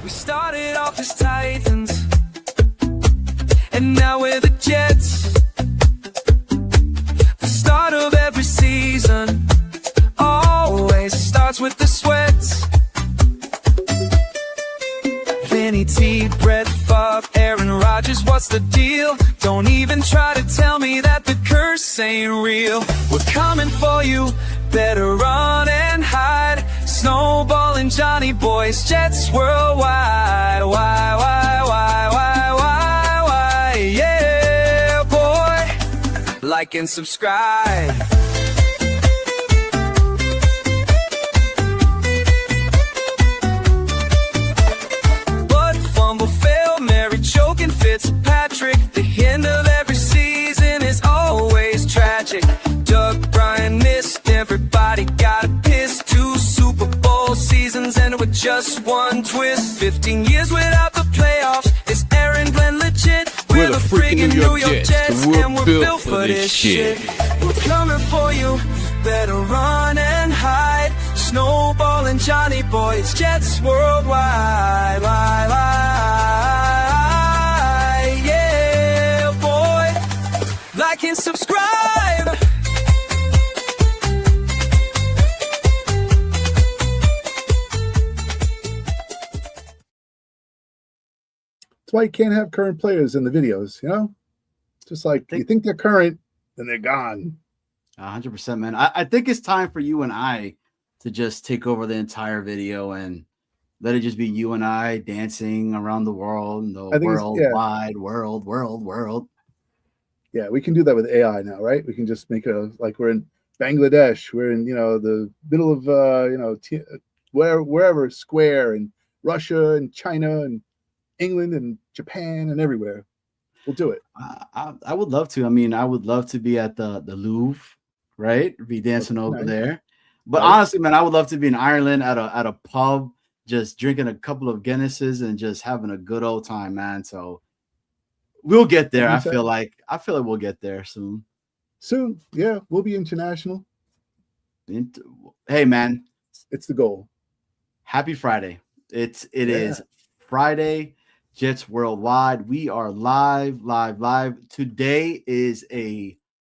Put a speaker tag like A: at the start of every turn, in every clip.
A: We started off as Titans, and now we're the Jets. The start of every season always starts with the sweats. Vinny T, Brett Favre, Aaron Rodgers, what's the deal? Don't even try to tell me that the curse ain't real. We're coming for you, better run and hide. Snowball and Johnny boys, Jets worldwide. Why, yeah, boy. Like and subscribe. Fitzpatrick, the end of every season is always tragic. Doug Bryan missed, everybody got a piss. 2 Super Bowl seasons ended with just one twist. 15 years without the playoffs, is Aaron Glenn legit? We're the freaking New York Jets, and we're built for this shit. We're coming for you, better run and hide. Snowball and Johnny boys, Jets worldwide. Like and subscribe.
B: That's why you can't have current players in the videos, you know? Just like you think they're current, then they're gone.
C: 100%, man. I think it's time for you and I to just take over the entire video and let it just be you and I dancing around the world, and the worldwide world.
B: Yeah, we can do that with AI now, right? We can just make it like we're in Bangladesh, we're in, the middle of, wherever, square, and Russia and China and England and Japan and everywhere. We'll do it.
C: I would love to. I mean, I would love to be at the Louvre, right? Be dancing over there. But honestly, man, I would love to be in Ireland at a pub, just drinking a couple of Guinnesses and just having a good old time, man. So we'll get there. I feel like we'll get there soon.
B: Soon, yeah, we'll be international.
C: Hey, man,
B: it's the goal.
C: Happy Friday! It is Friday. Jets worldwide. We are live. Today is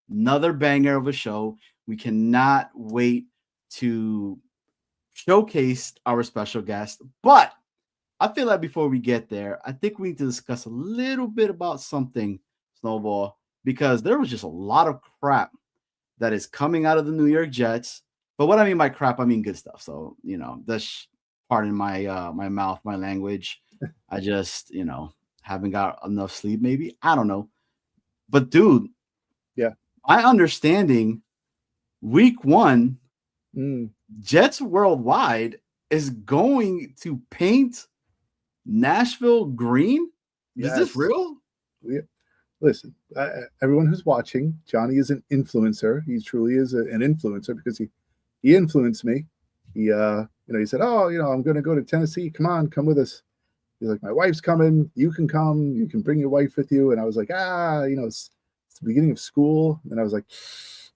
C: another banger of a show. We cannot wait to showcase our special guest, but I feel like before we get there, I think we need to discuss a little bit about something, Snowball, because there was just a lot of crap that is coming out of the New York Jets. But what I mean by crap, I mean good stuff. So, that's pardon my my mouth, my language. I just, haven't got enough sleep, maybe. I don't know. But dude, my understanding, week 1, Jets worldwide is going to paint Nashville green. Is this real?
B: Listen, everyone who's watching, Johnny is an influencer. He truly is an influencer because he influenced me. He said, I'm going to go to Tennessee. Come with us. He's like, my wife's coming. You can come. You can bring your wife with you. And I was like, it's the beginning of school. And I was like,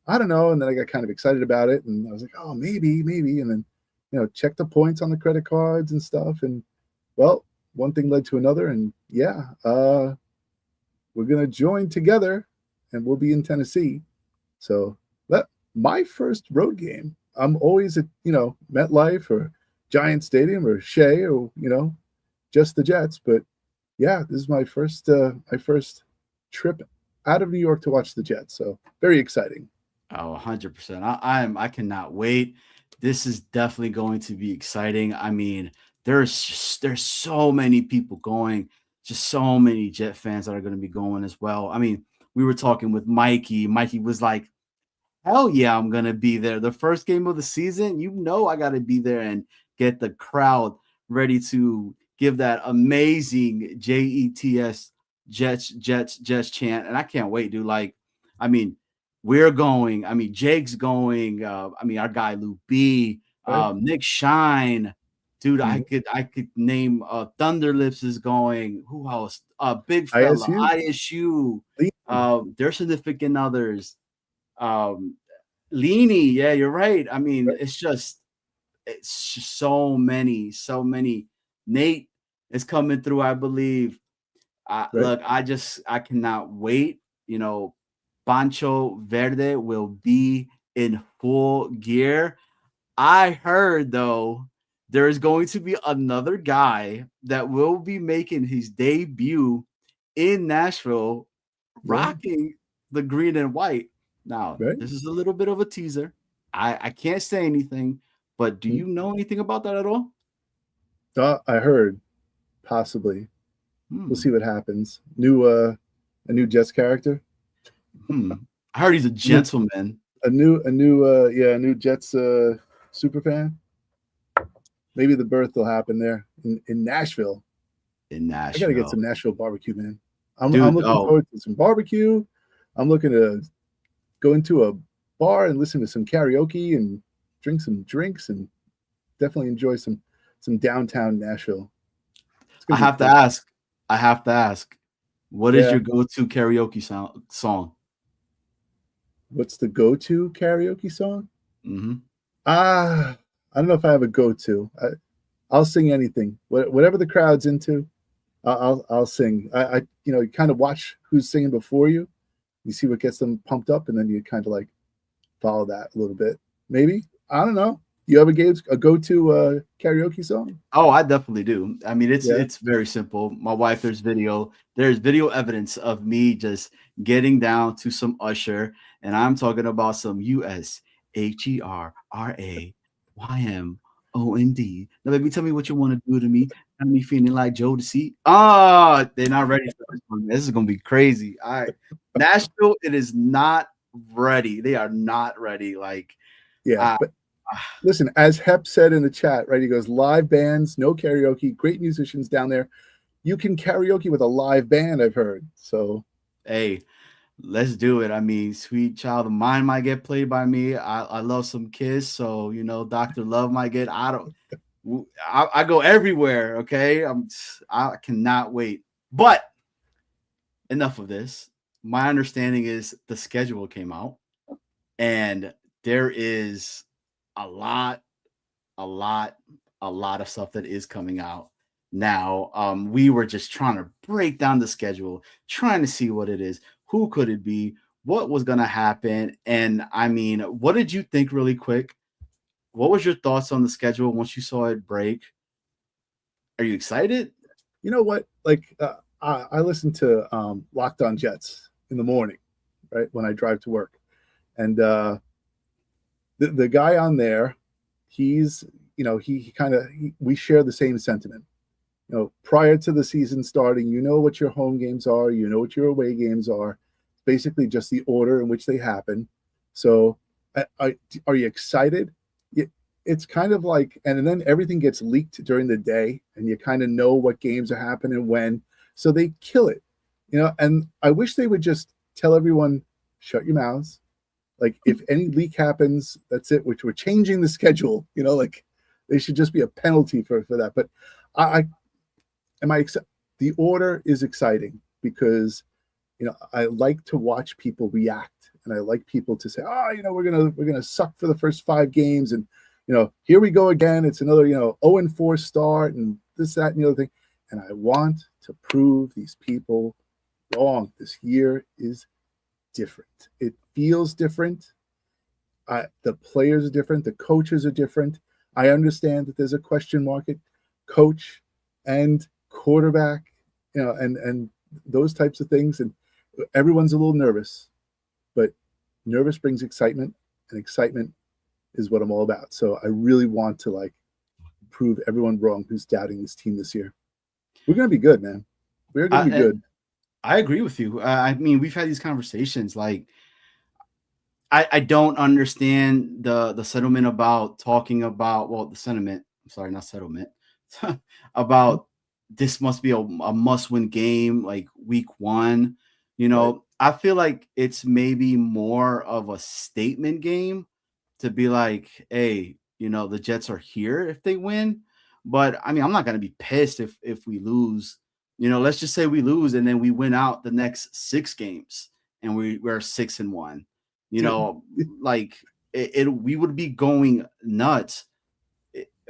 B: I don't know. And then I got kind of excited about it. And I was like, oh, maybe. And then, check the points on the credit cards and stuff. And well, one thing led to another. And we're going to join together and we'll be in Tennessee. So my first road game, I'm always at, MetLife or Giant Stadium or Shea or, just the Jets. But this is my first trip out of New York to watch the Jets. So very exciting.
C: Oh, 100%. I cannot wait. This is definitely going to be exciting. I mean, there's so many people going, just so many Jet fans that are going to be going as well. I mean, we were talking with Mikey. Mikey was like, hell yeah, I'm going to be there. The first game of the season, I got to be there and get the crowd ready to give that amazing JETS Jets chant. And I can't wait, dude. We're going. Jake's going. Our guy Lou B, Nick Shine, dude. I could name Thunderlips is going. Who else? Big fella, ISU. Their significant others. Leany, yeah, you're right. It's just so many. Nate, is coming through, I believe.
B: Right?
C: Look, I cannot wait. You know, Pancho Verde will be in full gear. I heard though there is going to be another guy that will be making his debut in Nashville
B: Yeah.
C: rocking the green and white. Now,
B: Right?
C: this is a little bit of a teaser. I can't say anything, but do
B: Mm.
C: you know anything about that at all?
B: I heard possibly. We'll
C: Hmm.
B: see what happens. A new Jets character.
C: Hmm. I heard he's a
B: New,
C: gentleman
B: a new Jets super fan. Maybe the birth will happen there in Nashville.
C: in
B: I gotta get
C: Nashville.
B: some Nashville barbecue, man. I'm
C: Dude,
B: looking
C: oh,
B: forward to some barbecue. I'm looking to go into a bar and listen to some karaoke and drink some drinks and definitely enjoy some downtown Nashville. It's
C: I
B: gonna be a
C: have to
B: fun.
C: ask. I have to ask. What is
B: Yeah.
C: your go-to karaoke song?
B: What's the go-to karaoke song?
C: Hmm.
B: I don't know if I have a go-to. I'll sing anything, whatever the crowd's into. I'll sing. You kind of watch who's singing before you. You see what gets them pumped up, and then you kind of like follow that a little bit. Maybe I don't know. You have a go-to karaoke song?
C: Oh, I definitely do. I mean,
B: Yeah.
C: it's very simple. My wife, there's video evidence of me just getting down to some Usher, and I'm talking about some USHERRAYMOND. Now, baby, tell me what you want to do to me. Got me feeling like Joe to see. Ah, they're not ready for this one. This is gonna be crazy. All right, Nashville, it is not ready. They are not ready. Like,
B: Yeah,
C: uh,
B: but listen, as Hep said in the chat, right? He goes, live bands, no karaoke, great musicians down there. You can karaoke with a live band, I've heard. So
C: hey. Let's do it. I mean, Sweet Child of Mine might get played by me. I love some Kiss, so Dr. Love might get. I go everywhere. Okay, I cannot wait. But enough of this. My understanding is the schedule came out, and there is a lot a lot, a lot of stuff that is coming out now. We were just trying to break down the schedule, trying to see what it is, who could it be, what was going to happen. And I mean, what did you think really quick? What was your thoughts on the schedule once you saw it break? Are you excited?
B: you know what? Like I listen to Locked On Jets in the morning, right when I drive to work, and the guy on there, he's he kind of we share the same sentiment. Prior to the season starting, you know what your home games are, you know what your away games are, basically just the order in which they happen. So, are you excited? It's kind of like, and then everything gets leaked during the day, and you kind of know what games are happening when. So they kill it, And I wish they would just tell everyone, shut your mouths. Like if any leak happens, that's it. Which we're changing the schedule. Like they should just be a penalty for that. But I am I the order is exciting because I like to watch people react, and I like people to say, oh, we're gonna suck for the first 5 games, and here we go again. It's another 0-4 start, and this, that, and the other thing. And I want to prove these people wrong. This year is different. It feels different. The players are different. The coaches are different. I understand that there's a question mark at coach and quarterback, and those types of things. And everyone's a little nervous, but nervous brings excitement, and excitement is what I'm all about. So I really want to prove everyone wrong who's doubting this team this year. We're gonna be good, man. We're gonna be
C: I
B: good.
C: I agree with you. I mean, we've had these conversations. Like, I don't understand the sentiment about talking about, well, the sentiment, I'm sorry, not settlement, about this must be a must-win game, like week one.
B: Right.
C: I feel like it's maybe more of a statement game to be like, hey, the Jets are here if they win. But I mean, I'm not gonna be pissed if we lose. Let's just say we lose and then we win out the next 6 games and we're 6-1. you know like we would be going nuts.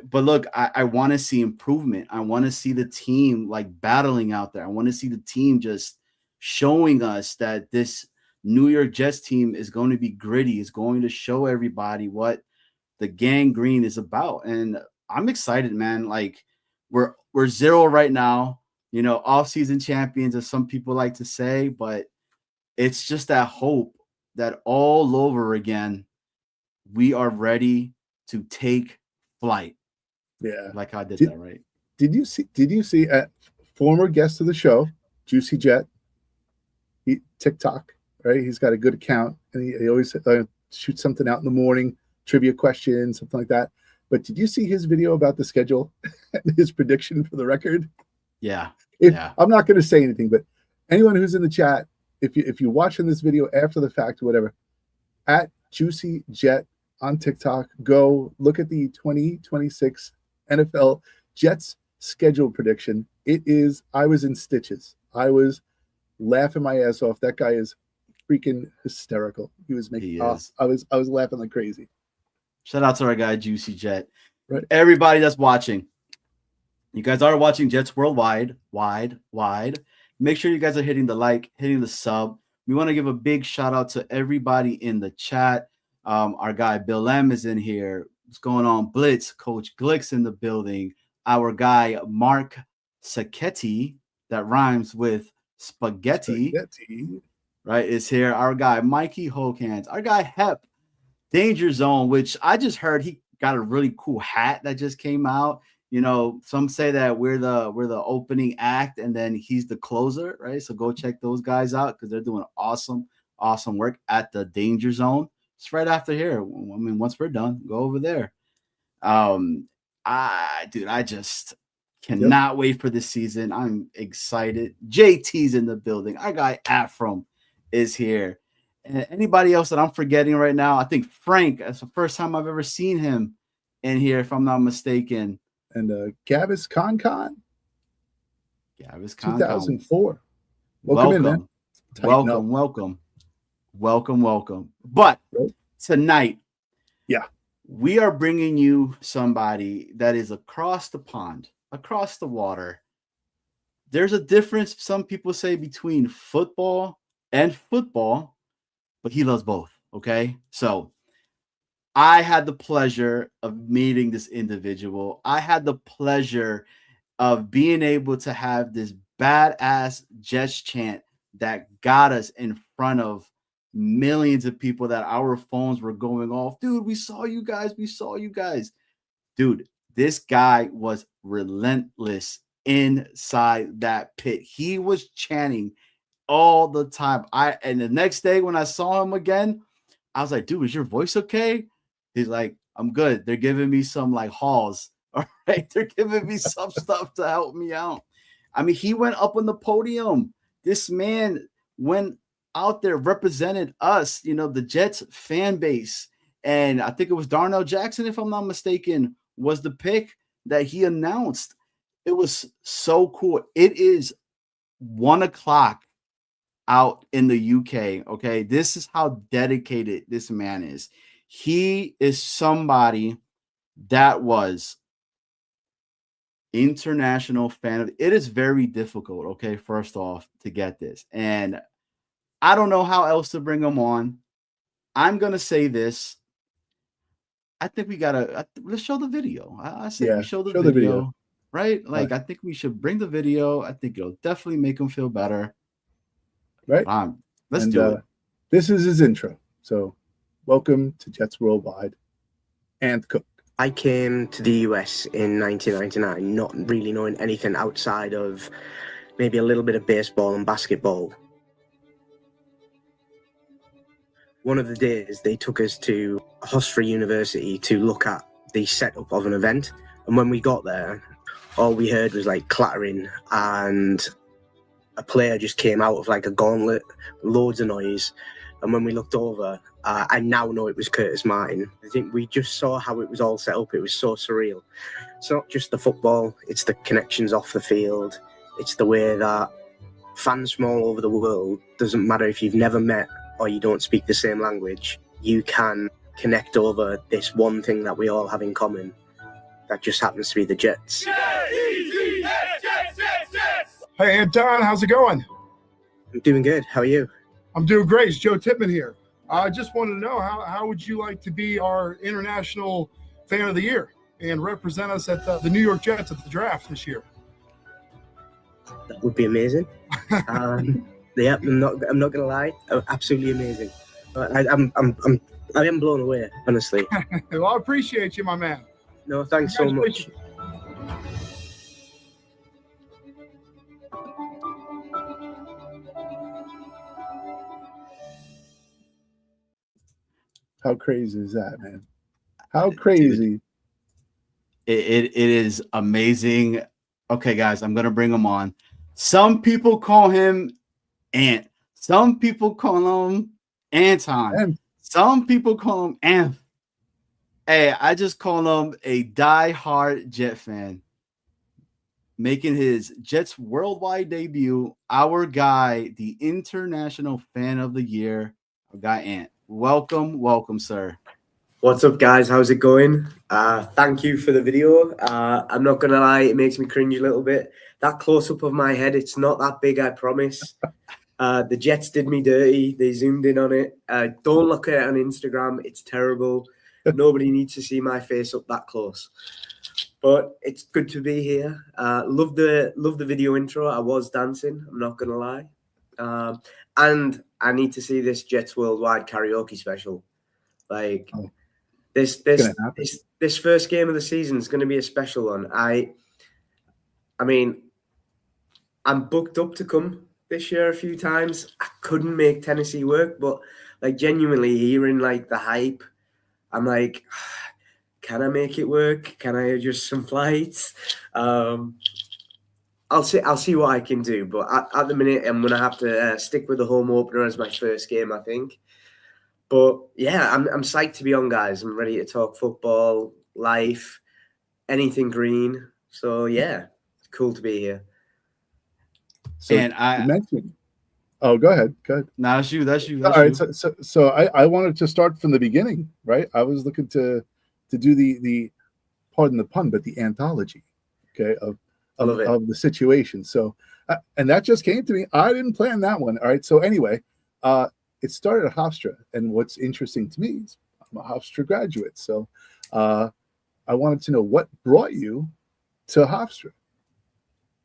C: But look, I want to see improvement. I want to see the team like battling out there. I want to see the team just showing us that this New York Jets team is going to be gritty, is going to show everybody what the gang green is about. And I'm excited, man. Like we're 0 right now, off-season champions, as some people like to say, but it's just that hope that all over again, we are ready to take flight.
B: Yeah.
C: Like I did that, right?
B: Did you see a former guest of the show, Juicy Jet, TikTok, right? He's got a good account, and he always shoots something out in the morning, trivia questions, something like that. But did you see his video about the schedule and his prediction for the record?
C: Yeah.
B: I'm not going to say anything, but anyone who's in the chat, if you're watching this video after the fact or whatever, at Juicy Jet on TikTok, go look at the 2026 NFL Jets schedule prediction. I was in stitches. I was laughing my ass off. That guy is freaking hysterical. He was making I was laughing like crazy.
C: Shout out to our guy Juicy Jet.
B: Right.
C: Everybody that's watching, you guys are watching Jets Worldwide, wide. Make sure you guys are hitting the like, hitting the sub. We want to give a big shout out to everybody in the chat. Our guy Bill M is in here. What's going on? Blitz, Coach Glick's in the building. Our guy Mark Sacchetti, that rhymes with spaghetti. Right, is here. Our guy Mikey Hokans. Our guy Hep, Danger Zone, which I just heard he got a really cool hat that just came out. Some say that we're the opening act and then he's the closer, right? So go check those guys out because they're doing awesome work at the Danger Zone. It's right after here. I mean, once we're done, go over there. I just cannot wait for this season. I'm excited. JT's in the building. Our guy Afram is here. And anybody else that I'm forgetting right now? I think Frank. That's the first time I've ever seen him in here, if I'm not mistaken.
B: And Gavis Concon. 2004. Welcome in, man.
C: Welcome. But tonight, we are bringing you somebody that is across the pond, across the water. There's a difference, some people say, between football and football, but he loves both, okay? So I had the pleasure of meeting this individual. I had the pleasure of being able to have this badass Jets chant that got us in front of millions of people, that our phones were going off. Dude, we saw you guys. Dude, this guy was relentless inside that pit. He was chanting all the time. And the next day when I saw him again, I was like, dude, is your voice okay? He's like, I'm good. They're giving me some like halls. All right. They're giving me some stuff to help me out. I mean, he went up on the podium. This man went out there, represented us, the Jets fan base. And I think it was Darnell Jackson, if I'm not mistaken, was the pick that he announced. It was so cool. It is 1:00 out in the UK. Okay. This is how dedicated this man is. He is somebody that was international fan of. It is very difficult, okay, first off, to get this. And I don't know how else to bring him on. I'm going to say this. I think we got to let's show the video. I say we show the video, right? Like, I think we should bring the video. I think it'll definitely make him feel better.
B: Right.
C: Let's do it.
B: This is his intro. So welcome to Jets Worldwide, Anth Cook.
D: I came to the US in 1999, not really knowing anything outside of maybe a little bit of baseball and basketball. One of the days they took us to Hofstra University to look at the setup of an event. And when we got there, all we heard was like clattering, and a player just came out of like a gauntlet, loads of noise. And when we looked over, I now know it was Curtis Martin. I think we just saw how it was all set up. It was so surreal. It's not just the football, it's the connections off the field. It's the way that fans from all over the world, doesn't matter if you've never met or you don't speak the same language, you can connect over this one thing that we all have in common. that just happens to be the Jets.
E: Hey, Anton, how's it going?
D: I'm doing good. How are you?
E: I'm doing great. It's Joe Tippman here. I just wanted to know, how would you like to be our international fan of the year and represent us at the New York Jets at the draft this year?
D: That would be amazing. Yeah, I'm not gonna lie, absolutely amazing. I am blown away, honestly.
E: Well, I appreciate you, my man.
D: No, thanks so much.
B: How crazy is that, man? How crazy.
C: It is amazing. Okay, guys, I'm gonna bring him on. Some people call him Ant. Some people call him Anton.
B: And
C: Some people call him Anth. Hey, I just call him a die-hard Jet fan. Making his Jets worldwide debut, our guy, the International Fan of the Year, our guy Ant. Welcome, sir.
F: What's up, guys? How's it going? Thank you for the video. I'm not gonna lie, it makes me cringe a little bit. That close-up of my head, it's not that big, I promise. The Jets did me dirty. They zoomed in on it. Don't look at it on Instagram. It's terrible. Nobody needs to see my face up that close. But it's good to be here. Love the video intro. I was dancing, I'm not gonna lie. And I need to see this Jets Worldwide karaoke special. Like this first game of the season is going to be a special one. I mean, I'm booked up to come this year a few times. I couldn't make Tennessee work, but like genuinely hearing like the hype, I'm like, can I make it work? Can I adjust some flights? I'll see what I can do. But at the minute, I'm gonna have to stick with the home opener as my first game, I think. But yeah, I'm psyched to be on, guys. I'm ready to talk football, life, anything green. So yeah, it's cool to be here.
B: so
C: And
B: you mentioned. Oh, go ahead.
C: No, that's you.
B: All right. So I wanted to start from the beginning, right? I was looking to do the pardon the pun, but the anthology, okay, of the situation. So and that just came to me. I didn't plan that one. All right. So anyway, it started at Hofstra, and what's interesting to me is I'm a Hofstra graduate. So I wanted to know what brought you to Hofstra.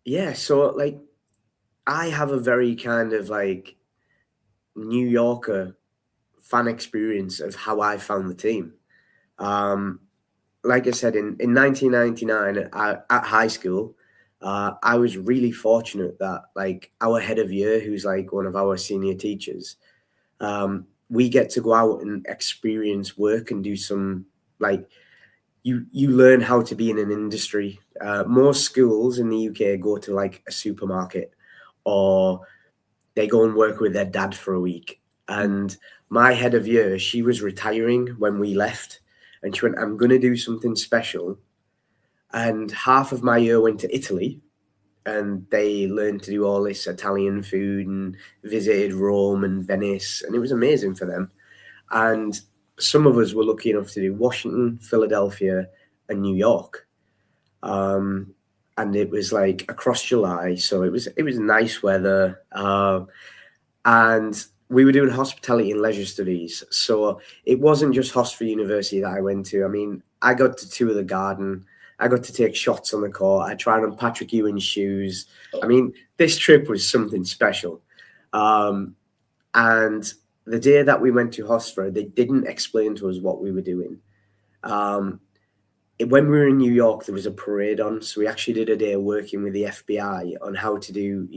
F: Yeah, so like I have a very kind of like New Yorker fan experience of how I found the team. Like I said, in 1999 at high school, I was really fortunate that like our head of year, who's like one of our senior teachers, we get to go out and experience work and do some like you learn how to be in an industry. Most schools in the UK go to like a supermarket or they go and work with their dad for a week. And my head of year, she was retiring when we left, and she went, I'm going to do something special. And half of my year went to Italy, and they learned to do all this Italian food and visited Rome and Venice, and it was amazing for them. And some of us were lucky enough to do Washington, Philadelphia, and New York. And it was like across July, so it was nice weather. And we were doing hospitality and leisure studies, so it wasn't just Hofstra University that I went to. I mean, I got to tour the garden. I got to take shots on the court. I tried on Patrick Ewing's shoes. I mean, this trip was something special. And the day that we went to Hofstra, they didn't explain to us what we were doing. When we were in New York, there was a parade on. So we actually did a day working with the FBI on how to do,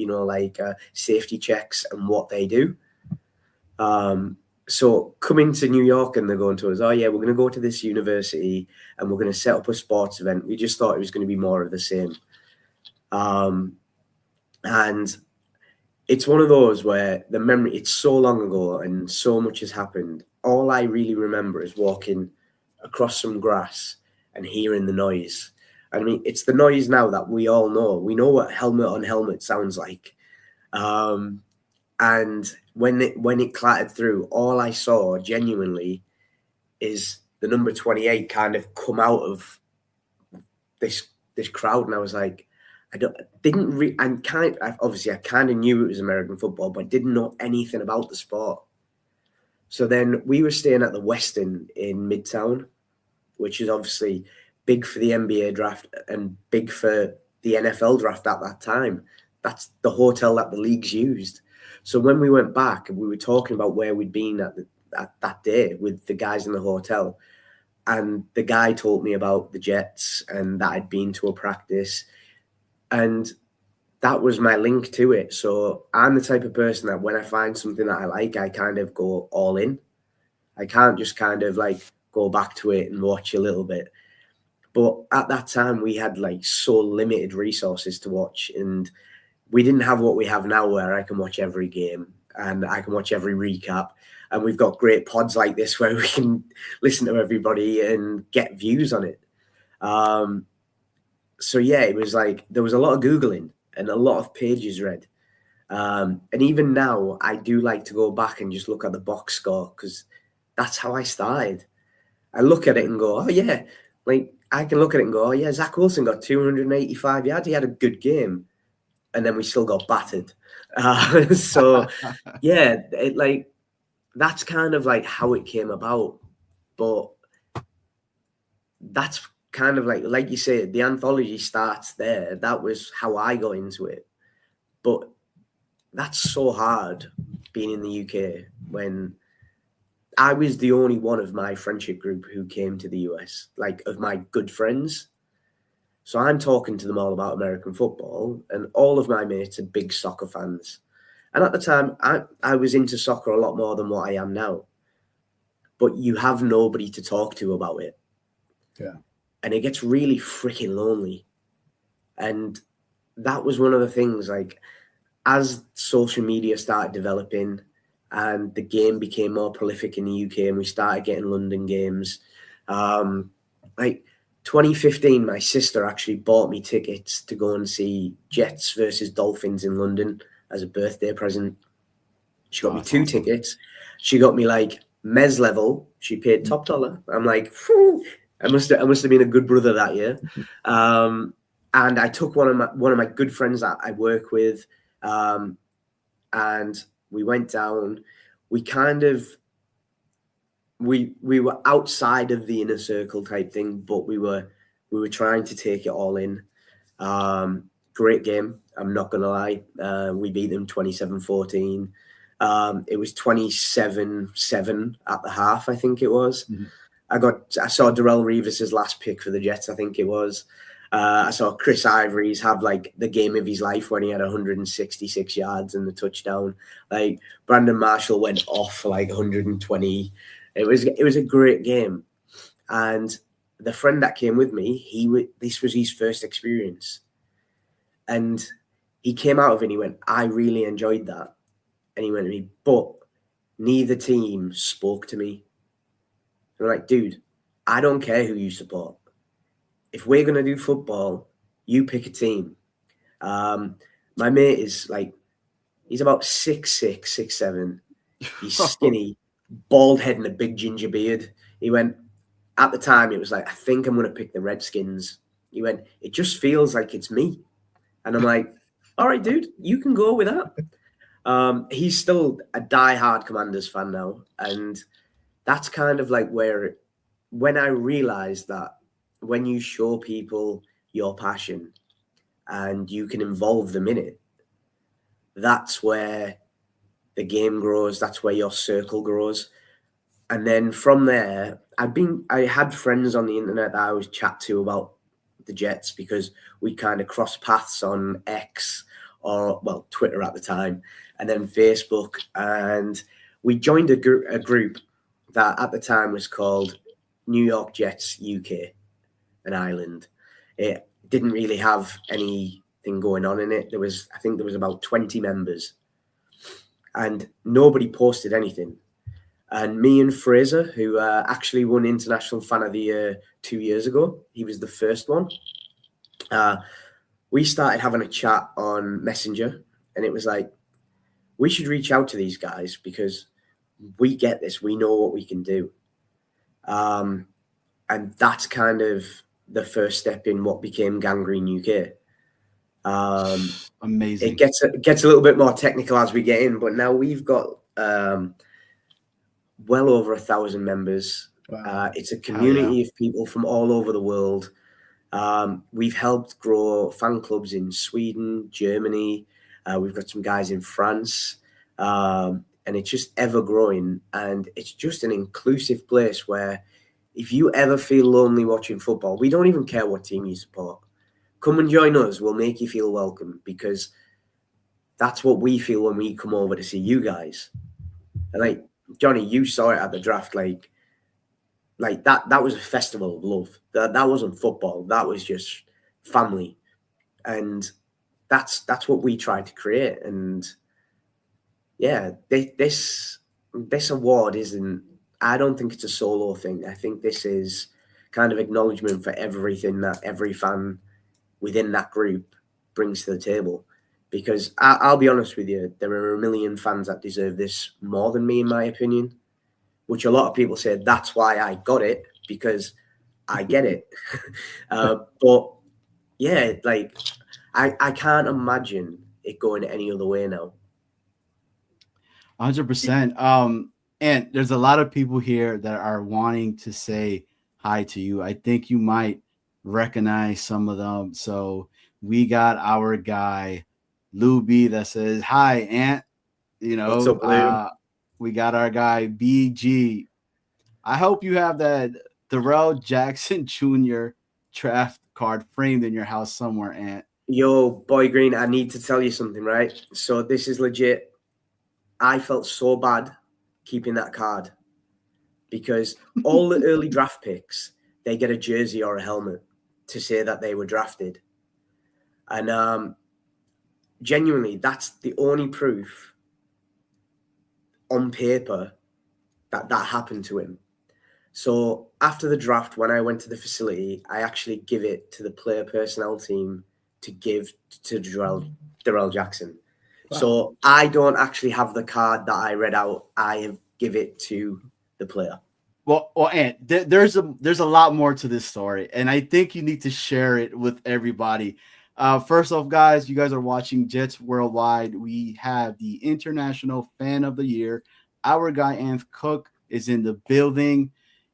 F: safety checks and what they do. So coming to New York and they're going to us, oh yeah, we're going to go to this university and we're going to set up a sports event. We just thought it was going to be more of the same. And it's one of those where the memory, it's so long ago and so much has happened. All I really remember is walking across some grass and hearing the noise. I mean, it's the noise now that we all know. We know what helmet on helmet sounds like. And when it clattered through, all I saw genuinely is the number 28 kind of come out of this crowd, and I was like, I kind of knew it was American football, but I didn't know anything about the sport. So then we were staying at the Westin in Midtown, which is obviously big for the NBA draft and big for the NFL draft at that time. That's the hotel that the leagues used. So when we went back and we were talking about where we'd been at that day with the guys in the hotel, and the guy told me about the Jets and that I'd been to a practice, and that was my link to it. So I'm the type of person that when I find something that I like, I kind of go all in. I can't just kind of like go back to it and watch a little bit. But at that time, we had like so limited resources to watch, and we didn't have what we have now where I can watch every game and I can watch every recap. And we've got great pods like this where we can listen to everybody and get views on it. So yeah, it was like there was a lot of Googling and a lot of pages read. And even now, I do like to go back and just look at the box score because that's how I started. I look at it and go, oh yeah, like I can look at it and go, oh yeah, Zach Wilson got 285 yards. He had a good game. And then we still got battered. So yeah, that's kind of like how it came about. But that's kind of like you say, the anthology starts there. That was how I got into it. But that's so hard being in the UK when I was the only one of my friendship group who came to the US, like of my good friends. So I'm talking to them all about American football, and all of my mates are big soccer fans. And at the time, I was into soccer a lot more than what I am now. But you have nobody to talk to about it.
B: Yeah.
F: And it gets really freaking lonely. And that was one of the things, like, as social media started developing and the game became more prolific in the UK and we started getting London games, like 2015, my sister actually bought me tickets to go and see Jets versus Dolphins in London as a birthday present. She got me two tickets. She got me like Mez level. She paid top dollar. I'm like, phew, I must have been a good brother that year. And I took one of my good friends that I work with, and we went down. We kind of we were outside of the inner circle type thing, but we were trying to take it all in. Great game, I'm not gonna lie. We beat them 27-14. It was 27-7 at the half, I think it was.
B: Mm-hmm.
F: I saw Darrell Revis's last pick for the Jets, I think it was. I saw Chris Ivory's have like the game of his life when he had 166 yards and the touchdown. Like Brandon Marshall went off for like 120. It was a great game. And the friend that came with me, this was his first experience. And he came out of it and he went, I really enjoyed that. And he went to me, but neither team spoke to me. And I'm like, dude, I don't care who you support. If we're going to do football, you pick a team. My mate is like, he's about 6'6", 6'7". He's skinny, bald head and a big ginger beard. He went, at the time, it was like, I think I'm going to pick the Redskins. He went, it just feels like it's me. And I'm like, all right, dude, you can go with that. He's still a diehard Commanders fan now. And that's kind of like when I realized that when you show people your passion and you can involve them in it, that's where the game grows. That's where your circle grows. And then from there, I had friends on the internet that I always chat to about the Jets because we kind of crossed paths on X or, well, Twitter at the time, and then Facebook. And we joined a group that at the time was called New York Jets UK and Ireland. It didn't really have anything going on in it. I think there was about 20 members and nobody posted anything. And me and Fraser, who actually won International Fan of the Year 2 years ago, he was the first one. We started having a chat on Messenger, and it was like, we should reach out to these guys because we get this. We know what we can do. And that's kind of the first step in what became Gangrene UK.
C: Amazing.
F: It gets a little bit more technical as we get in, but now we've got well over 1,000 members.
B: Wow.
F: It's a community of people from all over the world. We've helped grow fan clubs in Sweden, Germany. We've got some guys in France, and it's just ever growing. And it's just an inclusive place where if you ever feel lonely watching football, we don't even care what team you support. Come and join us. We'll make you feel welcome, because that's what we feel when we come over to see you guys. And like, Johnny, you saw it at the draft. Like that was a festival of love. That wasn't football. That was just family. And that's what we tried to create. And yeah, this award isn't, I don't think it's a solo thing. I think this is kind of acknowledgement for everything that every fan within that group brings to the table. Because I'll be honest with you, there are a million fans that deserve this more than me, in my opinion, which a lot of people say that's why I got it, because I get it. But yeah, like I can't imagine it going any other way now.
C: 100%. And there's a lot of people here that are wanting to say hi to you. I think you might recognize some of them. So we got our guy Lou B that says, "Hi, Ant."
F: What's up, Lou?
C: We got our guy BG. I hope you have that Darrell Jackson Jr. draft card framed in your house somewhere, Ant.
F: Yo, Boy Green, I need to tell you something, right? So this is legit. I felt so bad keeping that card, because all the early draft picks, they get a jersey or a helmet to say that they were drafted. And genuinely, that's the only proof on paper that happened to him. So after the draft, when I went to the facility, I actually give it to the player personnel team to give to Darrell Jackson. Wow. So I don't actually have the card that I read out. I give it to the player.
C: Well, Ant, there's a lot more to this story, and I think you need to share it with everybody. First off, guys, you guys are watching Jets Worldwide. We have the International Fan of the Year. Our guy Anth Cook is in the building.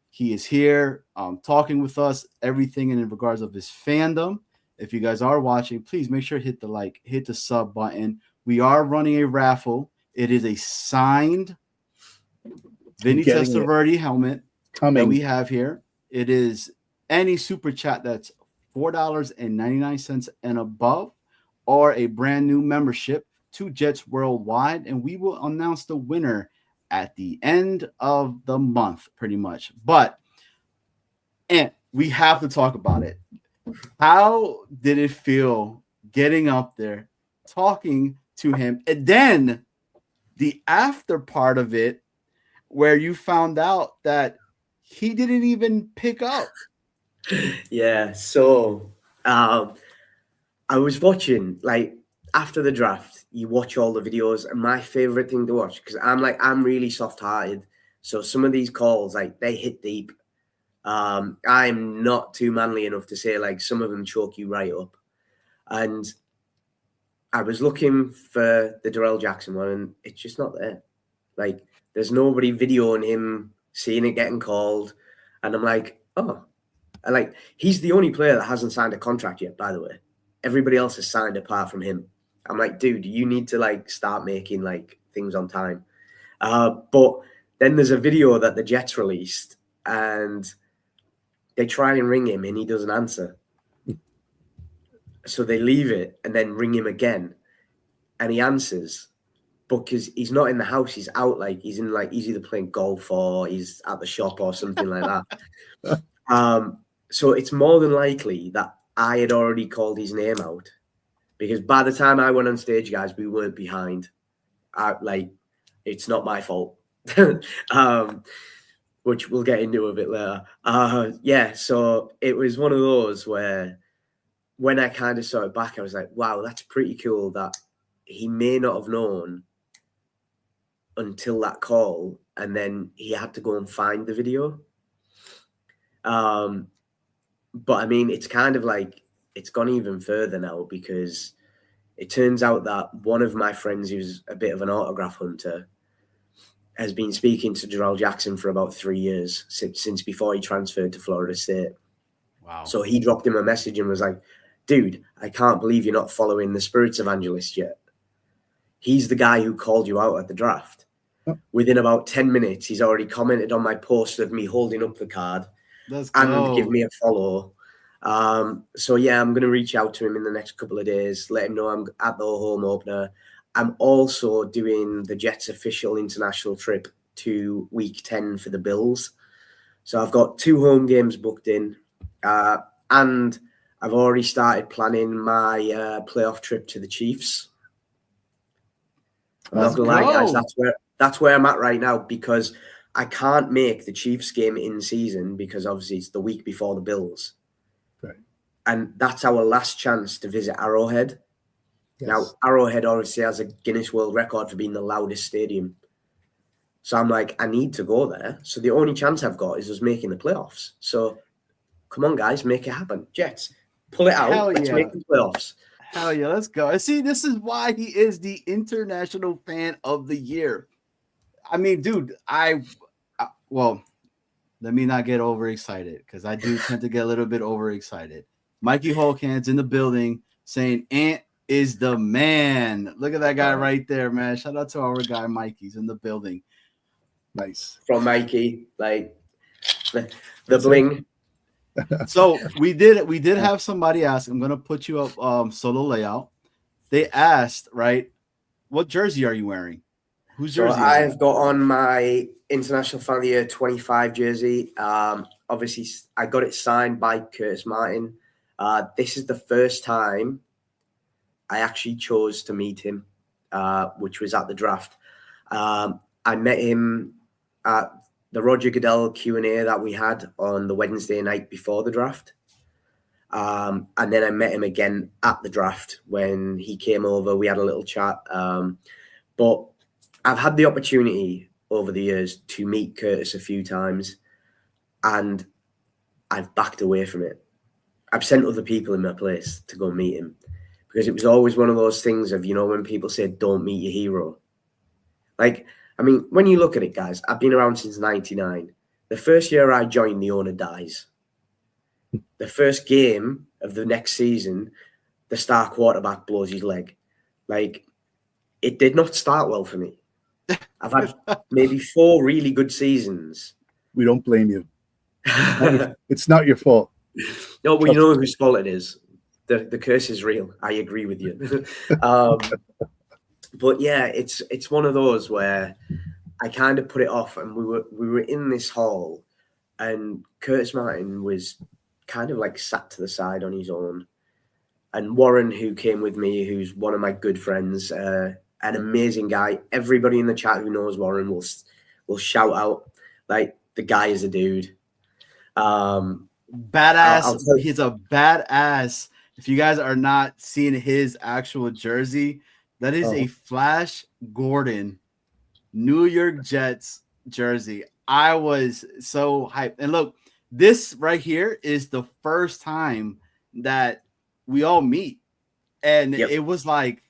C: He is here talking with us, everything in regards of his fandom. If you guys are watching, please make sure to hit the like, hit the sub button. We are running a raffle. It is a signed Vinny Testaverde helmet that we have here. It is any super chat that's $4.99 and above, or a brand new membership to Jets Worldwide, and we will announce the winner at the end of the month, pretty much. But and we have to talk about it. How did it feel getting up there, talking to him, and then the after part of it, where you found out that he didn't even pick up?
F: Yeah, so I was watching, like, after the draft, you watch all the videos, and my favorite thing to watch, because I'm really soft-hearted, so some of these calls, like, they hit deep. I'm not too manly enough to say, like, some of them choke you right up. And I was looking for the Darrell Jackson one, and it's just not there. Like, there's nobody videoing him seeing it getting called, and I'm like, oh. And, like, he's the only player that hasn't signed a contract yet, by the way. Everybody else has signed apart from him. I'm like, dude, you need to, like, start making, like, things on time. But then there's a video that the Jets released, and they try and ring him, and he doesn't answer. So they leave it and then ring him again, and he answers. But because he's not in the house, he's out, like, he's either playing golf or he's at the shop or something like that. So it's more than likely that I had already called his name out, because by the time I went on stage, guys, we weren't behind. It's not my fault, which we'll get into a bit later. Yeah, so it was one of those where when I kind of saw it back, I was like, wow, that's pretty cool that he may not have known until that call, and then he had to go and find the video. but I mean, it's kind of like it's gone even further now because it turns out that one of my friends, who's a bit of an autograph hunter, has been speaking to Jarrell Jackson for about 3 years since before he transferred to Florida State.
C: Wow.
F: So he dropped him a message and was like, dude, I can't believe you're not following the Spirits Evangelist yet. He's the guy who called you out at the draft.
B: Oh.
F: Within about 10 minutes, he's already commented on my post of me holding up the card
C: Let's go.
F: and give me a follow. So yeah, I'm going to reach out to him in the next couple of days, let him know I'm at the home opener. I'm also doing the Jets official international trip to week 10 for the Bills. So I've got 2 home games booked in, and I've already started planning my playoff trip to the Chiefs. I'm not gonna lie, guys, that's where I'm at right now because I can't make the Chiefs game in season because obviously it's the week before the Bills.
B: Right.
F: And that's our last chance to visit Arrowhead.
B: Yes.
F: Now, Arrowhead obviously has a Guinness World Record for being the loudest stadium. So I'm like, I need to go there. So the only chance I've got is just making the playoffs. So come on, guys, make it happen. Jets, pull it out.
C: Hell
F: Let's
C: yeah.
F: make the playoffs.
C: Hell yeah, let's go. See, this is why he is the international fan of the year. I mean, dude, well, let me not get overexcited because I do tend to get a little bit overexcited. Mikey Holkhan's in the building saying Ant is the man. Look at that guy right there, man. Shout out to our guy Mikey's in the building.
B: Nice.
F: From Mikey, like the bling.
C: So we did have somebody ask. I'm gonna put you up solo layout. They asked, right? What jersey are you wearing? Whose jersey?
F: So I've got on my International Fan of the Year 25 jersey. Obviously, I got it signed by Curtis Martin. This is the first time I actually chose to meet him, which was at the draft. I met him at the Roger Goodell Q&A that we had on the Wednesday night before the draft. And then I met him again at the draft when he came over. We had a little chat. But I've had the opportunity over the years to meet Curtis a few times, and I've backed away from it. I've sent other people in my place to go meet him because it was always one of those things of, you know, when people say, don't meet your hero. Like, I mean, when you look at it, guys, I've been around since 99. The first year I joined, the owner dies. The first game of the next season, the star quarterback blows his leg. Like, it did not start well for me. I've had maybe 4 really good seasons.
B: We don't blame you. It's not your fault.
F: No, we know whose fault it is. The curse is real. I agree with you. But yeah, it's one of those where I kind of put it off, and we were in this hall, and Curtis Martin was kind of like sat to the side on his own, and Warren, who came with me, who's one of my good friends, an amazing guy. Everybody in the chat who knows Warren will shout out, like, the guy is a dude.
C: Badass. He's a badass. If you guys are not seeing his actual jersey, that is a Flash Gordon New York Jets jersey. I was so hyped. And look, this right here is the first time that we all meet. And it was like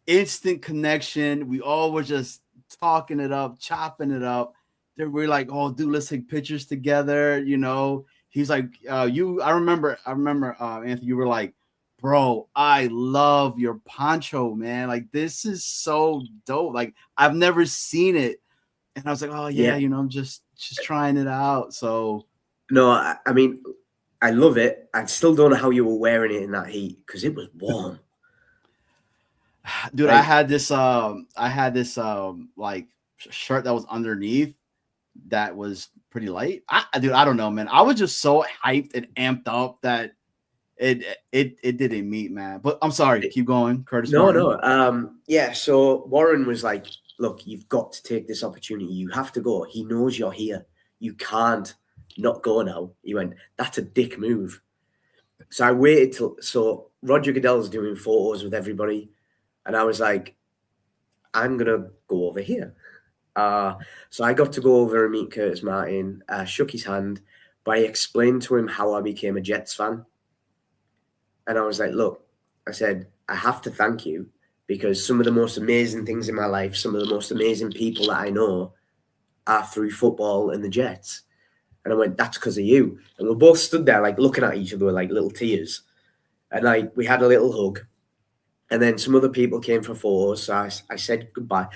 C: instant connection. We all were just talking it up, chopping it up. They were like, oh, dude, let's take pictures together. You know, he's like, I remember, Anthony, you were like, bro, I love your poncho, man. Like, this is so dope. Like, I've never seen it. And I was like, oh, yeah. You know, I'm just trying it out. So,
F: no, I mean, I love it. I still don't know how you were wearing it in that heat because it was warm.
C: Dude, like, I had this like shirt that was underneath that was pretty light. I don't know, man. I was just so hyped and amped up that it didn't meet, man. But I'm sorry, keep going, Curtis.
F: No. Yeah. So Warren was like, look, you've got to take this opportunity. You have to go. He knows you're here. You can't not go now. He went, that's a dick move. So I waited so Roger Goodell's doing photos with everybody. And I was like, I'm going to go over here. So I got to go over and meet Curtis Martin, shook his hand. But I explained to him how I became a Jets fan. And I was like, look, I said, I have to thank you because some of the most amazing things in my life, some of the most amazing people that I know are through football and the Jets. And I went, that's because of you. And we both stood there like looking at each other with like little tears. And like we had a little hug. And then some other people came for photos. So I said goodbye.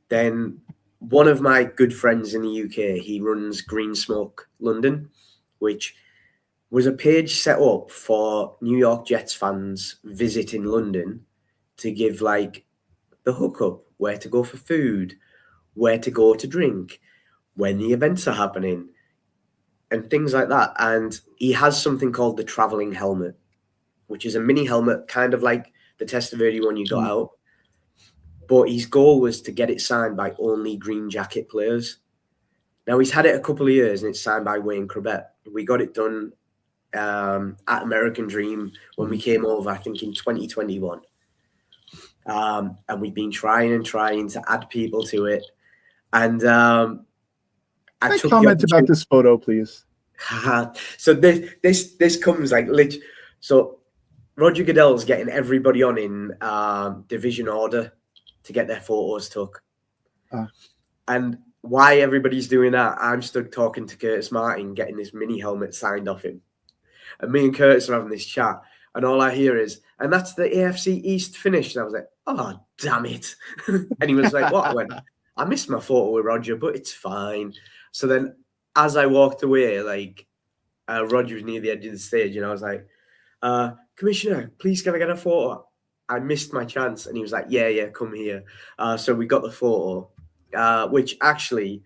F: Then one of my good friends in the UK, he runs Green Smoke London, which was a page set up for New York Jets fans visiting London to give like the hookup, where to go for food, where to go to drink, when the events are happening, and things like that. And he has something called the traveling helmet, which is a mini helmet, kind of like the Testaverde one you got out. But his goal was to get it signed by only green jacket players. Now, he's had it a couple of years and it's signed by Wayne Corbett. We got it done at American Dream when we came over, I think in 2021. And we've been trying to add people to it. And I took
B: comment about this photo, please.
F: So this comes like literally. So Roger Goodell's getting everybody on in division order to get their photos took. And why everybody's doing that, I'm stood talking to Curtis Martin, getting this mini helmet signed off him. And me and Curtis are having this chat, and all I hear is, and that's the AFC East finish. And I was like, oh, damn it. And he was like, what? I went, I missed my photo with Roger, but it's fine. So then as I walked away, like Roger was near the edge of the stage, and I was like, Commissioner, please can I get a photo? I missed my chance. And he was like, yeah, come here. So we got the photo, which actually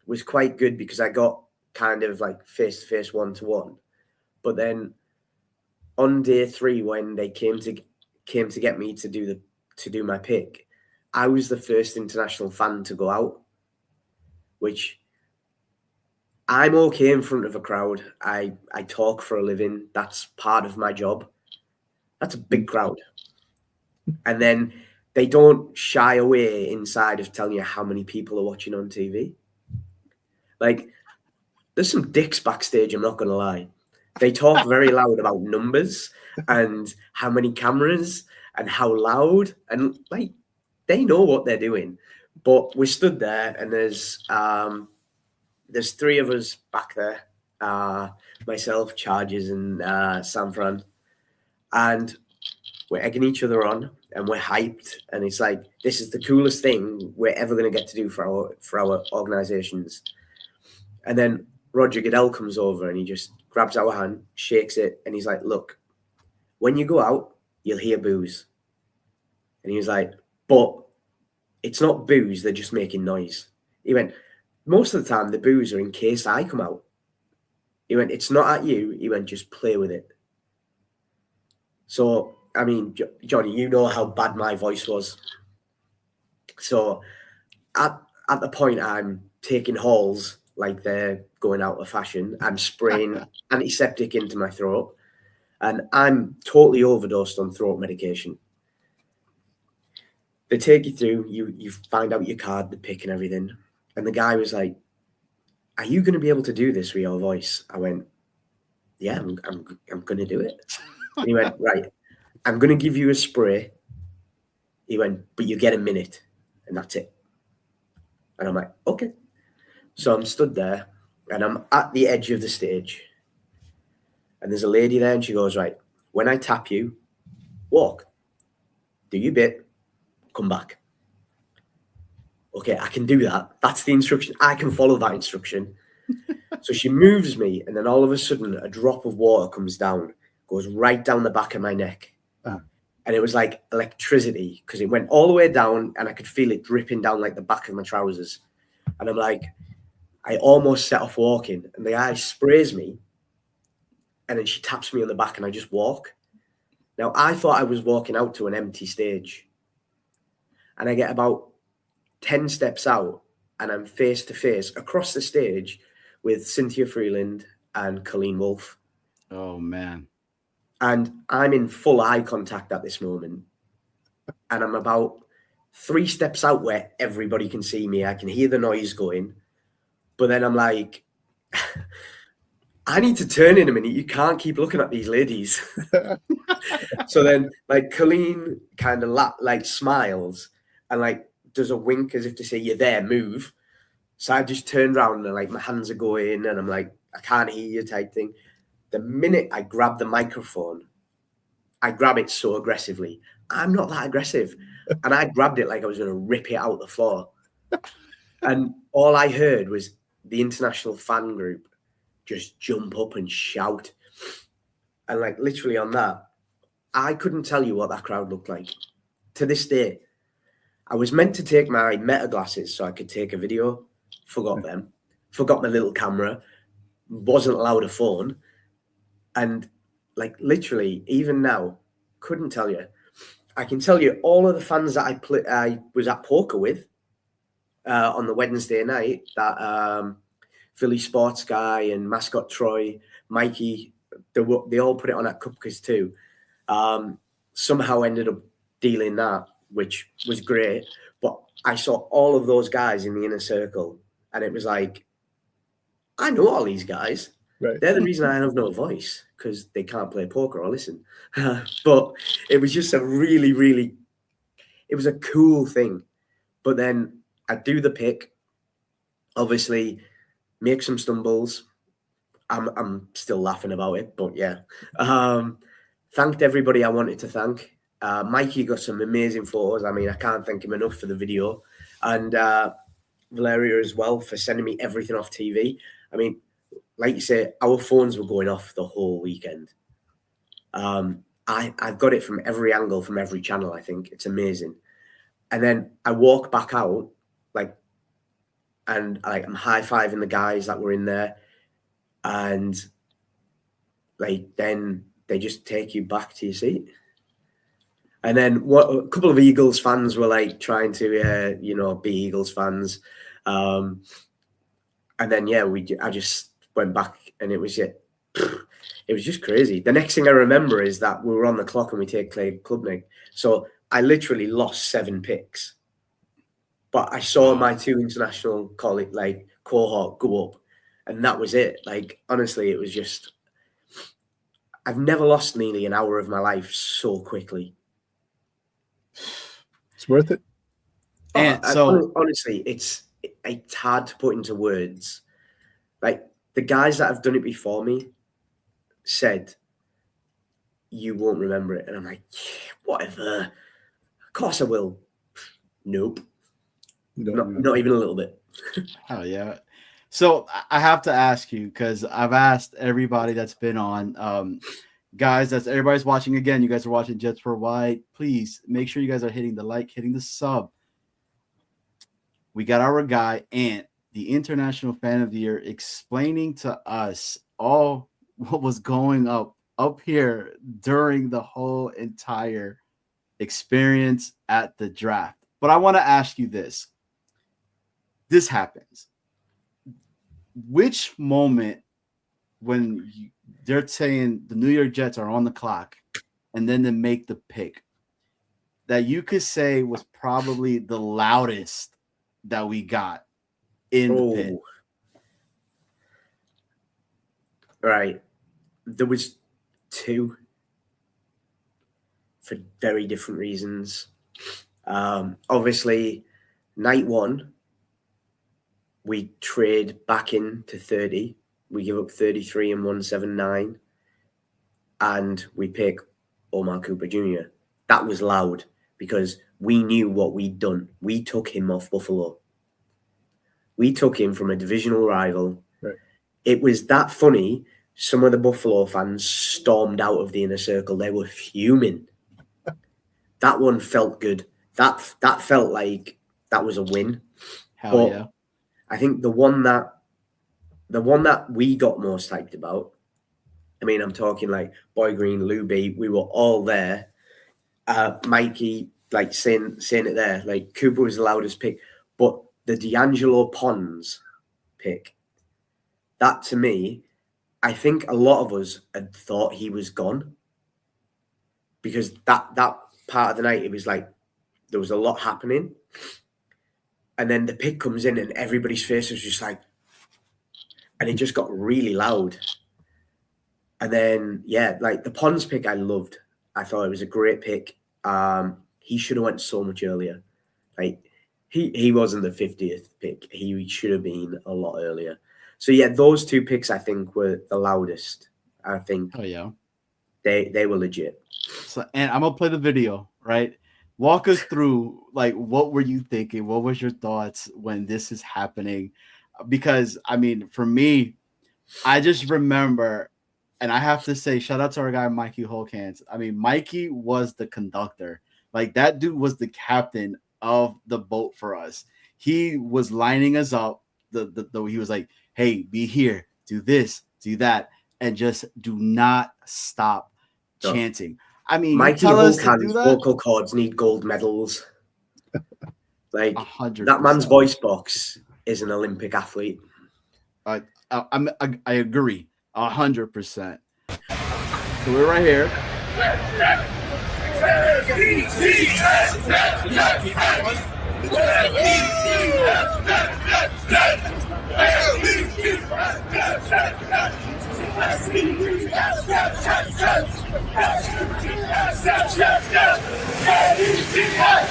F: was quite good because I got kind of like face-to-face one-to-one. But then on day 3, when they came to get me to do my pick, I was the first international fan to go out, which I'm okay in front of a crowd. I talk for a living. That's part of my job. That's a big crowd. And then they don't shy away inside of telling you how many people are watching on TV. Like, there's some dicks backstage, I'm not going to lie. They talk very loud about numbers and how many cameras and how loud. And, like, they know what they're doing. But we stood there, and there's 3 of us back there. Myself, Charges, and San Fran. And we're egging each other on, and we're hyped. And it's like, this is the coolest thing we're ever going to get to do for our organizations. And then Roger Goodell comes over and he just grabs our hand, shakes it, and he's like, look, when you go out, you'll hear boos. And he was like, but it's not boos, they're just making noise. He went, most of the time the boos are in case I come out. He went, it's not at you. He went, just play with it. So, I mean, Johnny, you know how bad my voice was. So at the point I'm taking hauls like they're going out of fashion. I'm spraying antiseptic into my throat, and I'm totally overdosed on throat medication. They take you through, you find out your card, the pick and everything. And the guy was like, are you going to be able to do this with your voice? I went, yeah, I'm going to do it. And he went, right, I'm going to give you a spray. He went, but you get a minute, and that's it. And I'm like, okay. So I'm stood there, and I'm at the edge of the stage. And there's a lady there, and she goes, right, when I tap you, walk. Do your bit, come back. Okay, I can do that. That's the instruction. I can follow that instruction. So she moves me, and then all of a sudden, a drop of water comes down, goes right down the back of my neck. And it was like electricity, because it went all the way down, and I could feel it dripping down like the back of my trousers. And I'm like, I almost set off walking, and the guy sprays me, and then she taps me on the back, and I just walk. Now, I thought I was walking out to an empty stage, and I get about 10 steps out, and I'm face to face across the stage with Cynthia Freeland and Colleen Wolfe.
C: Oh, man.
F: And I'm in full eye contact at this moment. And I'm about 3 steps out where everybody can see me. I can hear the noise going. But then I'm like, I need to turn in a minute. You can't keep looking at these ladies. So then, like, Colleen kind of like smiles and like does a wink as if to say, "You're there, move." So I just turned around and like my hands are going and I'm like, "I can't hear you," type thing. The minute I grab the microphone, I grab it so aggressively. I'm not that aggressive. And I grabbed it like I was going to rip it out the floor. And all I heard was the international fan group just jump up and shout. And like literally on that, I couldn't tell you what that crowd looked like. To this day, I was meant to take my meta glasses so I could take a video. Forgot them. Forgot my little camera. Wasn't allowed a phone. And like literally, even now, couldn't tell you. I can tell you all of the fans that I was at poker with on the Wednesday night. That Philly Sports Guy and Mascot Troy, Mikey, they all put it on at Cupcakes too. Somehow ended up dealing that, which was great. But I saw all of those guys in the inner circle, and it was like, I know all these guys.
B: Right.
F: They're the reason I have no voice, because they can't play poker or listen. But it was just a really, really, it was a cool thing. But then I do the pick, obviously make some stumbles. I'm still laughing about it, but yeah. Thanked everybody I wanted to thank. Mikey got some amazing photos. I mean, I can't thank him enough for the video. And Valeria as well for sending me everything off TV. I mean, like you say, our phones were going off the whole weekend. I've got it from every angle, from every channel, I think. It's amazing. And then I walk back out, and I'm high-fiving the guys that were in there. And then they just take you back to your seat. And then a couple of Eagles fans were trying to, be Eagles fans. And then, I just went back and it was just crazy. The next thing I remember is that we were on the clock and we take Clay Klubnik. So I literally lost 7 picks. But I saw my 2 international cohort go up, and that was it. Honestly, it was just, I've never lost nearly an hour of my life so quickly.
B: It's worth it.
C: And
F: honestly, it's hard to put into words. The guys that have done it before me said, "You won't remember it." And I'm like, yeah, whatever. Of course I will. Nope. Not even a little bit.
C: Oh, yeah. So I have to ask you, because I've asked everybody that's been on, guys, everybody's watching again. You guys are watching Jets for White. Please make sure you guys are hitting the like, hitting the sub. We got our guy, Anth, the International Fan of the Year, explaining to us all what was going up here during the whole entire experience at the draft. But I want to ask you this. This happens. Which moment when they're saying the New York Jets are on the clock and then they make the pick that you could say was probably the loudest that we got in the pit?
F: Right. There was 2 for very different reasons. Obviously, night 1, we trade back into 30. We give up 33 and 179, and we pick Omar Cooper Jr. That was loud because we knew what we'd done. We took him off Buffalo. We took him from a divisional rival.
B: Right.
F: It was that funny. Some of the Buffalo fans stormed out of the inner circle. They were fuming. That one felt good. That felt like that was a win.
C: Hell yeah.
F: I think the one that we got most hyped about, I mean, I'm talking Boy Green, Lou B, we were all there. Mikey, saying it there, Cooper was the loudest pick, but the D'Angelo Pons pick, that to me, I think a lot of us had thought he was gone, because that part of the night, it was there was a lot happening. And then the pick comes in and everybody's face was just and it just got really loud. And then, yeah, like the Pons pick, I loved. I thought it was a great pick. He should have went so much earlier. Like he wasn't the 50th pick. He should have been a lot earlier. So yeah, those two picks I think were the loudest. I think
C: Oh yeah.
F: they were legit.
C: So, and I'm gonna play the video, right? Walk us through, like, what were you thinking? What was your thoughts when this is happening? Because I mean, for me, I just remember, and I have to say, shout out to our guy Mikey Holkans. I mean, Mikey was the conductor. Like that dude was the captain of the boat for us. He was lining us up. He was like, "Hey, be here, do this, do that, and just do not stop
F: So,
C: chanting." I mean, you
F: Mikey
C: tell us to do
F: Holkand's
C: that.
F: vocal cords need gold medals. Like
C: 100%.
F: that man's voice box is an Olympic athlete.
C: I agree 100%. So we're right here.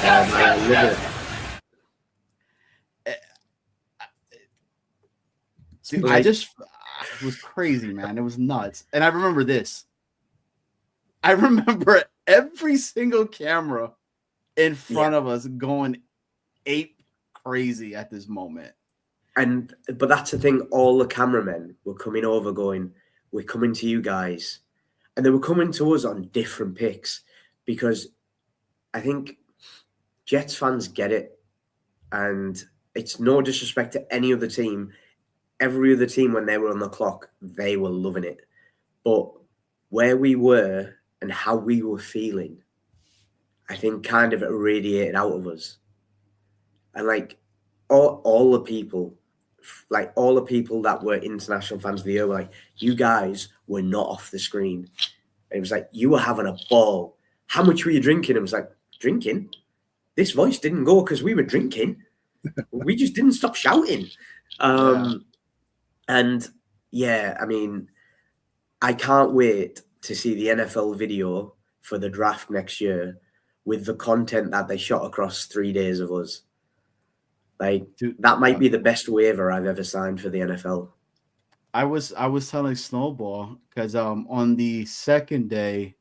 F: I love it.
C: Dude,
F: Like-
C: it was crazy, man. It was nuts. And I remember this. I remember every single camera in front of us going ape crazy at this moment.
F: But that's the thing, all the cameramen were coming over going, "We're coming to you guys." And they were coming to us on different picks because I think Jets fans get it. And it's no disrespect to any other team. Every other team, when they were on the clock, they were loving it. But where we were and how we were feeling, I think kind of irradiated out of us. And like all the people, like all the people that were international fans of the year were like, "You guys were not off the screen." And it was like, "You were having a ball. How much were you drinking?" It was like, "Drinking? This voice didn't go because we were drinking. We just didn't stop shouting." And yeah, I mean, I can't wait to see the NFL video for the draft next year with the content that they shot across 3 days of us. Like,
C: Dude,
F: that might be the best waiver I've ever signed for the NFL.
C: I was telling Snowball because on the second day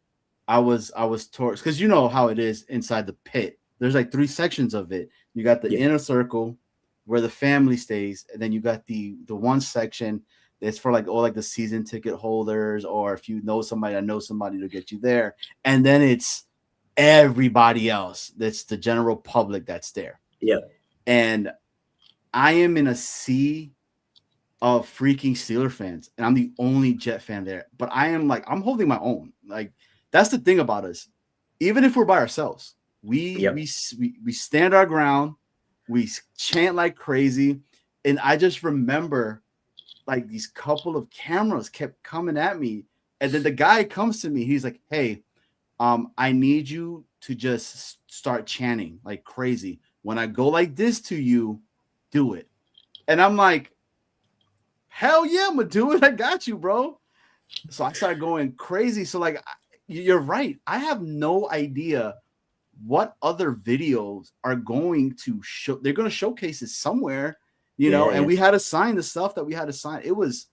C: I was towards, because you know how it is inside the pit. There's like 3 sections of it. You got the inner circle where the family stays, and then you got the one section that's for like all like the season ticket holders, or if you know somebody that knows somebody to get you there, and then it's everybody else. That's the general public that's there.
F: Yeah.
C: And I am in a sea of freaking Steeler fans, and I'm the only Jet fan there. But I am like, I'm holding my own. Like, that's the thing about us. Even if we're by ourselves, we stand our ground. We chant like crazy. And I just remember like these couple of cameras kept coming at me. And then the guy comes to me. He's like, "Hey, I need you to just start chanting like crazy. When I go like this to you, do it." And I'm like, "Hell yeah, I'm gonna do it. I got you, bro." So I started going crazy. So like, you're right. I have no idea what other videos are going to show. They're going to showcase it somewhere, you know. And we had to sign the stuff that we had to sign. It was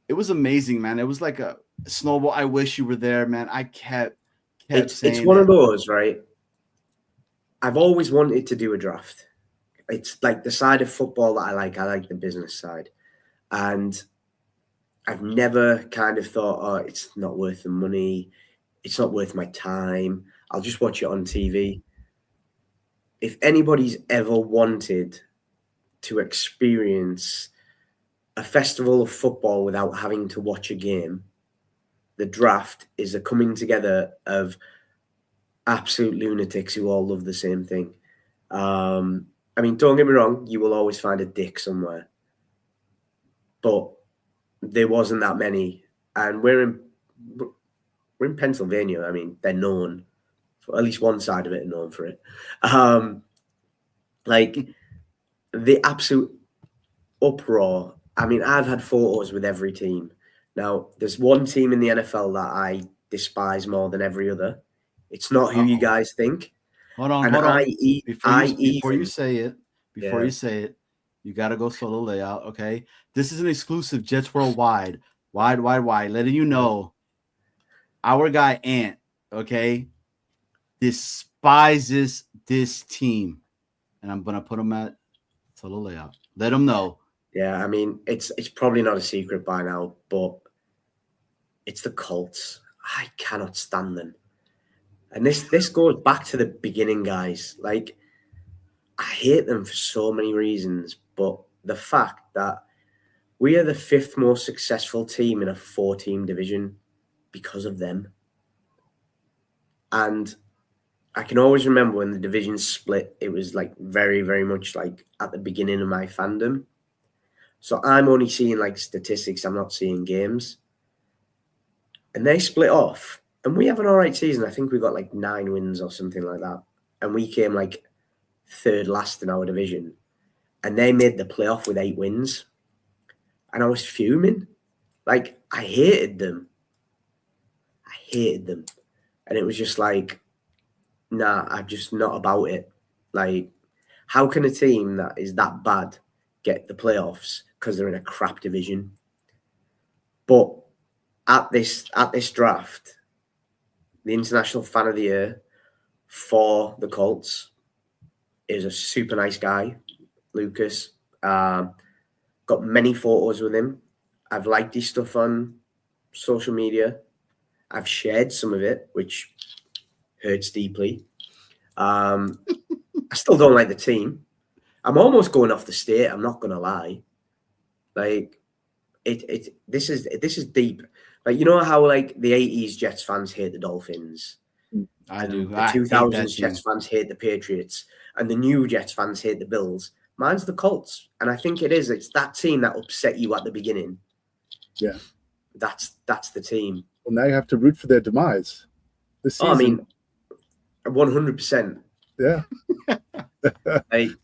C: amazing, man. It was like a Snowball. I wish you were there, man. I kept saying
F: it's one of those, right? I've always wanted to do a draft. It's like the side of football that I like. I like the business side. And I've never kind of thought, "Oh, it's not worth the money. It's not worth my time. I'll just watch it on TV." If anybody's ever wanted to experience a festival of football without having to watch a game, the draft is a coming together of absolute lunatics who all love the same thing. I mean, don't get me wrong, you will always find a dick somewhere. But there wasn't that many. And we're in Pennsylvania. I mean, they're known for, at least one side of it are known for it. Like the absolute uproar. I mean, I've had photos with every team. Now, there's one team in the NFL that I despise more than every other. It's not who you guys think.
C: Hold on.
F: And
C: Before you say it, you got to go solo layout. Okay. This is an exclusive Jets Worldwide, wide, letting you know our guy Ant, okay, despises this team. And I'm going to put him at solo layout. Let him know.
F: Yeah, I mean, it's probably not a secret by now, but it's the Colts. I cannot stand them. And this goes back to the beginning, guys. Like, I hate them for so many reasons, but the fact that we are the 5th most successful team in a 4-team division because of them. And I can always remember when the division split, it was like very, very much like at the beginning of my fandom. So I'm only seeing like statistics. I'm not seeing games. And they split off. And we have an all right season. I think we got like 9 wins or something like that. And we came like 3rd last in our division. And they made the playoff with 8 wins. And I was fuming. Like, I hated them. And it was just like, nah, I'm just not about it. Like, how can a team that is that bad get the playoffs because they're in a crap division? But at this draft, the International Fan of the Year for the Colts is a super nice guy, Lucas. Got many photos with him. I've liked his stuff on social media. I've shared some of it, which hurts deeply. I still don't like the team. I'm almost going off the state. I'm not going to lie. Like, this is deep. Like, you know how like the 80s Jets fans hate the Dolphins.
C: I do.
F: The 2000s Jets fans hate the Patriots, and the new Jets fans hate the Bills. Mine's the Colts, and I think it is. It's that team that upset you at the beginning.
B: Yeah,
F: that's the team.
B: Well, now you have to root for their demise. This season.
F: I mean, 100%.
B: Yeah.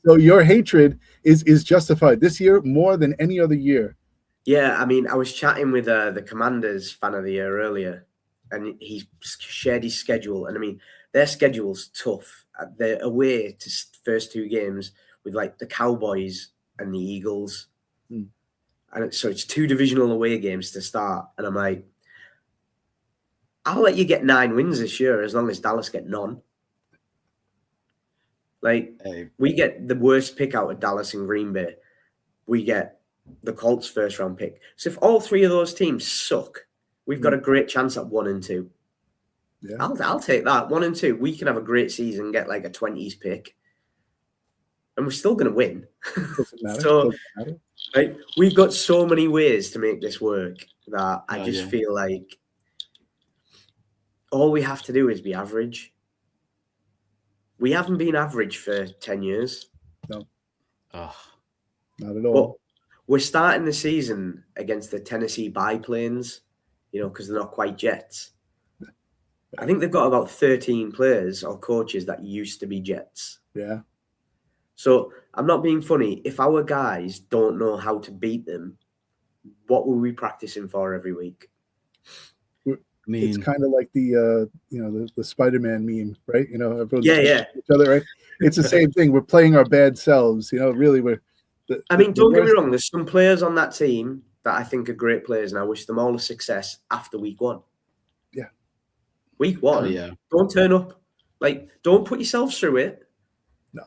B: So your hatred is justified this year more than any other year.
F: Yeah, I mean, I was chatting with the Commanders Fan of the Year earlier, and he shared his schedule. And I mean, their schedule's tough. They're away to first 2 games with like the Cowboys and the Eagles. And so it's 2 divisional away games to start. And I'm like, I'll let you get 9 wins this year as long as Dallas get none. Like, we get the worst pick out of Dallas and Green Bay. We get the Colts first round pick. So if all 3 of those teams suck, we've got a great chance at 1 and 2. Yeah. I'll take that. 1 and 2. We can have a great season, get like a 20s pick. And we're still going to win.
B: Doesn't matter.
F: So, like, we've got so many ways to make this work that I just feel like all we have to do is be average. We haven't been average for 10 years.
B: No. Not at all.
F: But we're starting the season against the Tennessee biplanes, because they're not quite Jets. I think they've got about 13 players or coaches that used to be Jets.
B: Yeah.
F: So I'm not being funny. If our guys don't know how to beat them, what were we practicing for every week?
B: I mean, it's kind of like the Spider-Man meme, right? Everyone's
F: each
B: other, right? It's the same thing. We're playing our bad selves. Really,
F: don't get me wrong. There's some players on that team that I think are great players, and I wish them all the success after week 1.
B: Yeah,
F: week 1. Yeah, don't turn up. Like, don't put yourself through it.
B: No.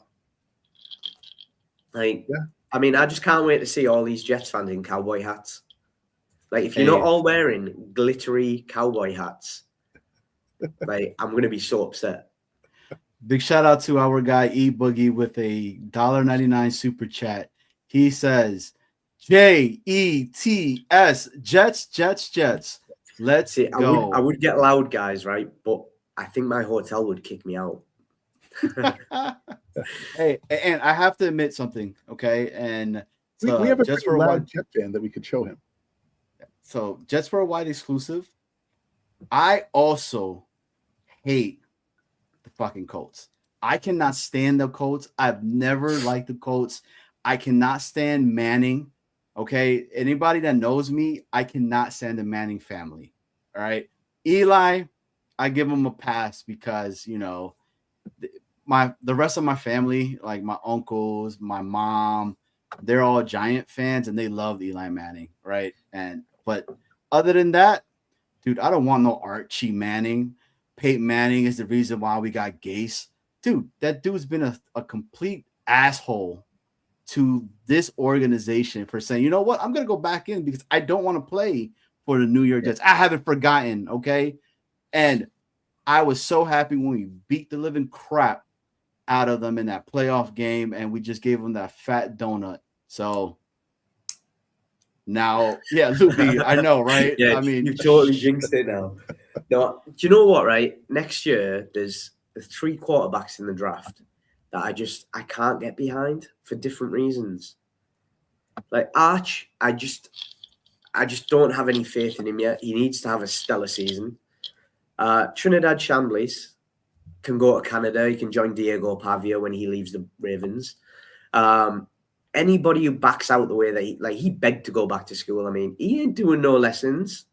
F: Like, I mean, I just can't wait to see all these Jets fans in cowboy hats. Like, if you're not all wearing glittery cowboy hats, like, I'm going to be so upset.
C: Big shout out to our guy E Boogie with a $1.99 super chat. He says, JETS, Jets. Let's go.
F: I would get loud, guys, right? But I think my hotel would kick me out.
C: Hey, and I have to admit something, okay? And
B: we have a pretty loud Jet fan that we could show him.
C: So Jets Worldwide exclusive. I also hate the fucking Colts. I cannot stand the Colts. I've never liked the Colts. I cannot stand Manning. Okay, anybody that knows me, I cannot stand the Manning family. All right, Eli, I give him a pass because the rest of my family, like my uncles, my mom, they're all Giant fans and they love Eli Manning, right? But other than that, dude, I don't want no Archie Manning. Peyton Manning is the reason why we got Gase. Dude, that dude's been a complete asshole to this organization for saying, you know what, I'm going to go back in because I don't want to play for the New York Jets. I haven't forgotten, okay? And I was so happy when we beat the living crap out of them in that playoff game and we just gave them that fat donut. So now, yeah, Loopy, I know, right?
F: Yeah,
C: I mean,
F: you've totally jinxed it now. No, do you know what, right? Next year, there's 3 quarterbacks in the draft that I can't get behind for different reasons. Like Arch, I just don't have any faith in him yet. He needs to have a stellar season. Trinidad Shambliss can go to Canada. He can join Diego Pavia when he leaves the Ravens. Anybody who backs out the way that he begged to go back to school. I mean, he ain't doing no lessons.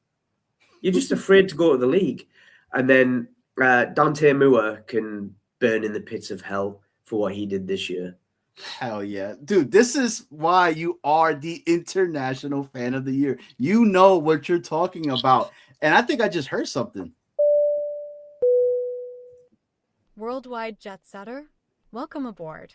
F: You're just afraid to go to the league. And then Dante Moore can burn in the pits of hell for what he did this year.
C: Hell yeah. Dude, this is why you are the international fan of the year. You know what you're talking about. And I think I just heard something.
G: Worldwide jet setter, welcome aboard.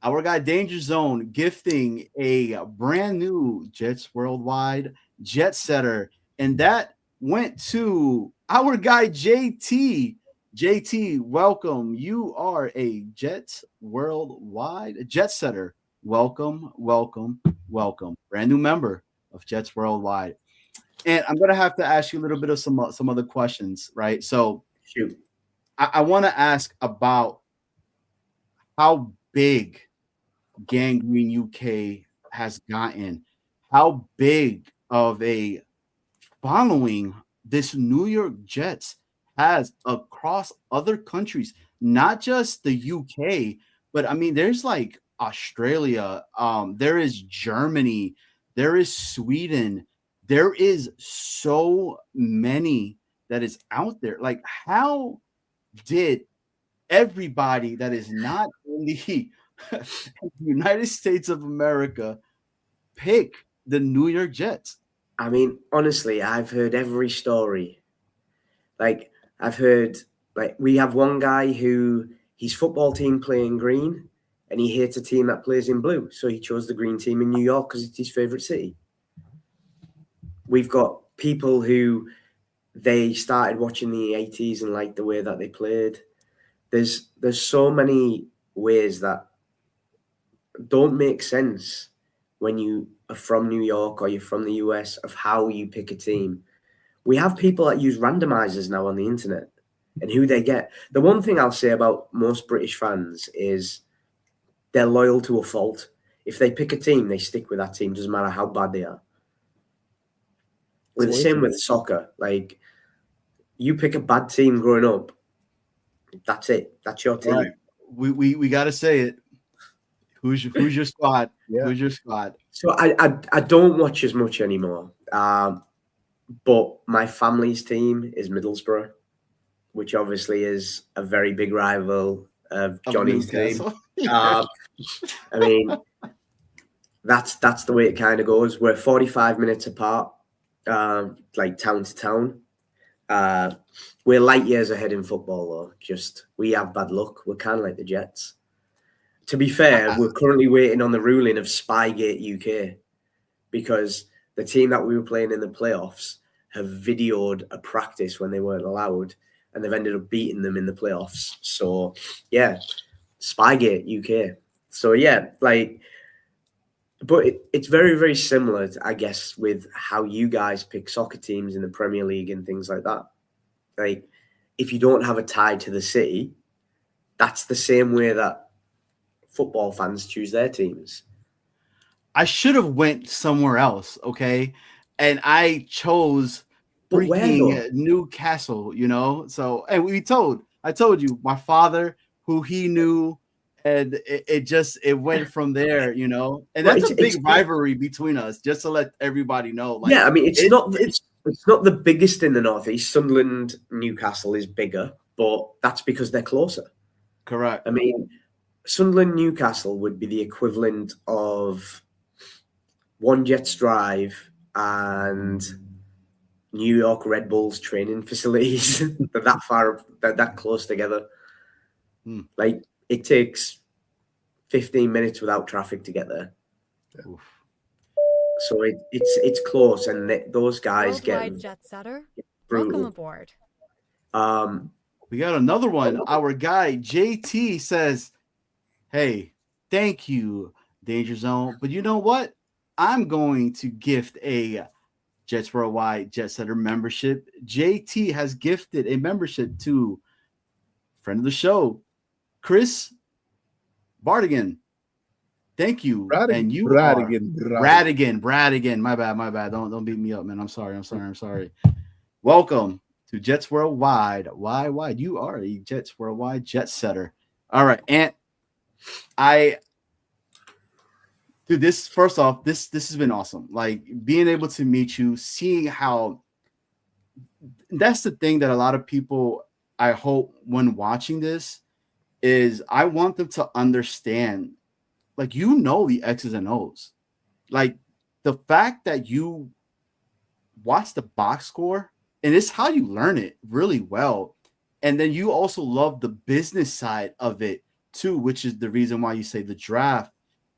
C: Our guy Danger Zone gifting a brand new Jets Worldwide jet setter. And that went to our guy JT. JT, welcome. You are a Jets Worldwide jet setter. Welcome, welcome, welcome. Brand new member of Jets Worldwide. And I'm going to have to ask you a little bit of some other questions, right? So
F: Shoot.
C: I want to ask about how big Gangrene UK has gotten, how big of a following this New York Jets has across other countries, not just the UK, but I mean, there's like Australia, there is Germany, there is Sweden, there is so many that is out there. Like, how did everybody that is not in the United States of America pick the New York Jets?
F: I mean, honestly, I've heard every story. Like, I've heard, like, we have one guy who his football team play in green and he hates a team that plays in blue. So he chose the green team in New York because it's his favorite city. We've got people who they started watching the 80s and liked the way that they played. There's so many ways that don't make sense when you are from New York or you're from the US of how you pick a team. We have people that use randomizers now on the internet and who they get. The one thing I'll say about most British fans is they're loyal to a fault. If they pick a team, they stick with that team, doesn't matter how bad they are. We're the same with soccer. Like, you pick a bad team growing up, that's it. That's your team.
C: Right. We got to say it. Who's your squad?
B: Yeah.
C: Who's your squad?
F: So I don't watch as much anymore. But my family's team is Middlesbrough, which obviously is a very big rival of Johnny's team. I mean, that's the way it kind of goes. We're 45 minutes apart, like town to town. We're light years ahead in football, though. Just we have bad luck. We're kind of like the Jets. To be fair, we're currently waiting on the ruling of Spygate UK because the team that we were playing in the playoffs have videoed a practice when they weren't allowed, and they've ended up beating them in the playoffs. So, yeah, Spygate UK. So, yeah, like, but it's very, very similar, I guess, with how you guys pick soccer teams in the Premier League and things like that. Like, if you don't have a tie to the city, that's the same way that football fans choose their teams.
C: I should have went somewhere else, okay? And I chose freaking Newcastle, you know? So, and I told you, my father, who he knew, and it went from there, you know. And
F: Well,
C: that's a big
F: it's
C: rivalry between us, just to let everybody know. Like,
F: yeah, I mean,
C: it's
F: it's not the biggest in the Northeast. Sunderland, Newcastle is bigger, but that's because they're closer.
C: correct.
F: I mean, Sunderland, Newcastle would be the equivalent of one Jets drive and New York Red Bulls training facilities. They're that far, they're that close together. Like, it takes 15 minutes without traffic to get there.
C: Oof.
F: So it's close, and those guys
G: Worldwide
F: get
G: Jet Setter,
F: brutal.
G: welcome aboard.
C: We got another one. Our guy JT says, "Hey, thank you, Danger Zone. But you know what? I'm going to gift a Jets Worldwide Jet Setter membership." JT has gifted a membership to friend of the show, Chris Bardigan. Thank you. And you Bradigan. My bad. Don't beat me up, man. I'm sorry. Welcome to Jets Worldwide. Why? You are a Jets Worldwide Jet Setter. All right, Ant. Dude, this first off, this has been awesome. Like, being able to meet you, seeing how that's the thing that a lot of people, I hope, when watching this, is I want them to understand, like, you know, the X's and O's. Like, the fact that you watch the box score, and it's how you learn it really well. And then you also love the business side of it too, which is the reason why you say the draft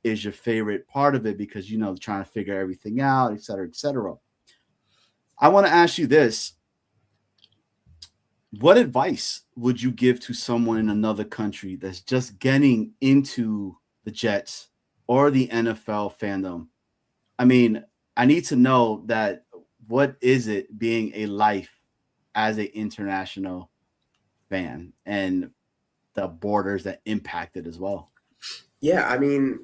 C: is your favorite part of it, because, you know, trying to figure everything out, et cetera, et cetera. I want to ask you this. What advice would you give to someone in another country that's just getting into the Jets or the NFL fandom? I mean, I need to know that, what is it being a life as an international fan and the borders that impact it as well?
F: Yeah, I mean,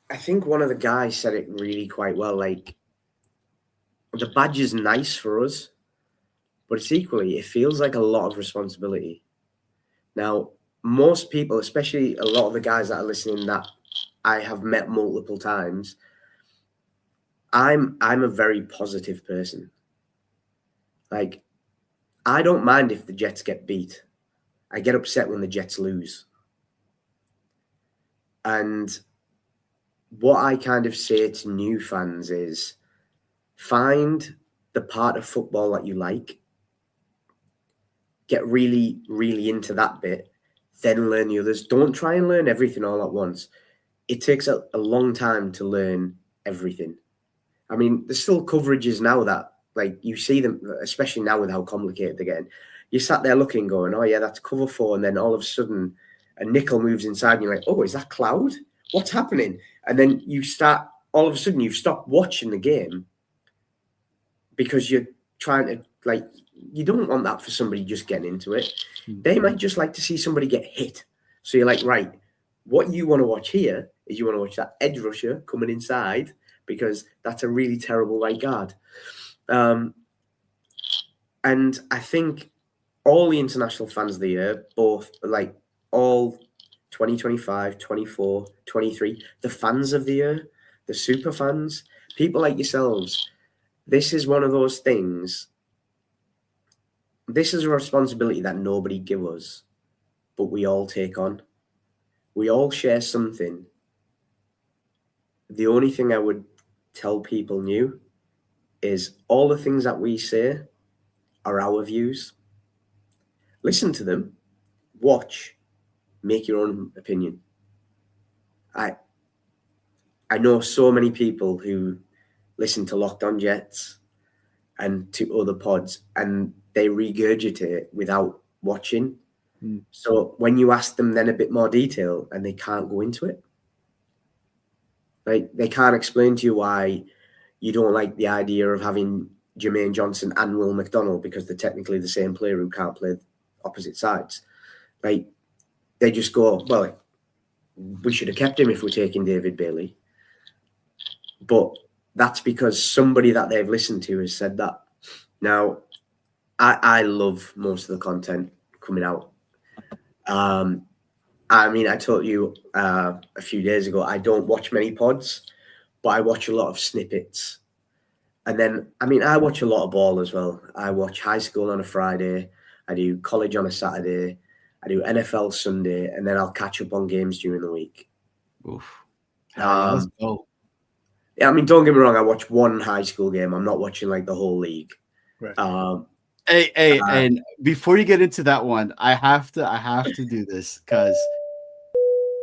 F: I think one of the guys said it really quite well. Like, the badge is nice for us, but it's equally, it feels like a lot of responsibility. Now, most people, especially a lot of the guys that are listening that I have met multiple times, I'm a very positive person. Like, I don't mind if the Jets get beat. I get upset when the Jets lose. And what I kind of say to new fans is, find the part of football that you like, get really, really into that bit, then learn the others. Don't try and learn everything all at once. It takes a long time to learn everything. I mean, there's still coverages now that, like, you see them, especially now with how complicated they're getting. You sat there looking, going, oh, yeah, that's cover 4. And then all of a sudden, a nickel moves inside and you're like, oh, is that cloud? What's happening? And then you start, all of a sudden, you've stopped watching the game because you're trying to, like, you don't want that for somebody just getting into it. They might just like to see somebody get hit. So you're like, right, what you want to watch here is you want to watch that edge rusher coming inside, because that's a really terrible right guard. And I think all the international fans of the year, both, like, all 2025, 24, 23, the fans of the year, the super fans, people like yourselves, this is one of those things. This is a responsibility that nobody gives us, but we all take on. We all share something. The only thing I would tell people new is all the things that we say are our views. Listen to them, watch, make your own opinion. I know so many people who listen to Locked On Jets and to other pods, and they regurgitate without watching. So when you ask them then a bit more detail, and they can't go into it, like, they can't explain to you why you don't like the idea of having Jermaine Johnson and Will McDonald, because they're technically the same player who can't play opposite sides. Like, they just go, well, we should have kept him if we're taking David Bailey. But that's because somebody that they've listened to has said that. Now, I love most of the content coming out. I mean, I told you a few days ago, I don't watch many pods, but I watch a lot of snippets. And then, I mean, I watch a lot of ball as well. I watch high school on a Friday. I do college on a Saturday. I do NFL Sunday, and then I'll catch up on games during the week.
C: Oof. Yeah, let's go.
F: Yeah, I mean, don't get me wrong. I watch one high school game. I'm not watching like the whole league.
B: Right.
C: Hey, and before you get into that one, I have to do this because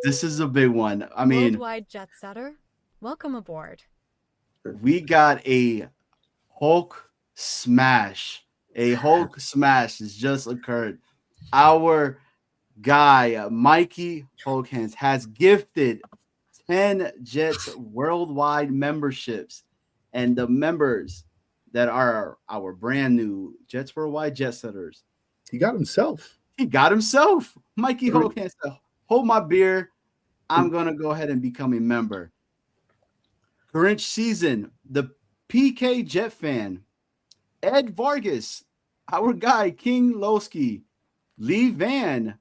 C: this is a big one. I mean,
G: Worldwide Jet Setter, welcome aboard.
C: we got a Hulk smash. A Hulk smash has just occurred. Our guy, Mikey Hulk Hands, has gifted 10 Jets worldwide memberships. And the members that are our brand new Jets Worldwide Jet Setters.
B: He got himself.
C: Mikey Hulk Hands said, hold my beer. I'm going to go ahead and become a member. Current season, the PK Jet fan, Ed Vargas, our guy, King Lowski, Lee Van,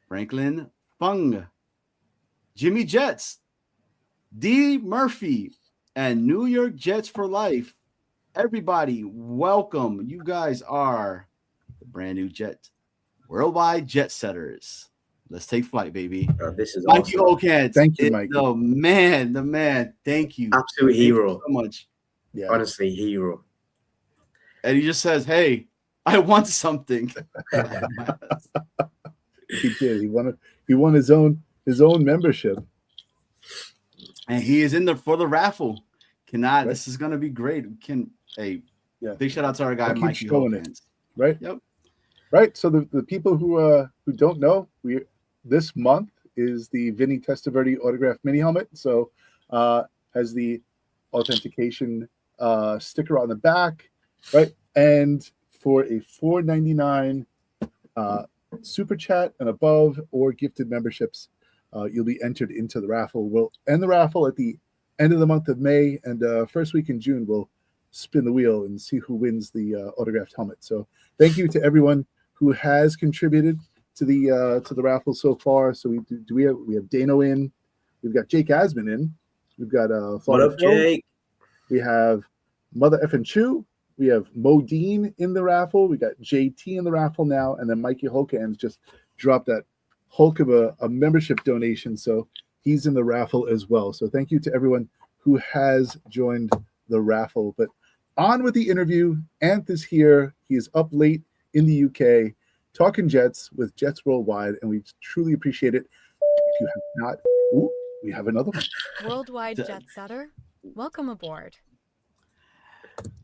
C: Franklin Fung, Jimmy Jets, D. Murphy, and New York Jets for life. Everybody, welcome. You guys are the brand new Jet Worldwide Jet Setters. Let's take flight, baby.
F: This is
C: Mikey
F: awesome.
C: Hulk.
B: Thank you, Mikey.
C: The man. Thank you.
F: Absolute hero.
C: Thank you so much.
B: Yeah.
F: Honestly, hero.
C: And he just says, hey, I want something.
B: He did. He won his own membership.
C: And he is in there for the raffle.
B: Right.
C: This is gonna be great.
B: Yeah.
C: Big shout out to our guy,
B: I'll keep
C: Mikey
B: showing
C: Hulk.
B: it. Right?
C: Yep.
B: Right. So the people who don't know, this month is the Vinny Testaverde autograph mini helmet. So has the authentication sticker on the back, right? And for a $4.99 super chat and above or gifted memberships, you'll be entered into the raffle. We'll end the raffle at the end of the month of May, and first week in June we'll spin the wheel and see who wins the autographed helmet. So thank you to everyone who has contributed to the raffle so far. So we have Dano in, we've got Jake Asman in, we've got
F: What up, Jake?
B: we have Mother Effin' Chew, we have Modine in the raffle, we got JT in the raffle now, and then Mikey Hulkans just dropped that Hulk of a membership donation, so he's in the raffle as well. So thank you to everyone who has joined the raffle. But on with the interview. Anth is here. He is up late in the UK talking Jets with Jets Worldwide, and we truly appreciate it. If you have not, we have another one.
G: Worldwide Jet Setter, welcome aboard.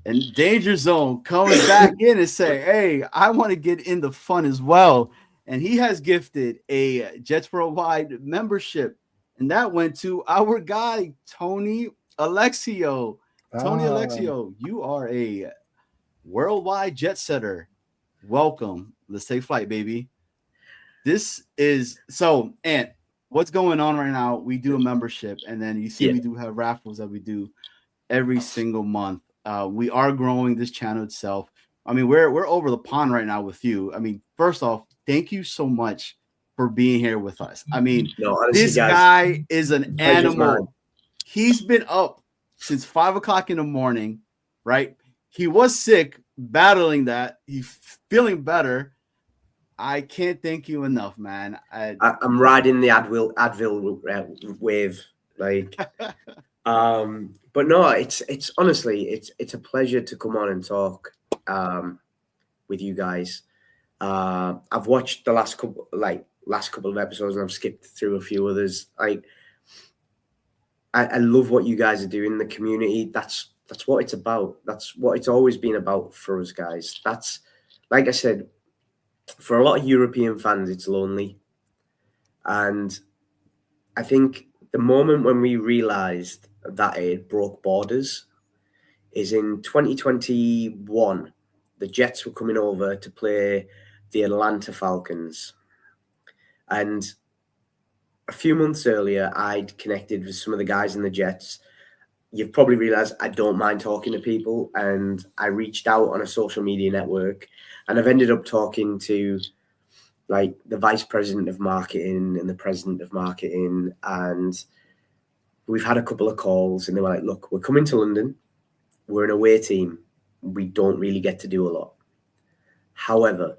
C: And Danger Zone coming back in and say, hey, I want to get in the fun as well. And he has gifted a Jets Worldwide membership. And that went to our guy, Tony Alexio. Tony Alexio, you are a worldwide jet setter. Welcome. Let's take flight, baby. This is so, Ant, what's going on right now? We do a membership, and then you see we do have raffles that we do every single month. We are growing this channel itself. I mean, we're over the pond right now with you. I mean, first off, thank you so much for being here with us. I mean,
F: honestly,
C: this guy is an animal. He's been up since 5 o'clock in the morning, right? He was sick, battling that. He's feeling better. I can't thank you enough, man.
F: I'm riding the Advil wave, like. But no, it's honestly it's a pleasure to come on and talk with you guys. I've watched the last couple of episodes, and I've skipped through a few others. I love what you guys are doing in the community. That's what it's about. That's what it's always been about for us guys. That's, like I said, for a lot of European fans, it's lonely. And I think the moment when we realized that it broke borders is in 2021. The Jets were coming over to play the Atlanta Falcons. And a few months earlier, I'd connected with some of the guys in the Jets. You've probably realized I don't mind talking to people, and I reached out on a social media network, and I've ended up talking to like the vice president of marketing and the president of marketing, and we've had a couple of calls, and they were like, look, we're coming to London. We're an away team. We don't really get to do a lot. However,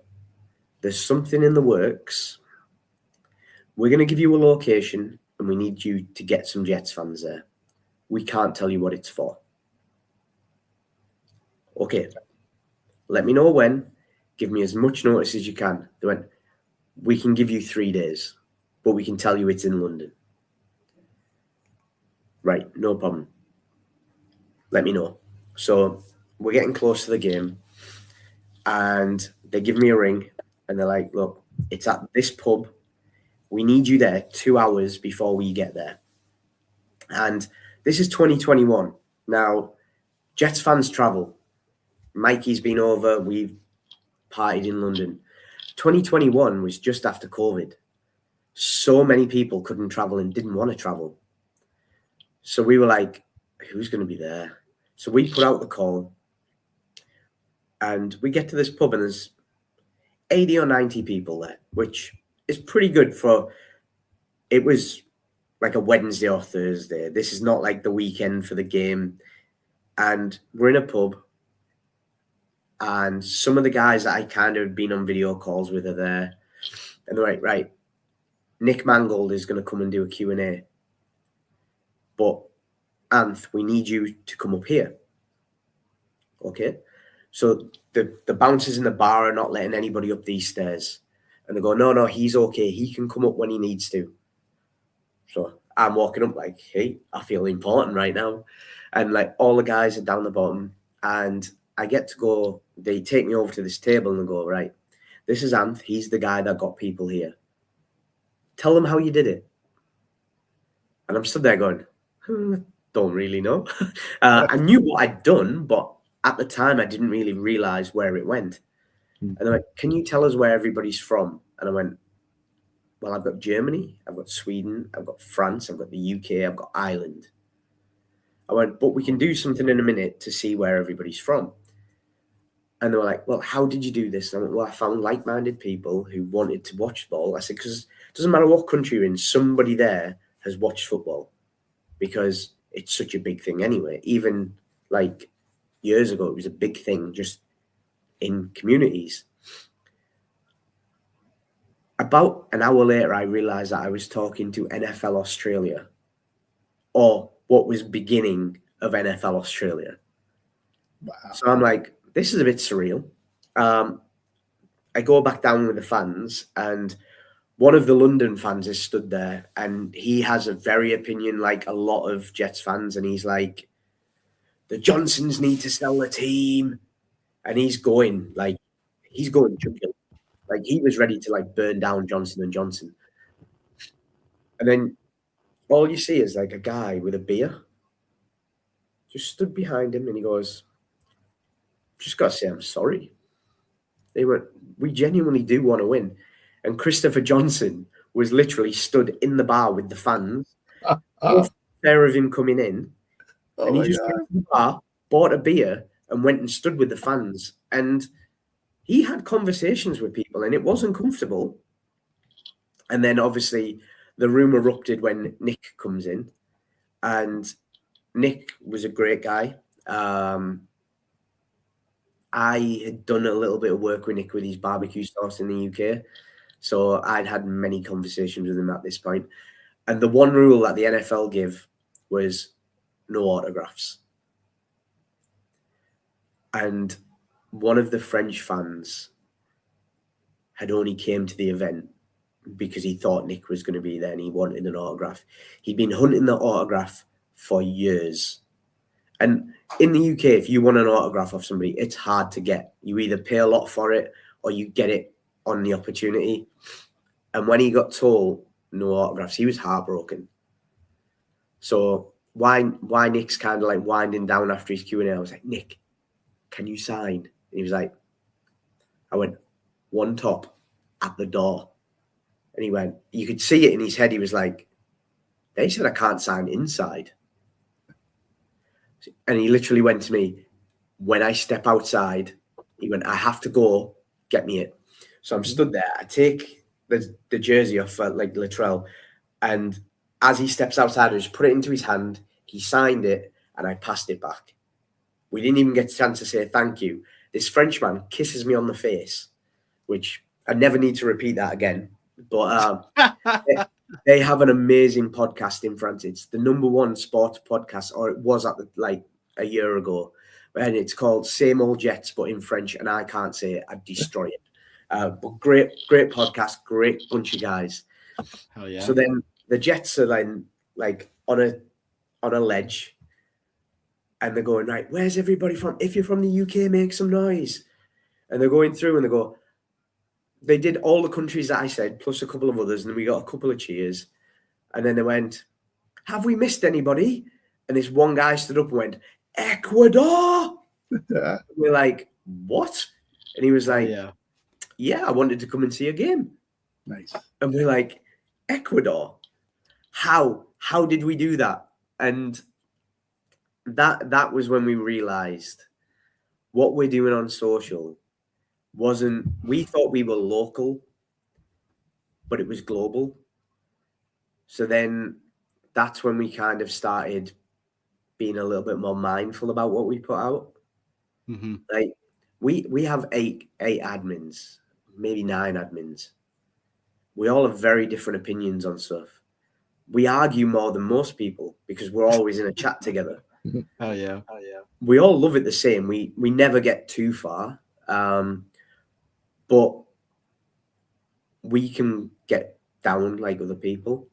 F: there's something in the works. We're going to give you a location, and we need you to get some Jets fans there. We can't tell you what it's for. Okay, let me know when. Give me as much notice as you can. They went, we can give you 3 days, but we can tell you it's in London. Right, no problem. Let me know. So we're getting close to the game, and they give me a ring, and they're like, look, it's at this pub. We need you there 2 hours before we get there. And this is 2021. Now, Jets fans travel. Mikey's been over. We've partied in London. 2021 was just after COVID. So many people couldn't travel and didn't want to travel. So we were like, who's going to be there? So we put out the call, and we get to this pub, and there's 80 or 90 people there, which is pretty good for, it was like a Wednesday or Thursday. This is not like the weekend for the game. And we're in a pub, and some of the guys that I kind of been on video calls with are there. And they're like, right, Nick Mangold is going to come and do a Q&A. But Anth, we need you to come up here. Okay. So the bouncers in the bar are not letting anybody up these stairs. And they go, no, he's okay. He can come up when he needs to. So I'm walking up like, hey, I feel important right now. And like all the guys are down the bottom, and I get to go, they take me over to this table and they go, right, this is Anth. He's the guy that got people here. Tell them how you did it. And I'm stood there going, don't really know. I knew what I'd done, but at the time I didn't really realize where it went. And they're like, can you tell us where everybody's from? And I went, well, I've got Germany, I've got Sweden, I've got France, I've got the UK, I've got Ireland. I went, but we can do something in a minute to see where everybody's from. And they were like, well, how did you do this? And I went, well, I found like-minded people who wanted to watch ball. I said, because it doesn't matter what country you're in, somebody there has watched football, because it's such a big thing anyway. Even like years ago, it was a big thing just in communities. About an hour later, I realized that I was talking to NFL Australia, or what was beginning of NFL Australia.
B: Wow.
F: So I'm like, this is a bit surreal. I go back down with the fans, and one of the London fans is stood there, and he has a very opinion like a lot of Jets fans, and he's like, the Johnsons need to sell the team. And he's going jugular. Like he was ready to like burn down Johnson & Johnson. And then all you see is like a guy with a beer just stood behind him, and he goes, just got to say I'm sorry. We genuinely do want to win. And Christopher Johnson was literally stood in the bar with the fans. There of him coming in. And he just went to the bar, bought a beer, and went and stood with the fans. And he had conversations with people, and it wasn't comfortable. And then obviously the room erupted when Nick comes in. And Nick was a great guy. I had done a little bit of work with Nick with his barbecue sauce in the UK. So I'd had many conversations with him at this point. And the one rule that the NFL give was no autographs. And one of the French fans had only came to the event because he thought Nick was going to be there and he wanted an autograph. He'd been hunting the autograph for years. And in the UK, if you want an autograph of somebody, it's hard to get. You either pay a lot for it or you get it on the opportunity. And when he got told no autographs, he was heartbroken. So why Nick's kind of like winding down after his Q&A, I was like, Nick, can you sign? And he was like, I went, one top at the door. And he went, you could see it in his head. He was like, they said I can't sign inside. And he literally went to me, when I step outside, he went, I have to go, get me it. So I'm stood there. I take the jersey off like Latrell, and as he steps outside, I just put it into his hand. He signed it, and I passed it back. We didn't even get a chance to say thank you. This Frenchman kisses me on the face, which I never need to repeat that again. But they have an amazing podcast in France. It's the #1 sports podcast, or it was like a year ago, and it's called Same Old Jets, but in French, and I can't say it. I'd destroy it. But great podcast, great bunch of guys.
C: Hell yeah.
F: So then the Jets are like on a ledge, and they're going, right, where's everybody from? If you're from the UK, make some noise. And they're going through, and they did all the countries that I said, plus a couple of others, and we got a couple of cheers. And then they went, have we missed anybody? And this one guy stood up and went, Ecuador. We're like, what? And he was like, yeah, I wanted to come and see a game.
B: Nice.
F: And we're like, Ecuador? How did we do that? And that was when we realized what we're doing on social we thought we were local, but it was global. So then that's when we kind of started being a little bit more mindful about what we put out.
C: Mm-hmm.
F: Like we have eight admins, maybe 9 admins. We all have very different opinions on stuff. We argue more than most people because we're always in a chat together.
C: Oh yeah.
F: We all love it the same. We never get too far, but we can get down like other people,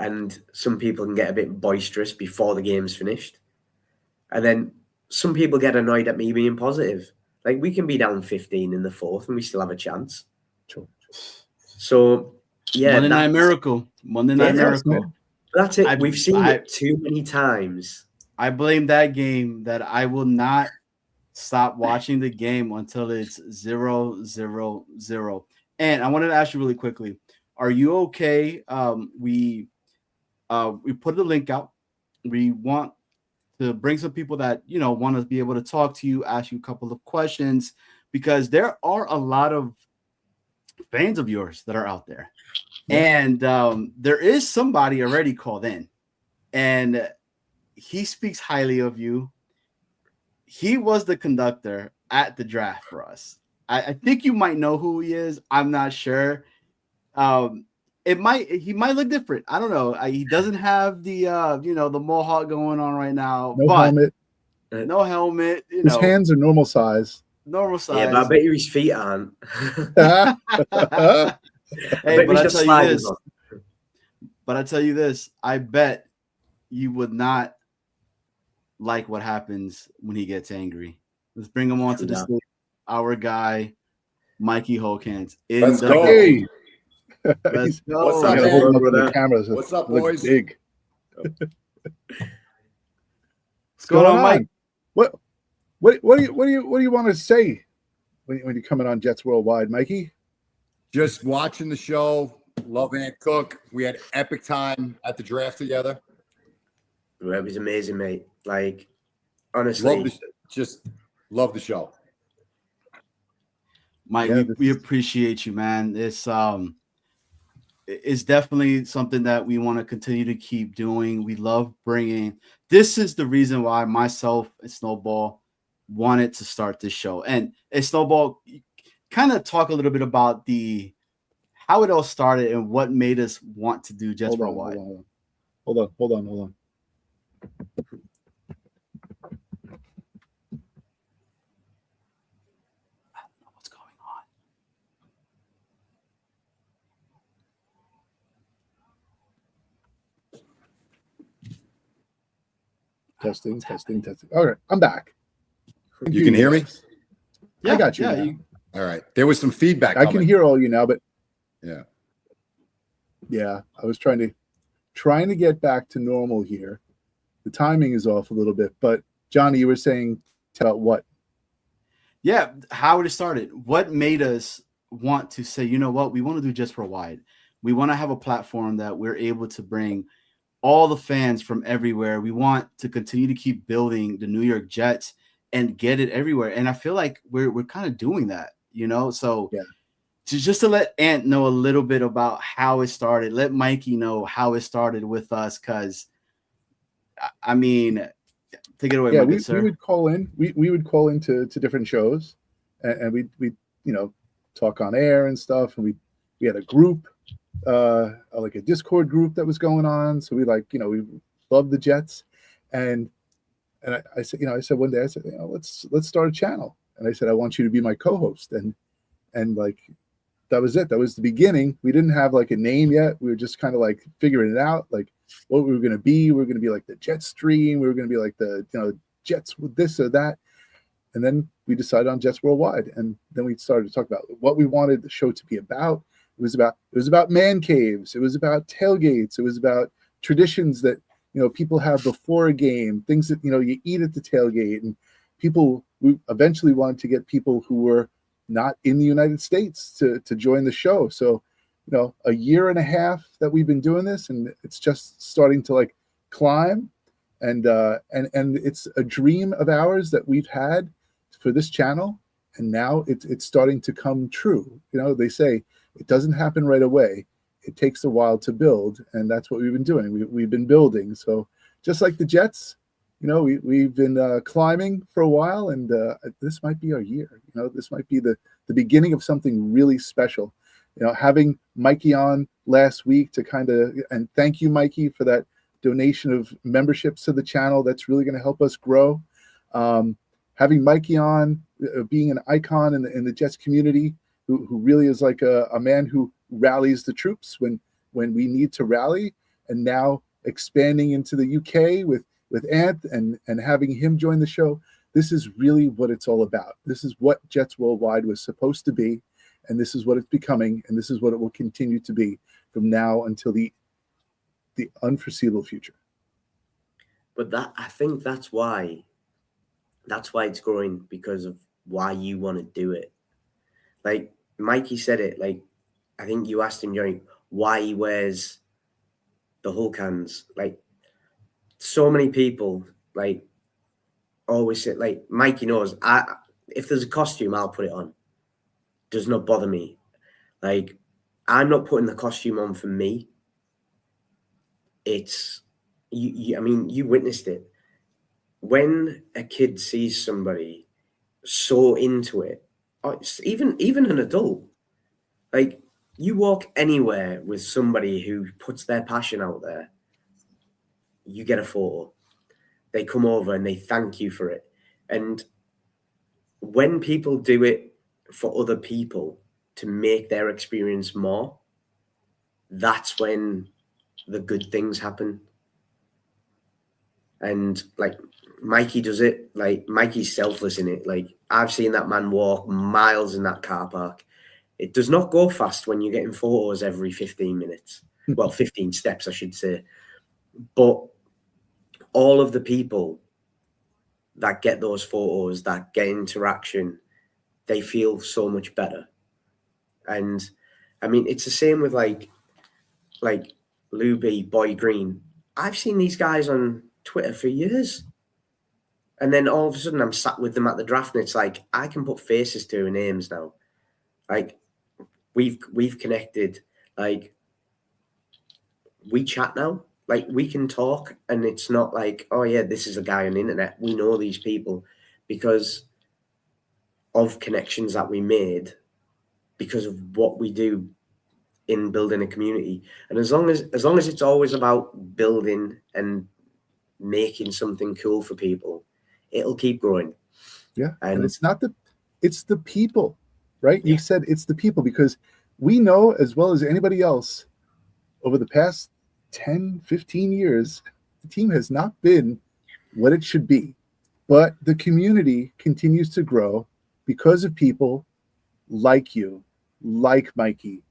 F: and some people can get a bit boisterous before the game's finished, and then some people get annoyed at me being positive. Like we can be down 15 in the 4th and we still have a chance. So yeah,
C: Monday Night Miracle.
F: That's it. We've seen it too many times.
C: I blame that game that I will not stop watching the game until it's 0-0-0. And I wanted to ask you really quickly, are you okay? We put the link out. We want to bring some people that, want to be able to talk to you, ask you a couple of questions, because there are a lot of fans of yours that are out there. Yeah. And there is somebody already called in, and he speaks highly of you. He was the conductor at the draft for us. I think you might know who he is. I'm not sure. He might look different. I don't know. He doesn't have the the mohawk going on right now. No helmet.
B: His hands are normal size.
F: Yeah, but I bet you his feet aren't.
C: Hey, but I tell you this. I bet you would not like what happens when he gets angry. Let's bring him on to the stage. Our guy, Mikey Holkans.
H: Let's go.
C: Let's go.
H: What's up,
B: man?
H: What's up, boys?
B: Big.
C: What's going on, Mike?
B: What do you want to say when you're coming on Jets Worldwide, Mikey?
H: Just watching the show. Love Anth Cook. We had epic time at the draft together.
F: It was amazing, mate. Like, honestly,
H: love the show.
C: Mike, we appreciate you, man. It's definitely something that we want to continue to keep doing. We love bringing. This is the reason why myself and Snowball wanted to start this show. And Snowball, kind of talk a little bit about how it all started and what made us want to do Jets Worldwide.
B: Hold on.
C: What's going on?
B: Testing. All right, I'm back.
H: You can hear me?
B: Yeah, I got you.
C: Yeah,
H: all right. There was some feedback.
B: I can hear all you now, but
H: yeah,
B: I was trying to get back to normal here. The timing is off a little bit, but Johnny, you were saying about what?
C: Yeah, how it started. What made us want to say, you know what, we want to do Jets Worldwide. We want to have a platform that we're able to bring all the fans from everywhere. We want to continue to keep building the New York Jets and get it everywhere. And I feel like we're kind of doing that, So just to let Ant know a little bit about how it started. Let Mikey know how it started with us, because I mean, take it away,
B: Yeah,
C: my good sir.
B: we would call in. We would call into to different shows, and we talk on air and stuff. And we had a group, like a Discord group that was going on. So we we loved the Jets, and I said I said one day, I said, let's start a channel. And I said, I want you to be my co-host, and like that was it. That was the beginning. We didn't have like a name yet. We were just kind of like figuring it out, like what we were going to be. We were going to be like the Jet Stream. We were going to be like the Jets with this or that. And then we decided on Jets Worldwide, and then we started to talk about what we wanted the show to be about. It was about man caves. It was about tailgates. It was about traditions that people have before a game, things that you eat at the tailgate, and we eventually wanted to get people who were not in the United States to join the show. So, a year and a half that we've been doing this, and it's just starting to like climb, and it's a dream of ours that we've had for this channel, and now it's starting to come true. They say it doesn't happen right away. It takes a while to build, and that's what we've been doing. We've been building. So just like the Jets, we've been climbing for a while, and this might be our year. This might be the beginning of something really special. Having Mikey on last week to and thank you, Mikey, for that donation of memberships to the channel. That's really going to help us grow. Having Mikey on, being an icon in the Jets community, who really is like a man who rallies the troops when we need to rally, and now expanding into the UK with Anth and having him join the show. This is really what it's all about. This is what Jets Worldwide was supposed to be, and this is what it's becoming, and this is what it will continue to be from now until the unforeseeable future.
F: But I think that's why it's growing, because of why you want to do it. Like Mikey said it, like I think you asked him, Johnny, why he wears the Hulk hands. Like so many people like always say, like Mikey knows, if there's a costume, I'll put it on. Does not bother me. Like I'm not putting the costume on for me. It's I mean, you witnessed it. When a kid sees somebody so into it, or even an adult, like you walk anywhere with somebody who puts their passion out there, you get a photo. They come over and they thank you for it. And when people do it for other people to make their experience more, that's when the good things happen. And like Mikey does it, like Mikey's selfless in it. Like I've seen that man walk miles in that car park. It does not go fast when you're getting photos every 15 minutes. Well, 15 steps, I should say. But all of the people that get those photos, that get interaction, they feel so much better. And I mean, it's the same with like Luby, Boy Green. I've seen these guys on Twitter for years. And then all of a sudden I'm sat with them at the draft, and it's like I can put faces to their names now. Like we've connected, like we chat now. Like we can talk, and it's not like, oh yeah, this is a guy on the internet. We know these people because of connections that we made, because of what we do in building a community. And as long as it's always about building and making something cool for people, it'll keep growing.
B: Yeah. And it's the people, right? You said it's the people, because we know as well as anybody else over the past 10, 15 years, the team has not been what it should be. But the community continues to grow because of people like you, like Mikey,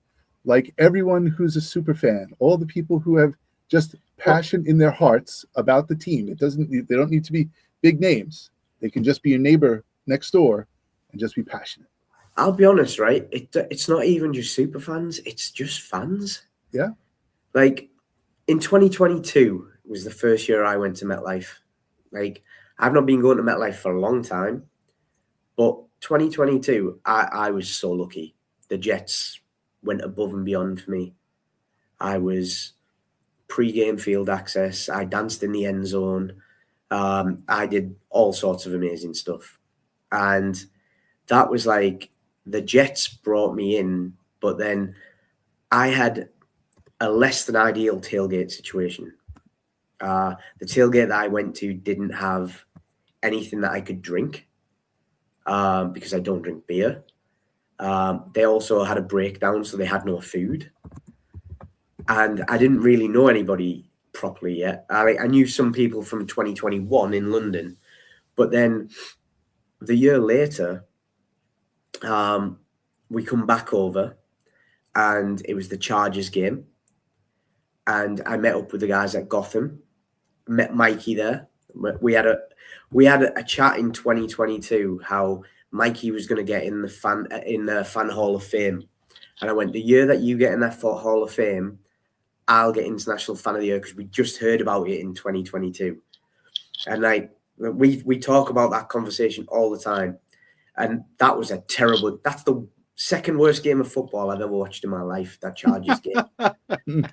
B: like everyone who's a super fan, all the people who have just passion in their hearts about the team. They don't need to be big names. They can just be a neighbor next door and just be passionate.
F: I'll be honest, right? It's not even just super fans. It's just fans.
B: Yeah.
F: Like in 2022 was the first year I went to MetLife. Like I've not been going to MetLife for a long time, but 2022, I was so lucky. the Jets went above and beyond for me. I was pre-game field access. I danced in the end zone. I did all sorts of amazing stuff. And that was like the Jets brought me in, but then I had a less than ideal tailgate situation. The tailgate that I went to didn't have anything that I could drink because I don't drink beer. They also had a breakdown, so they had no food. And I didn't really know anybody properly yet. I knew some people from 2021 in London, but then the year later, we come back over and it was the Chargers game. And I met up with the guys at Gotham, met Mikey there. We had a chat in 2022 how Mikey was going to get in the fan Hall of Fame. And I went, the year that you get in that Hall of Fame, I'll get International Fan of the Year, because we just heard about it in 2022. And like we talk about that conversation all the time. And that was that's the second worst game of football I've ever watched in my life, that Chargers game.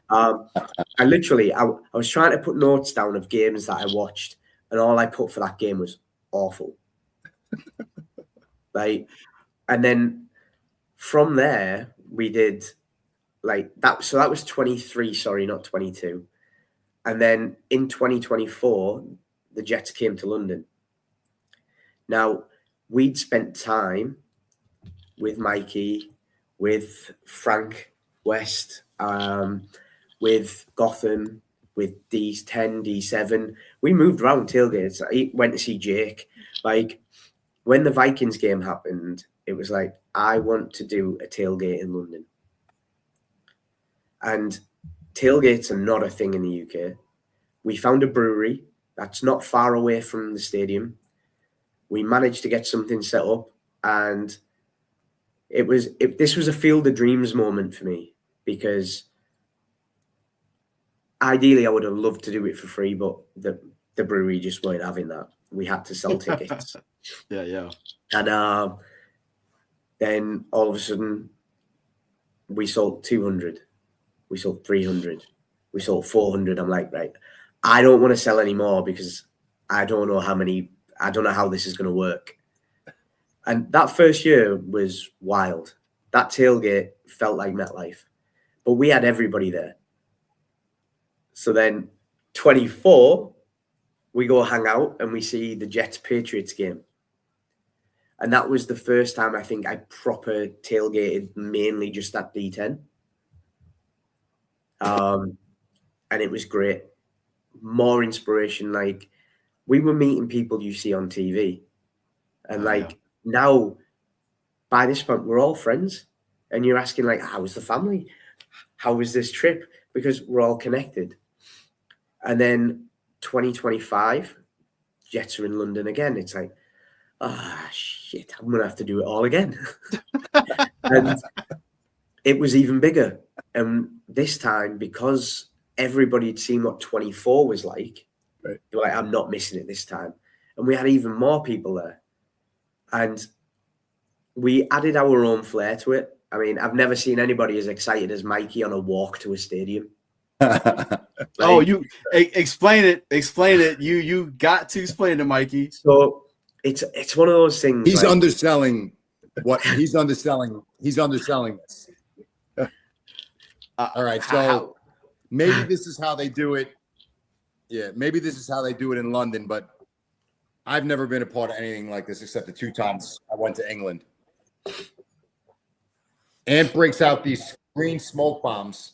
F: I was trying to put notes down of games that I watched, and all I put for that game was awful. And then from there we did like that. So that was 23, sorry, not 22. And then in 2024, the Jets came to London. Now, we'd spent time with Mikey, with Frank West, with Gotham, with D10, D7. We moved around tailgates. I went to see Jake. Like, when the Vikings game happened, it was like, I want to do a tailgate in London. And tailgates are not a thing in the UK. We found a brewery that's not far away from the stadium. We managed to get something set up, and this was a field of dreams moment for me, because ideally I would have loved to do it for free, but the brewery just weren't having that. We had to sell tickets.
C: Yeah.
F: And then all of a sudden we sold 200. We sold 300. We sold 400. I'm like, right, I don't want to sell anymore because I don't know how this is going to work. And that first year was wild. That tailgate felt like MetLife, but we had everybody there. So then 24, we go hang out and we see the Jets Patriots game. And that was the first time I think I proper tailgated mainly just at D10. And it was great. More inspiration. Like, we were meeting people you see on TV. And now, by this point, we're all friends. And you're asking, like, how was the family? How was this trip? Because we're all connected. And then 2025, Jets are in London again. It's like, shit, I'm going to have to do it all again. And it was even bigger. And this time, because everybody had seen what 24 was like, right, they were like, I'm not missing it this time. And we had even more people there. And we added our own flair to it. I mean, I've never seen anybody as excited as Mikey on a walk to a stadium.
C: You explain it. Explain it. You got to explain to Mikey.
F: So it's one of those things.
H: He's underselling what he's underselling. He's underselling this. All right, so maybe this is how they do it. Yeah, maybe this is how they do it in London, but I've never been a part of anything like this except the 2 times I went to England. Anth breaks out these green smoke bombs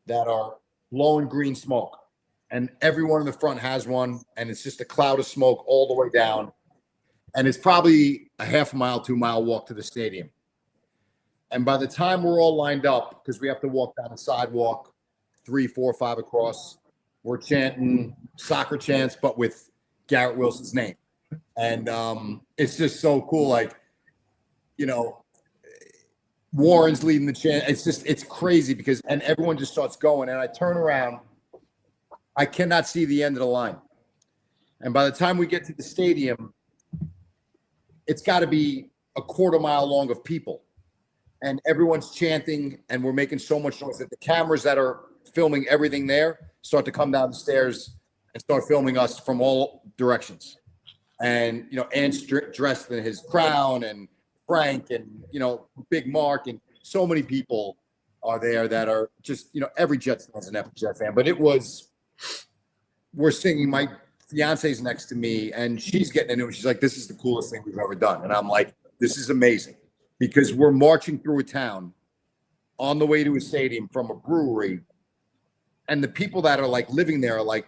H: that are blowing green smoke, and everyone in the front has one, and it's just a cloud of smoke all the way down, and it's probably a half mile, 2 mile walk to the stadium. And by the time we're all lined up, because we have to walk down the sidewalk 3, 4, 5 across, we're chanting soccer chants, but with Garrett Wilson's name. And it's just so cool. Like, you know, Warren's leading the chant. It's crazy and everyone just starts going. And I turn around, I cannot see the end of the line. And by the time we get to the stadium, it's got to be a quarter mile long of people. and everyone's chanting, and we're making so much noise that the cameras that are filming everything there start to come down the stairs and start filming us from all directions. And, you know, Ant's dressed in his crown, and Frank, and, you know, Big Mark, and so many people are there that are just, you know, every Jets fan is an epic Jet fan. But it was, we're singing, my fiance's next to me, and she's getting into it. She's like, this is the coolest thing we've ever done. And I'm like, this is amazing, because we're marching through a town on the way to a stadium from a brewery. And the people that are like living there are like,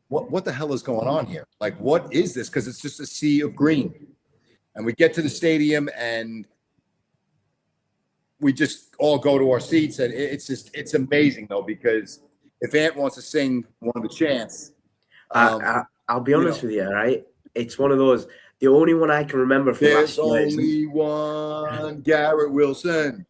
H: what the hell is going on here? Like, what is this? Because it's just a sea of green. And we get to the stadium, and we just all go to our seats. And it's amazing, though, because if Ant wants to sing one of the chants,
F: I'll be honest with you, right? It's one of those, the only one I can remember from
H: there's
F: last year.
H: only one Garrett Wilson.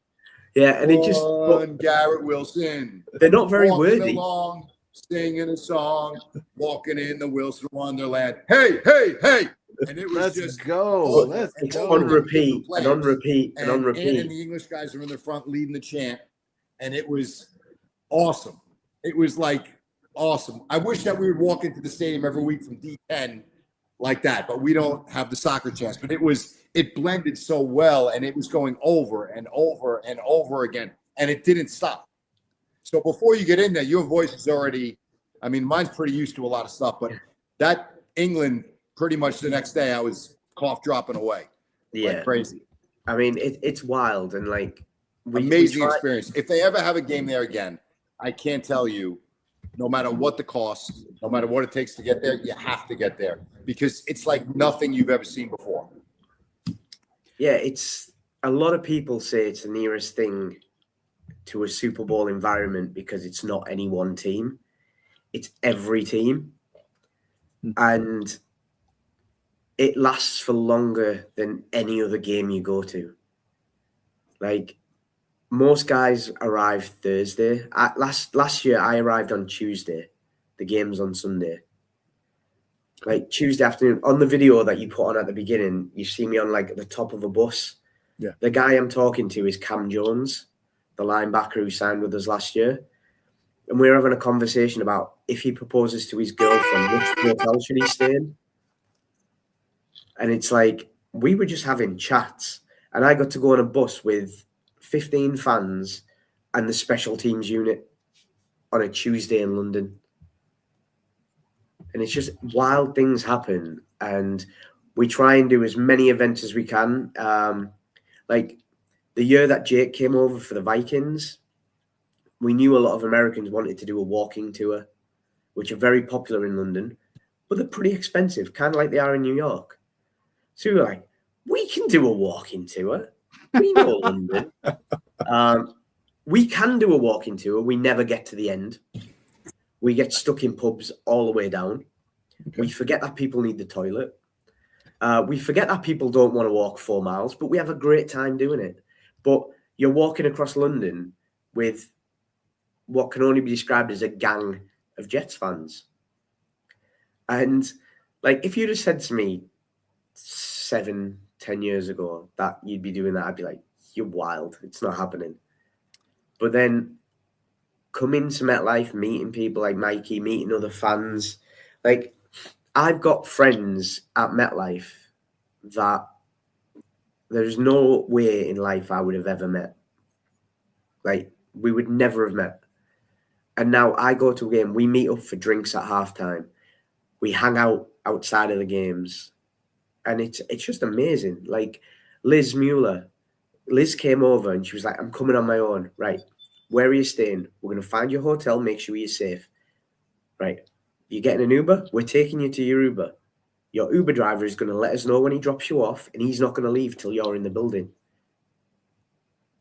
F: Yeah, and it just,
H: One Garrett Wilson.
F: they're not very
H: Walking
F: worthy.
H: along, singing a song, walking in the Wilson Wonderland. Hey, hey, hey! And it was
C: Let's
H: just
C: go.
H: and
C: Let's
F: It's
C: go.
F: on repeat
H: players.
F: and on repeat and on
H: And
F: repeat.
H: the English guys are in the front leading the chant, and it was awesome. It was like awesome. I wish that we would walk into the stadium every week from D10 like that, but we don't have the soccer chants. But it blended so well, and it was going over and over and over again, and it didn't stop. So before you get in there, your voice is already, I mean, mine's pretty used to a lot of stuff, but that England, pretty much the next day, I was cough dropping away.
F: Yeah,
H: Like crazy.
F: I mean, it's wild, and like
H: Amazing
F: we try-
H: experience. If they ever have a game there again, I can't tell you, no matter what the cost, no matter what it takes to get there, you have to get there, because it's like nothing you've ever seen before.
F: Yeah, it's a lot of people say it's the nearest thing to a Super Bowl environment because it's not any one team, it's every team, and it lasts for longer than any other game you go to. Like, most guys arrive Thursday. Last year, I arrived on Tuesday. The game's on Sunday. Like, Tuesday afternoon, on the video that you put on at the beginning, you see me on like the top of a bus.
B: Yeah.
F: The guy I'm talking to is Cam Jones, the linebacker who signed with us last year. And we're having a conversation about if he proposes to his girlfriend, which hotel should he stay in? And it's like, we were just having chats. And I got to go on a bus with 15 fans and the special teams unit on a Tuesday in London. And it's just wild things happen. And we try and do as many events as we can. Like the year that Jake came over for the Vikings, we knew a lot of Americans wanted to do a walking tour, which are very popular in London, but they're pretty expensive, kind of like they are in New York. So we were like, we can do a walking tour. We know London. We can do a walking tour. We never get to the end. We get stuck in pubs all the way down. Okay. We forget that people need the toilet. We forget that people don't want to walk 4 miles, but we have a great time doing it. But you're walking across London with what can only be described as a gang of Jets fans. And like, if you'd have said to me 7-10 years ago that you'd be doing that, I'd be like, you're wild. It's not happening. But then coming to MetLife, meeting people like Mikey, meeting other fans, like I've got friends at MetLife that there's no way in life I would have ever met. Like, we would never have met. And now I go to a game, we meet up for drinks at halftime. We hang out outside of the games. And it's just amazing. Like Liz Mueller, Liz came over and she was like, I'm coming on my own. Right. Where are you staying? We're going to find your hotel, make sure you're safe. Right. You're getting an Uber? We're taking you to your Uber. Your Uber driver is going to let us know when he drops you off, and he's not going to leave till you're in the building.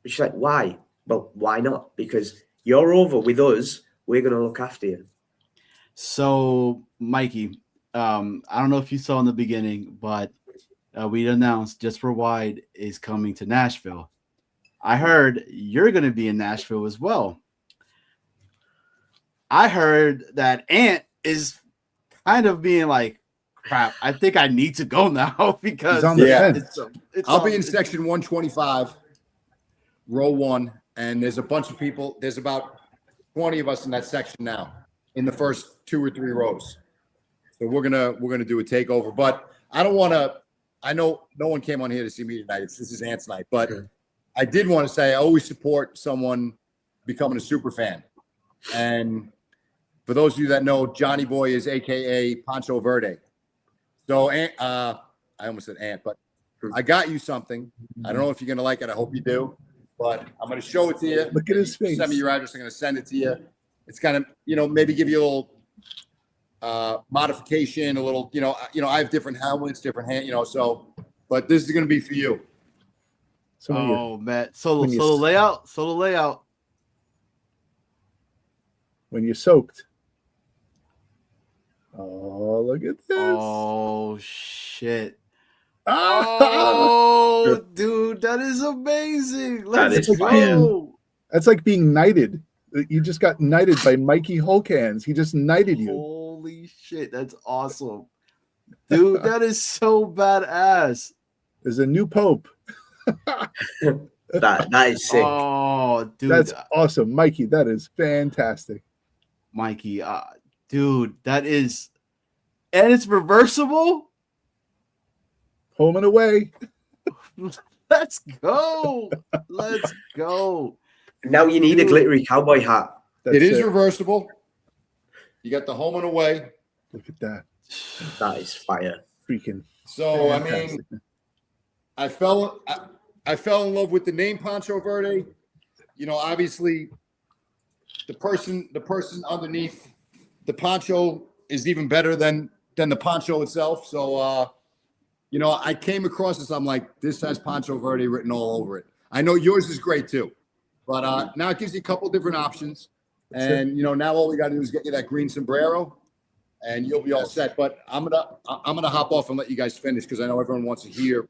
F: She's like, why? Well, why not? Because you're over with us. We're going to look after you.
C: So, Mikey, I don't know if you saw in the beginning, but we announced Just for Wide is coming to Nashville. I heard you're going to be in Nashville as well. I heard that Ant is kind of being like, crap, I think I need to go now because
B: He's on the fence.
H: I'll be in section 125. row 1, and there's a bunch of people. There's about 20 of us in that section now, in the first 2 or 3 rows. So we're gonna do a takeover. But I don't want to. I know no one came on here to see me tonight. This is Anth's night, but I did want to say I always support someone becoming a super fan. And for those of you that know, Johnny Boy is AKA Pancho Verde. So I almost said Ant, but I got you something. I don't know if you're gonna like it. I hope you do. But I'm gonna show it to you.
B: Look at his face.
H: Send me your address. I'm gonna send it to you. It's kind of, maybe give you a little modification, a little, I have different helmets, different so, but this is gonna be for you.
B: So when
C: Oh man, so
B: when
C: the
B: you-
C: layout.
B: when you're soaked. Oh, look at this.
C: Oh shit.
B: Ah!
C: Oh, dude, that is amazing. Let's
F: is
C: go.
B: That's like being knighted. You just got knighted by Mikey Hulkhands. He just knighted you.
C: Holy shit, that's awesome. Dude, that is so badass.
B: There's a new pope.
F: That is sick.
C: Oh, dude.
B: That's awesome, Mikey. That is fantastic.
C: Mikey, dude, that is, and it's reversible.
B: Home and away.
C: Let's go. Let's go.
F: Now you need a glittery cowboy hat.
B: That's
H: It is reversible. You got the home and away.
B: Look at that.
F: That is fire.
B: Freaking.
H: So I
B: fantastic.
H: mean, I fell in love with the name Pancho Verde. Obviously, the person underneath the poncho is even better than the poncho itself. So I came across this. I'm like, this has Pancho Verde written all over it. I know yours is great too, but now it gives you a couple different options. And now all we got to do is get you that green sombrero, and you'll be all set. But I'm gonna hop off and let you guys finish, because I know everyone wants to hear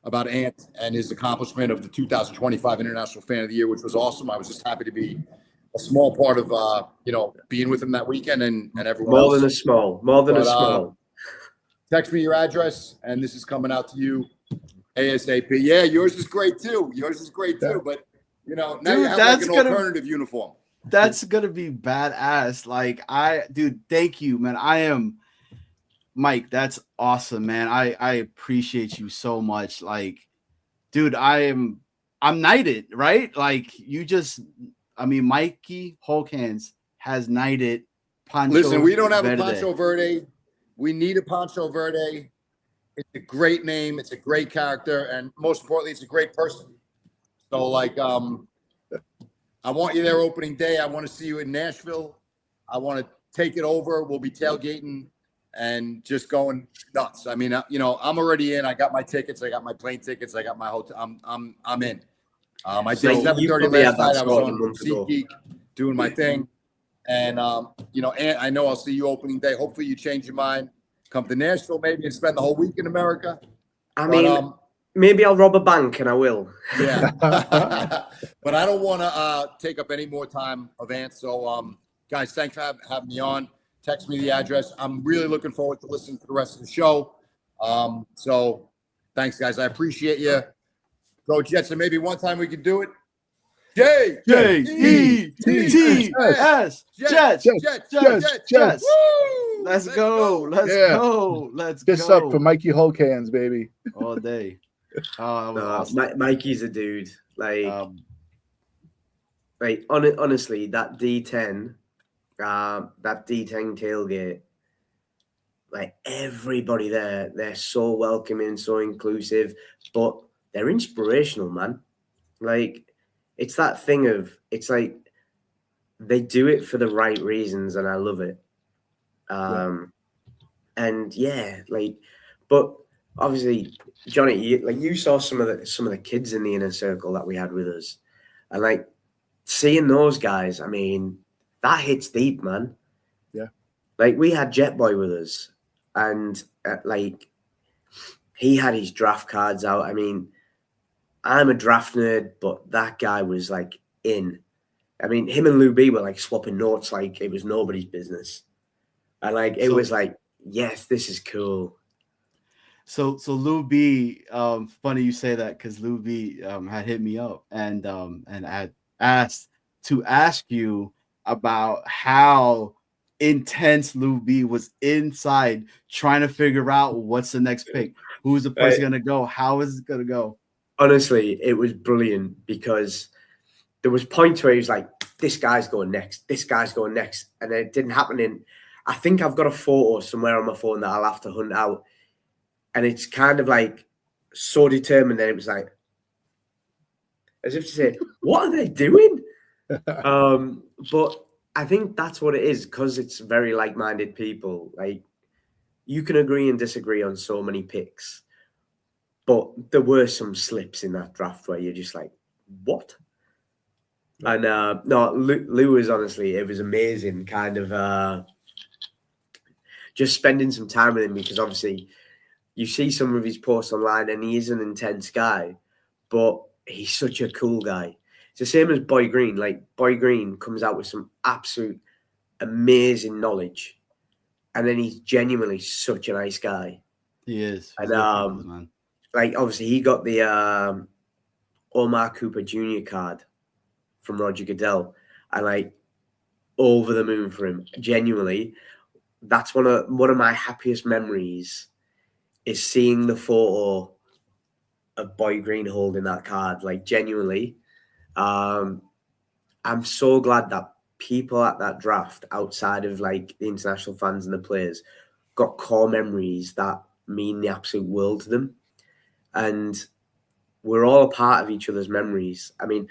H: about Anth and his accomplishment of the 2025 International Fan of the Year, which was awesome. I was just happy to be a small part of being with him that weekend and everyone
F: More
H: else.
F: than a small. More than a small.
H: Text me your address, and this is coming out to you ASAP. Yeah, yours is great too. But now
C: Dude,
H: you have like an alternative uniform.
C: That's gonna be badass. Like, dude, thank you, man. Mike, that's awesome, man. I appreciate you so much. Like, dude, I'm knighted, right? Like, Mikey Hulkhands has knighted Pancho.
H: Listen, we don't have
C: Verde.
H: a Pancho Verde. We need a Pancho Verde. It's a great name. It's a great character, and most importantly, it's a great person. So, I want you there opening day. I want to see you in Nashville. I want to take it over. We'll be tailgating and just going nuts. I mean, I'm already in. I got my tickets. I got my plane tickets. I got my hotel. I'm in. I did 7:30 last night. I was on SeatGeek doing my thing. And, Ant, I know I'll see you opening day. Hopefully you change your mind. Come to Nashville maybe and spend the whole week in America.
F: Maybe I'll rob a bank, and I will.
H: Yeah. But I don't want to take up any more time of Ant. So, guys, thanks for having me on. Text me the address. I'm really looking forward to listening to the rest of the show. So thanks, guys. I appreciate you. Go Jets. And maybe one time we could do it.
C: J-E-T-S. Jets.
B: Jets.
H: Woo!
C: Let's go. Let's
B: Yeah.
C: go. Let's
B: Just
C: go.
B: up for Mikey Hulkhands, baby.
C: All day. Oh, that was awesome.
F: Mikey's a dude. Honestly, that D10 tailgate, everybody there, they're so welcoming, so inclusive, but they're inspirational, man. It's that thing of, it's like they do it for the right reasons, and I love it. But obviously, Johnny, you saw some of the kids in the inner circle that we had with us, and seeing those guys, I mean, that hits deep, man.
B: Yeah.
F: We had Jet Boy with us, and he had his draft cards out. I mean, I'm a draft nerd, but that guy was in. I mean, him and Lou B were swapping notes like it was nobody's business. And it was yes, this is cool.
C: So Lou B, funny you say that because Lou B had hit me up and I asked to ask you about how intense Lou B was inside trying to figure out what's the next pick, who's the person gonna go, how is it gonna go.
F: Honestly, it was brilliant because there was points where he was like, this guy's going next, this guy's going next, and it didn't happen. In I think I've got a photo somewhere on my phone that I'll have to hunt out, and it's kind of like so determined that it was like as if to say, what are they doing? But I think that's what it is, because it's very like-minded people. Like, you can agree and disagree on so many picks, but there were some slips in that draft where you're just like, what? And no, Lou was honestly, it was amazing kind of just spending some time with him, because obviously you see some of his posts online and he is an intense guy, but he's such a cool guy. It's the same as Boy Green. Like, Boy Green comes out with some absolute amazing knowledge, and then he's genuinely such a nice guy.
C: He is.
F: And
C: man.
F: like, obviously he got the Omar Cooper Jr. card from Roger Goodell, and like, over the moon for him. Genuinely, that's one of my happiest memories, is seeing the photo of Boy Green holding that card. Like, genuinely, I'm so glad that people at that draft, outside of like the international fans and the players, got core memories that mean the absolute world to them. And we're all a part of each other's memories. I mean,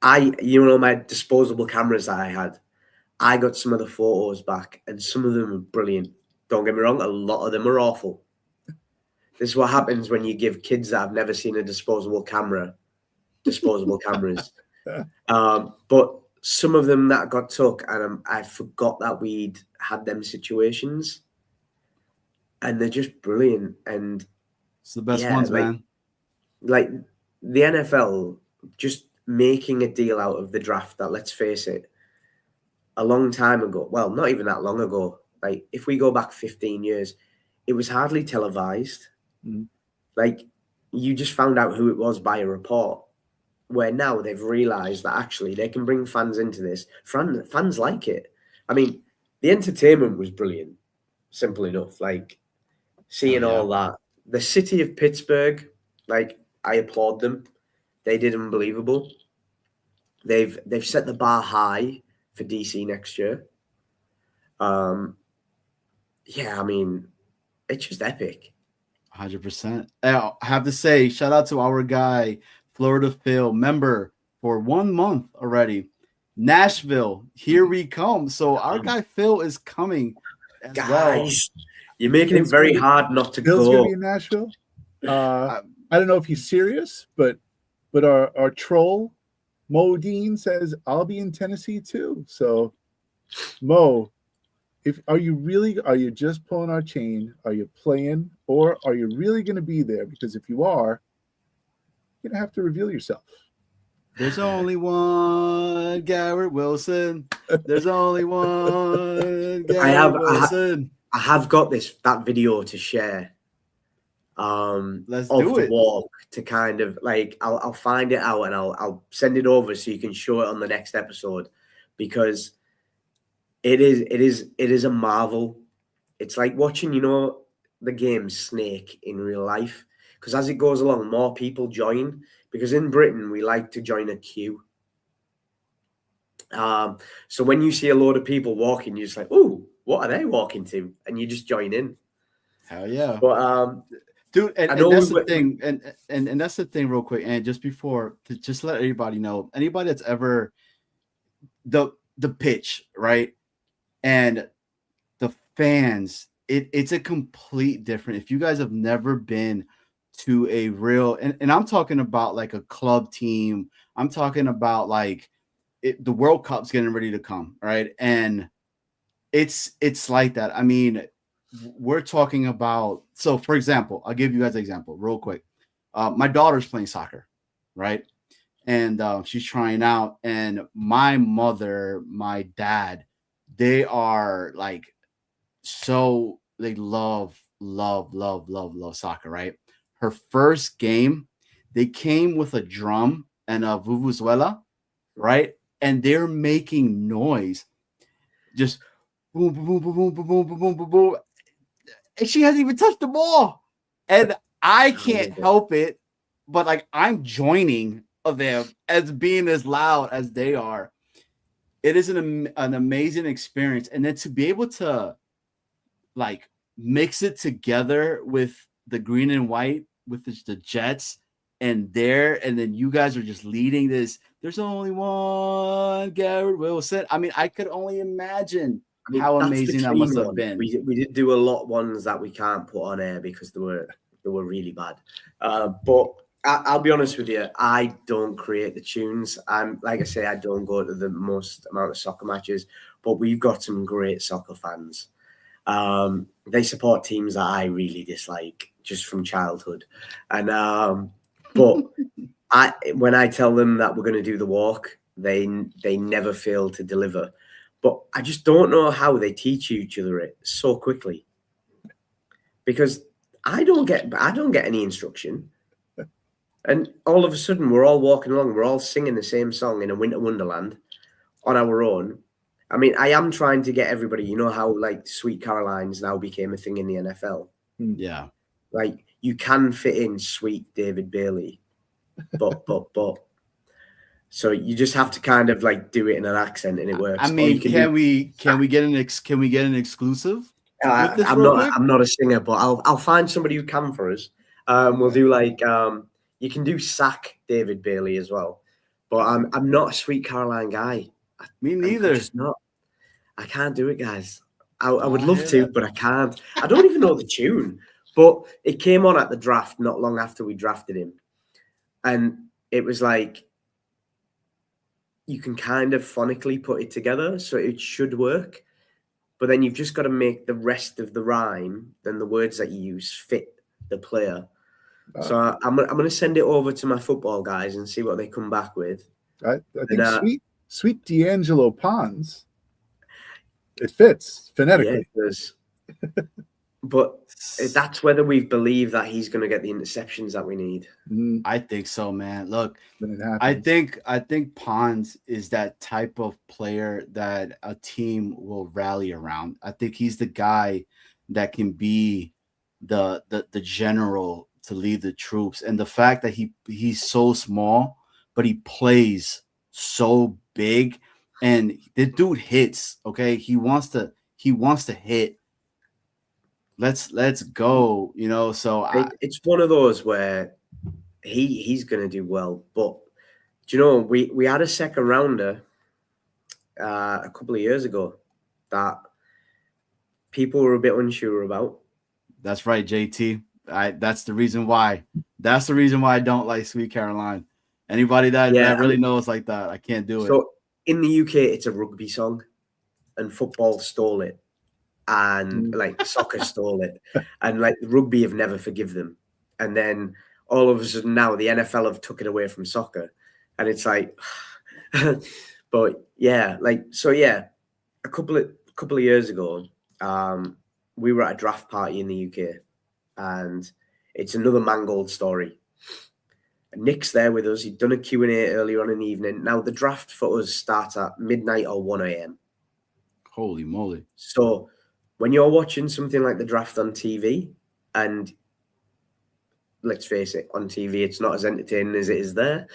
F: my disposable cameras that I had, I got some of the photos back, and some of them are brilliant. Don't get me wrong, a lot of them are awful. This is what happens when you give kids that have never seen a disposable cameras. But some of them that got took, and I forgot that we'd had them situations, and they're just brilliant. And
C: it's the best ones, man.
F: Like, the NFL just making a deal out of the draft that, let's face it, a long time ago, well, not even that long ago, like if we go back 15 years, it was hardly televised. Like, you just found out who it was by a report, where now they've realized that actually they can bring fans into this. Fans like it. I mean, the entertainment was brilliant. Simple enough. Like, seeing all that. The city of Pittsburgh, like, I applaud them. They did unbelievable. They've set the bar high for DC next year. Yeah, I mean, it's just epic.
C: 100%. I have to say, shout out to our guy, Florida Phil, member for 1 month already. Nashville, here we come. So our guy Phil is coming as
F: Guys, you're making it very hard not to
B: Phil's
F: go.
B: gonna be in Nashville. I don't know if he's serious, but our troll Mo Dean says I'll be in Tennessee too. So, Mo, are you just pulling our chain? Are you playing, or are you really going to be there? Because if you are, you're gonna have to reveal yourself.
C: There's only one Garrett Wilson. There's only one Garrett Wilson.
F: I have got that video to share.
C: Let's
F: of
C: do
F: the
C: it.
F: walk, to kind of like, I'll find it out and I'll send it over so you can show it on the next episode, because it is a marvel. It's like watching, the game Snake in real life, because as it goes along, more people join, because in Britain we like to join a queue. So when you see a load of people walking, you're just like, oh, what are they walking to? And you just join in.
C: Hell yeah.
F: But
C: dude, and that's the thing, and that's the thing, real quick, and just before, to just let everybody know, anybody that's ever the pitch, right, and the fans, it's a complete different. If you guys have never been to a real, and I'm talking about like a club team, I'm talking about like the World Cup's getting ready to come, right, and it's like that. I mean, we're talking about, so for example, I'll give you guys an example real quick. My daughter's playing soccer, right? And she's trying out, and my mother, my dad, they are like, so they love love soccer, right? Her first game, they came with a drum and a vuvuzela, right? And they're making noise, just boom, boom, boom, boom, boom, boom, boom, boom, boom, boom, and she hasn't even touched the ball, and I can't help it, but like I'm joining of them as being as loud as they are. It is an amazing experience, and then to be able to like mix it together with the green and white with the Jets and then you guys are just leading this. There's only one Garrett Wilson. I mean, I could only imagine how amazing that must have been.
F: We did do a lot of ones that we can't put on air because they were really bad. But I'll be honest with you, I don't create the tunes. I'm like I say, I don't go to the most amount of soccer matches, but we've got some great soccer fans. They support teams that I really dislike just from childhood. And but when I tell them that we're going to do the walk, they never fail to deliver. But I just don't know how they teach each other it so quickly, because I don't get any instruction. And all of a sudden, we're all walking along, we're all singing the same song in a winter wonderland on our own. I mean, I am trying to get everybody, you know how like Sweet Caroline's now became a thing in the NFL?
C: Yeah.
F: Like you can fit in Sweet David Bailey, but. So you just have to kind of like do it in an accent and it works.
C: I mean, can we get an exclusive?
F: I'm not a singer, but I'll find somebody who can for us. We'll do like you can do Sack David Bailey as well, but I'm not a Sweet Caroline guy.
C: Me neither.
F: I'm just not. I can't do it, guys. I would love to, but I can't. I don't even know the tune. But it came on at the draft not long after we drafted him, and it was like you can kind of phonically put it together, so it should work. But then you've just got to make the rest of the rhyme, then the words that you use fit the player. So I'm going to send it over to my football guys and see what they come back with.
B: I think Sweet D'Angelo Pons, it fits phonetically.
F: Yeah, it does. But that's whether we believe that he's going to get the interceptions that we need.
C: I think so, man. Look, I think Pons is that type of player that a team will rally around. I think he's the guy that can be the general to lead the troops. And the fact that he's so small, but he plays so big, and the dude hits. Okay, he wants to hit. Let's go, you know. So
F: it's one of those where he's going to do well. But do you know, we had a second rounder a couple of years ago that people were a bit unsure about.
C: That's right, JT. That's the reason why. That's the reason why I don't like Sweet Caroline. Anybody that really knows like that, I can't do it.
F: So in the UK, it's a rugby song, and football stole it. And like soccer stole it, and like rugby have never forgive them, and then all of a sudden now the NFL have took it away from soccer, and it's like, but yeah, like so yeah, a couple of years ago, we were at a draft party in the UK, and it's another mangold story. And Nick's there with us. He'd done a Q&A earlier on in the evening. Now the draft for us starts at midnight or 1 a.m.
C: Holy moly!
F: So when you're watching something like the draft on TV, and let's face it, on TV, it's not as entertaining as it is there.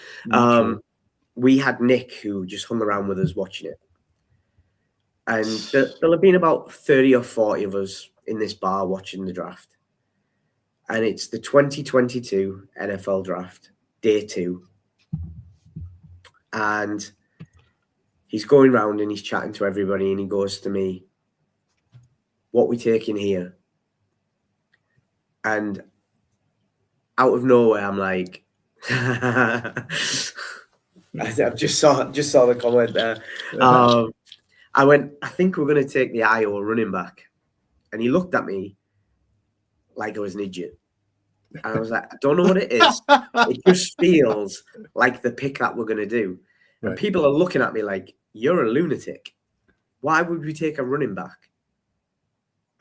F: We had Nick who just hung around with us watching it. And there'll have been about 30 or 40 of us in this bar watching the draft. And it's the 2022 NFL draft, day 2. And he's going round and he's chatting to everybody, and he goes to me, "What we taking here?" And out of nowhere, I'm like, I just saw the comment there. I went, "I think we're going to take the Iowa running back." And he looked at me like I was an idiot. And I was like, "I don't know what it is. It just feels like the pick that we're going to do."
B: Right.
F: And people are looking at me like, "You're a lunatic. Why would we take a running back?"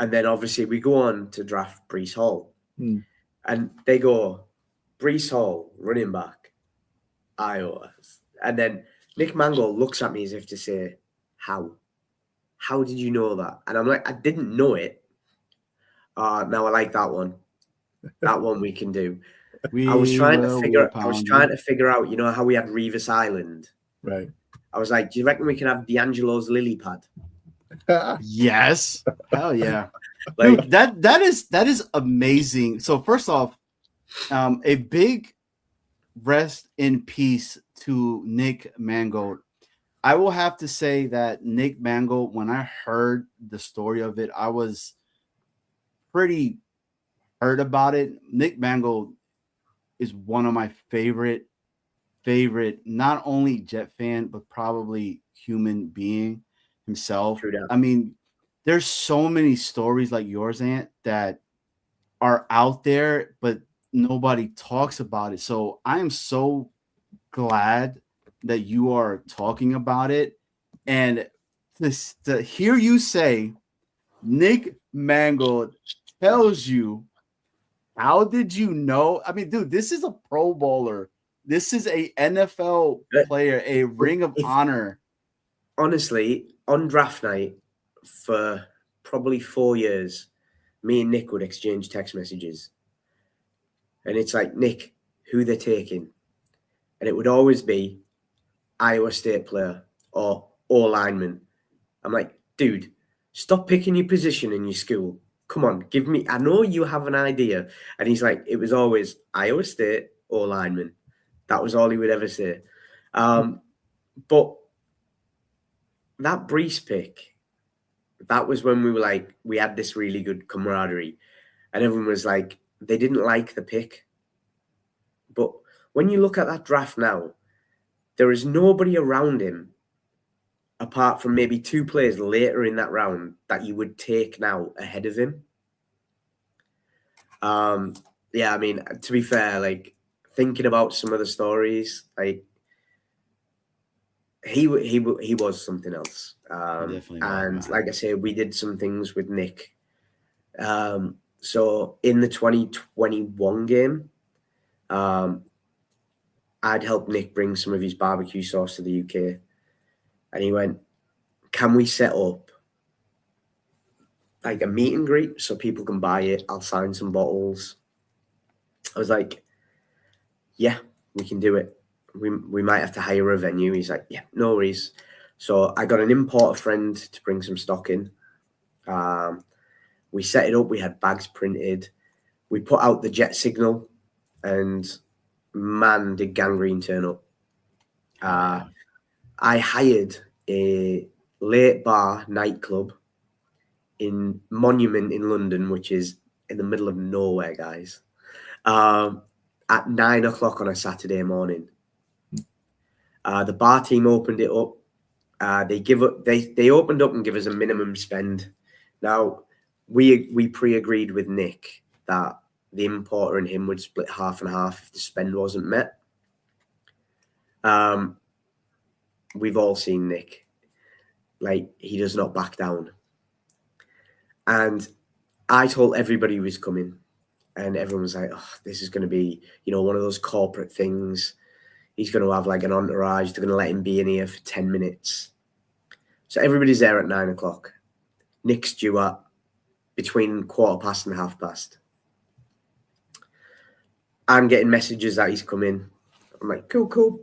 F: And then obviously we go on to draft Brees Hall.
B: Hmm.
F: And they go, Brees Hall, running back, Iowa. And then Nick Mangold looks at me as if to say, how? How did you know that? And I'm like, I didn't know it. Now I like that one. That one we can do. I was trying to figure out, you know, how we had Revis Island.
B: Right.
F: I was like, do you reckon we can have D'Angelo's lily pad?
C: Yes. Hell yeah.
F: Like
C: Dude, that is amazing. So first off, a big rest in peace to Nick Mangold. I will have to say that Nick Mangold, when I heard the story of it, I was pretty hurt about it. Nick Mangold is one of my favorite, not only Jet fan, but probably human being himself.
F: True that.
C: I mean, there's so many stories like yours, Ant, that are out there, but nobody talks about it. So I am so glad that you are talking about it. And to hear you say Nick Mangold tells you, how did you know? I mean, dude, this is a Pro Bowler. This is a NFL player, a Ring of Honor.
F: Honestly, on draft night for probably 4 years, me and Nick would exchange text messages. And it's like, Nick, who they're taking. And it would always be Iowa State player or lineman. I'm like, dude, stop picking your position in your school. Come on, give me, I know you have an idea. And he's like, it was always Iowa State or lineman. That was all he would ever say. But that Brees pick, that was when we were like, we had this really good camaraderie. And everyone was like, they didn't like the pick. But when you look at that draft now, there is nobody around him apart from maybe 2 players later in that round that you would take now ahead of him. Yeah, I mean, to be fair, like thinking about some of the stories, like he was something else. And like I say, we did some things with Nick. So in the 2021 game, I'd helped Nick bring some of his barbecue sauce to the UK. And he went, can we set up like a meet and greet so people can buy it? I'll sign some bottles. I was like, yeah, we can do it. We might have to hire a venue. He's like, yeah, no worries. So I got an importer friend to bring some stock in. We set it up. We had bags printed. We put out the jet signal, and man, did Gangrene turn up. I hired a late bar nightclub in Monument in London, which is in the middle of nowhere, guys, at 9 o'clock on a Saturday morning. The bar team opened it up. They opened up and give us a minimum spend. Now, we pre-agreed with Nick that the importer and him would split half and half if the spend wasn't met. We've all seen Nick. Like, he does not back down. And I told everybody who was coming, and everyone was like, oh, this is going to be, one of those corporate things. He's going to have like an entourage. They're going to let him be in here for 10 minutes. So everybody's there at 9 o'clock. Nick's due up between 1:15 and 1:30. I'm getting messages that he's coming. I'm like, cool.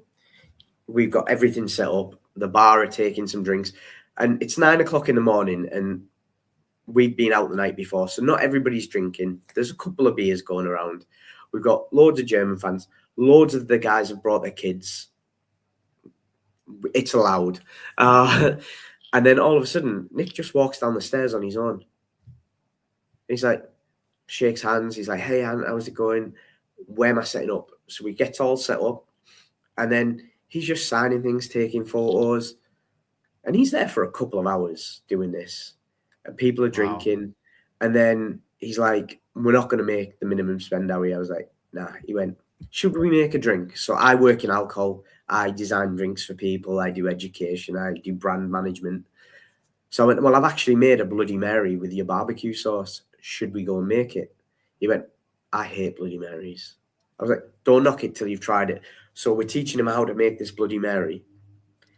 F: We've got everything set up. The bar are taking some drinks. And it's 9 o'clock in the morning, and we've been out the night before. So not everybody's drinking. There's a couple of beers going around. We've got loads of German fans. Loads of the guys have brought their kids. It's allowed. And then all of a sudden, Nick just walks down the stairs on his own. He's like, shakes hands. He's like, hey, Ann, how's it going? Where am I setting up? So we get all set up. And then he's just signing things, taking photos. And he's there for a couple of hours doing this. And people are drinking. Wow. And then he's like, we're not going to make the minimum spend, are we? I was like, nah. He went, should we make a drink? So I work in alcohol. I design drinks for people. I do education. I do brand management. So I went, well, I've actually made a Bloody Mary with your barbecue sauce. Should we go and make it? He went, I hate Bloody Marys. I was like, don't knock it till you've tried it. So we're teaching him how to make this Bloody Mary.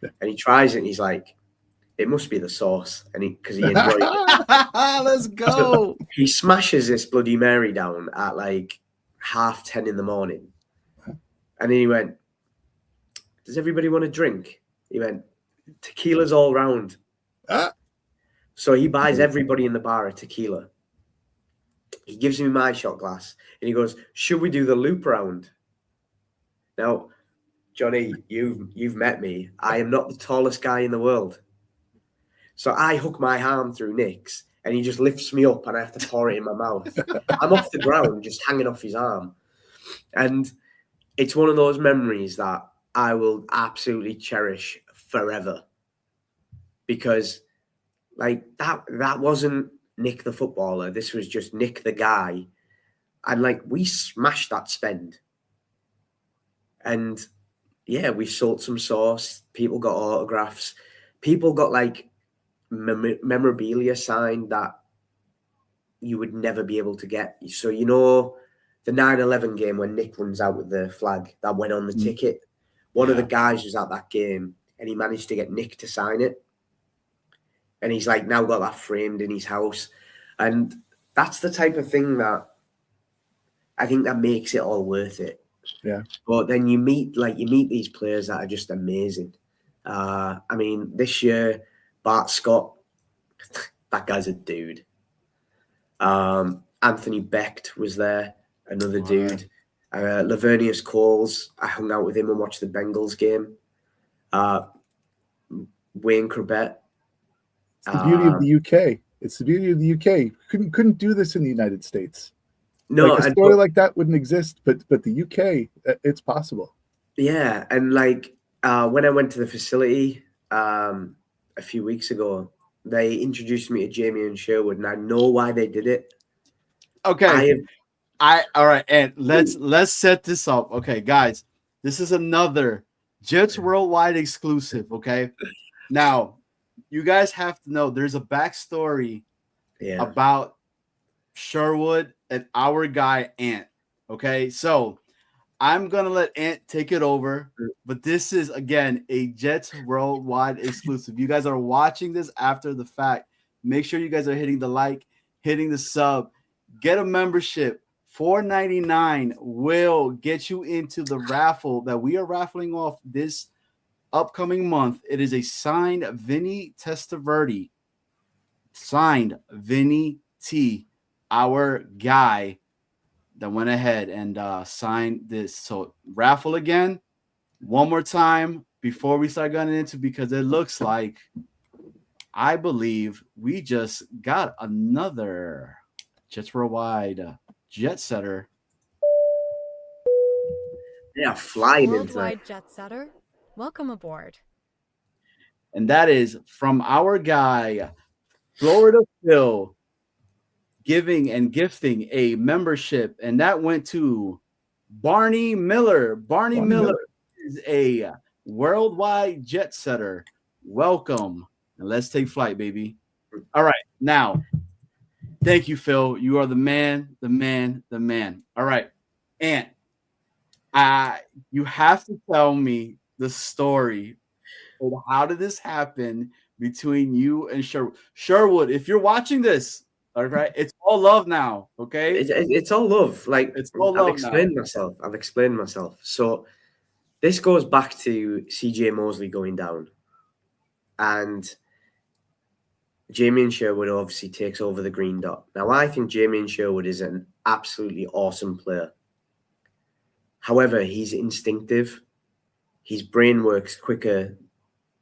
F: And he tries it and he's like, it must be the sauce. And because he enjoys it.
C: Let's go.
F: So he smashes this Bloody Mary down at like 10:30 in the morning. And then he went, does everybody want a drink? He went, tequila's all round. So he buys everybody in the bar a tequila. He gives me my shot glass and he goes, should we do the loop round? Now, Johnny, you've met me. I am not the tallest guy in the world. So I hook my arm through Nick's and he just lifts me up and I have to pour it in my mouth. I'm off the ground, just hanging off his arm. And it's one of those memories that I will absolutely cherish forever. Because like that wasn't Nick the footballer. This was just Nick the guy. And like we smashed that spend. And yeah, we sold some sauce. People got autographs. People got like memorabilia signed that you would never be able to get. So, you know, the 9/11 game when Nick runs out with the flag that went on the ticket. One of the guys was at that game and he managed to get Nick to sign it. And he's like now got that framed in his house. And that's the type of thing that I think that makes it all worth it.
B: Yeah.
F: But then you meet these players that are just amazing. I mean, this year, Bart Scott, that guy's a dude. Anthony Becht was there, another dude. Lavernius Coles, I hung out with him and watched the Bengals game. Wayne Corbett.
B: It's the beauty of the UK. It's the beauty of the UK. Couldn't do this in the United States.
F: No,
B: like a story like that wouldn't exist, but the UK, it's possible.
F: Yeah, and like when I went to the facility a few weeks ago, they introduced me to Jamie and Sherwood, and I know why they did it.
C: Okay, all right, and let's set this up. Okay, guys, this is another Jets Worldwide exclusive. Okay, now you guys have to know there's a backstory about Sherwood and our guy Anth. Okay, so I'm gonna let Anth take it over, but this is again a Jets Worldwide exclusive. You guys are watching this after the fact. Make sure you guys are hitting the like, hitting the sub, get a membership. $4.99 will get you into the raffle that we are raffling off this upcoming month. It is a signed Vinny Testaverde, signed Vinny T, our guy that went ahead and signed this. So raffle again, one more time before we start getting into, because it looks like I believe we just got another Jets Worldwide jet setter.
F: Yeah, flying
G: Worldwide jet setter. Welcome aboard.
C: And that is from our guy, Florida Phil, giving and gifting a membership. And that went to Barney Miller. Barney Miller is a worldwide jet setter. Welcome. And let's take flight, baby. All right. Now, thank you, Phil. You are the man, the man, the man. All right. And you have to tell me the story of how did this happen between you and Sherwood. Sherwood, if you're watching this, all right, it's all love now, okay?
F: It's all love. Like
C: it's all love.
F: I've explained myself. So this goes back to CJ Mosley going down, and Jamie Sherwood obviously takes over the green dot. Now, I think Jamie Sherwood is an absolutely awesome player. However, he's instinctive. His brain works quicker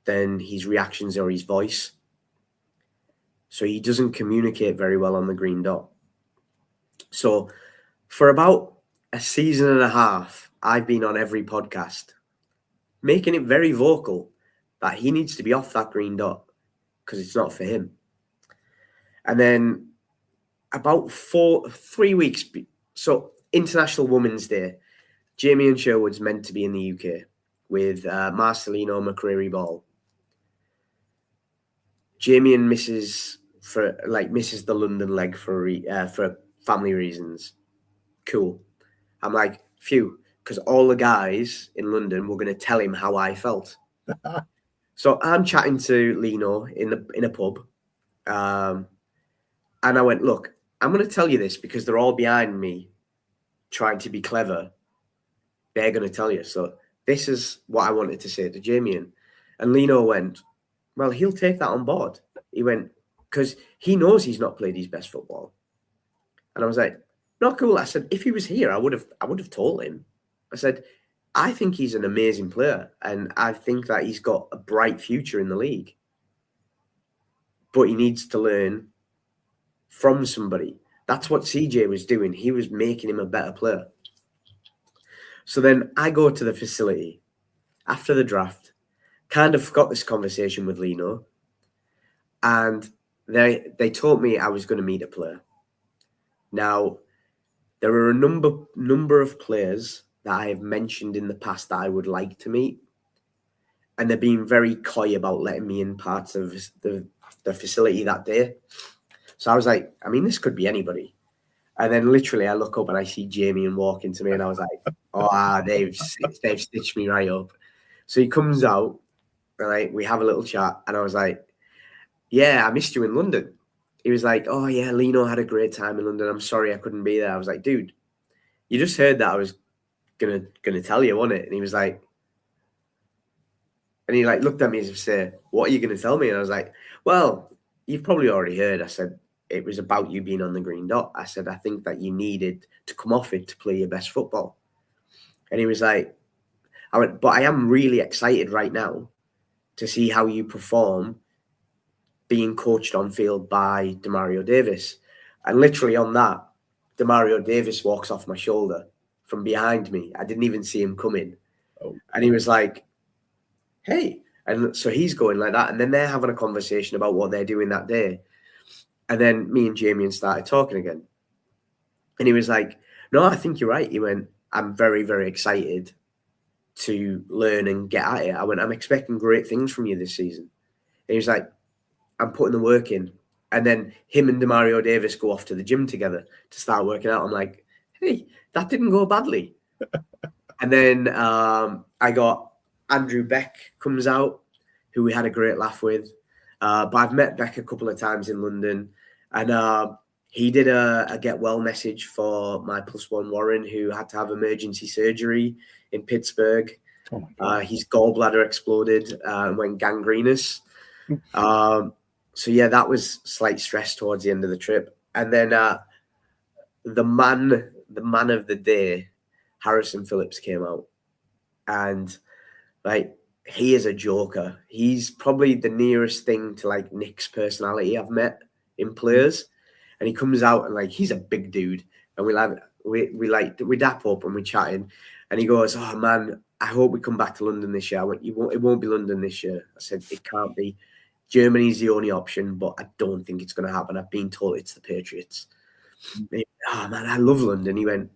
F: than his reactions or his voice. So he doesn't communicate very well on the green dot. So for about a season and a half, I've been on every podcast, making it very vocal that he needs to be off that green dot because it's not for him. And then about 3 weeks, so International Women's Day, Jamie and Sherwood's meant to be in the UK with Marcelino McCreary Ball. Jamie misses the London leg for family reasons. Cool. I'm like, phew, because all the guys in London were going to tell him how I felt. So I'm chatting to Lino in a pub, and I went, look, I'm going to tell you this because they're all behind me trying to be clever. They're going to tell you. So this is what I wanted to say to Jamie. And Lino went, well, he'll take that on board. He went, because he knows he's not played his best football. And I was like, not cool. I said, if he was here, I would have told him. I said, I think he's an amazing player, and I think that he's got a bright future in the league. But he needs to learn from somebody. That's what CJ was doing. He was making him a better player. So then I go to the facility after the draft, kind of got this conversation with Lino, and they told me I was going to meet a player. Now, there are a number of players that I have mentioned in the past that I would like to meet, and they're being very coy about letting me in parts of the facility that day. So I was like, I mean, this could be anybody. And then literally I look up and I see Jamie and walk into me, and I was like, they've stitched me right up. So he comes out and we have a little chat, and I was like, yeah, I missed you in London. He was like, oh yeah, Lino had a great time in London. I'm sorry I couldn't be there. I was like, dude, you just heard that I was gonna tell you, wasn't it? And he was like, and he looked at me as if to say, what are you gonna tell me? And I was like, well, you've probably already heard. I said, it was about you being on the green dot. I said, I think that you needed to come off it to play your best football. And he was like, I went, but I am really excited right now to see how you perform being coached on field by Demario Davis. And literally on that, Demario Davis walks off my shoulder from behind me. I didn't even see him coming. Oh. And he was like, hey. And so he's going like that. And then they're having a conversation about what they're doing that day. And then me and Jamie started talking again. And he was like, no, I think you're right. He went, I'm very, very excited to learn and get at it. I went, I'm expecting great things from you this season. And he was like, I'm putting the work in. And then him and Demario Davis go off to the gym together to start working out. I'm like, hey, that didn't go badly. And then I got Andrew Beck comes out, who we had a great laugh with. But I've met Beck a couple of times in London. And he did a get well message for my +1 Warren, who had to have emergency surgery in Pittsburgh. Oh, his gallbladder exploded and went gangrenous. So yeah, that was slight stress towards the end of the trip. And then the man of the day, Harrison Phillips, came out, and he is a joker. He's probably the nearest thing to Nick's personality I've met in players. And he comes out and he's a big dude, and we dap up and we're chatting, and he goes, oh man, I hope we come back to London this year. I went, it won't be London this year. I said, it can't be. Germany's the only option, but I don't think it's going to happen. I've been told it's the Patriots. Went, oh man, I love London. He went,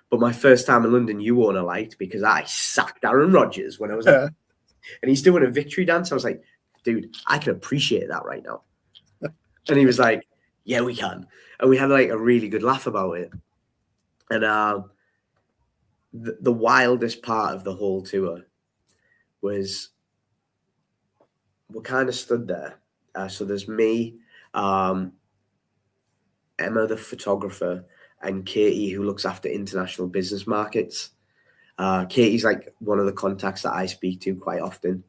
F: but my first time in London, you won't have liked, because I sacked Aaron Rodgers when I was and he's doing a victory dance. I was like, dude, I can appreciate that right now. And he was like, yeah, we can. And we had a really good laugh about it. And the wildest part of the whole tour was we kind of stood there. So there's me, Emma, the photographer, and Katie, who looks after international business markets. Katie's one of the contacts that I speak to quite often.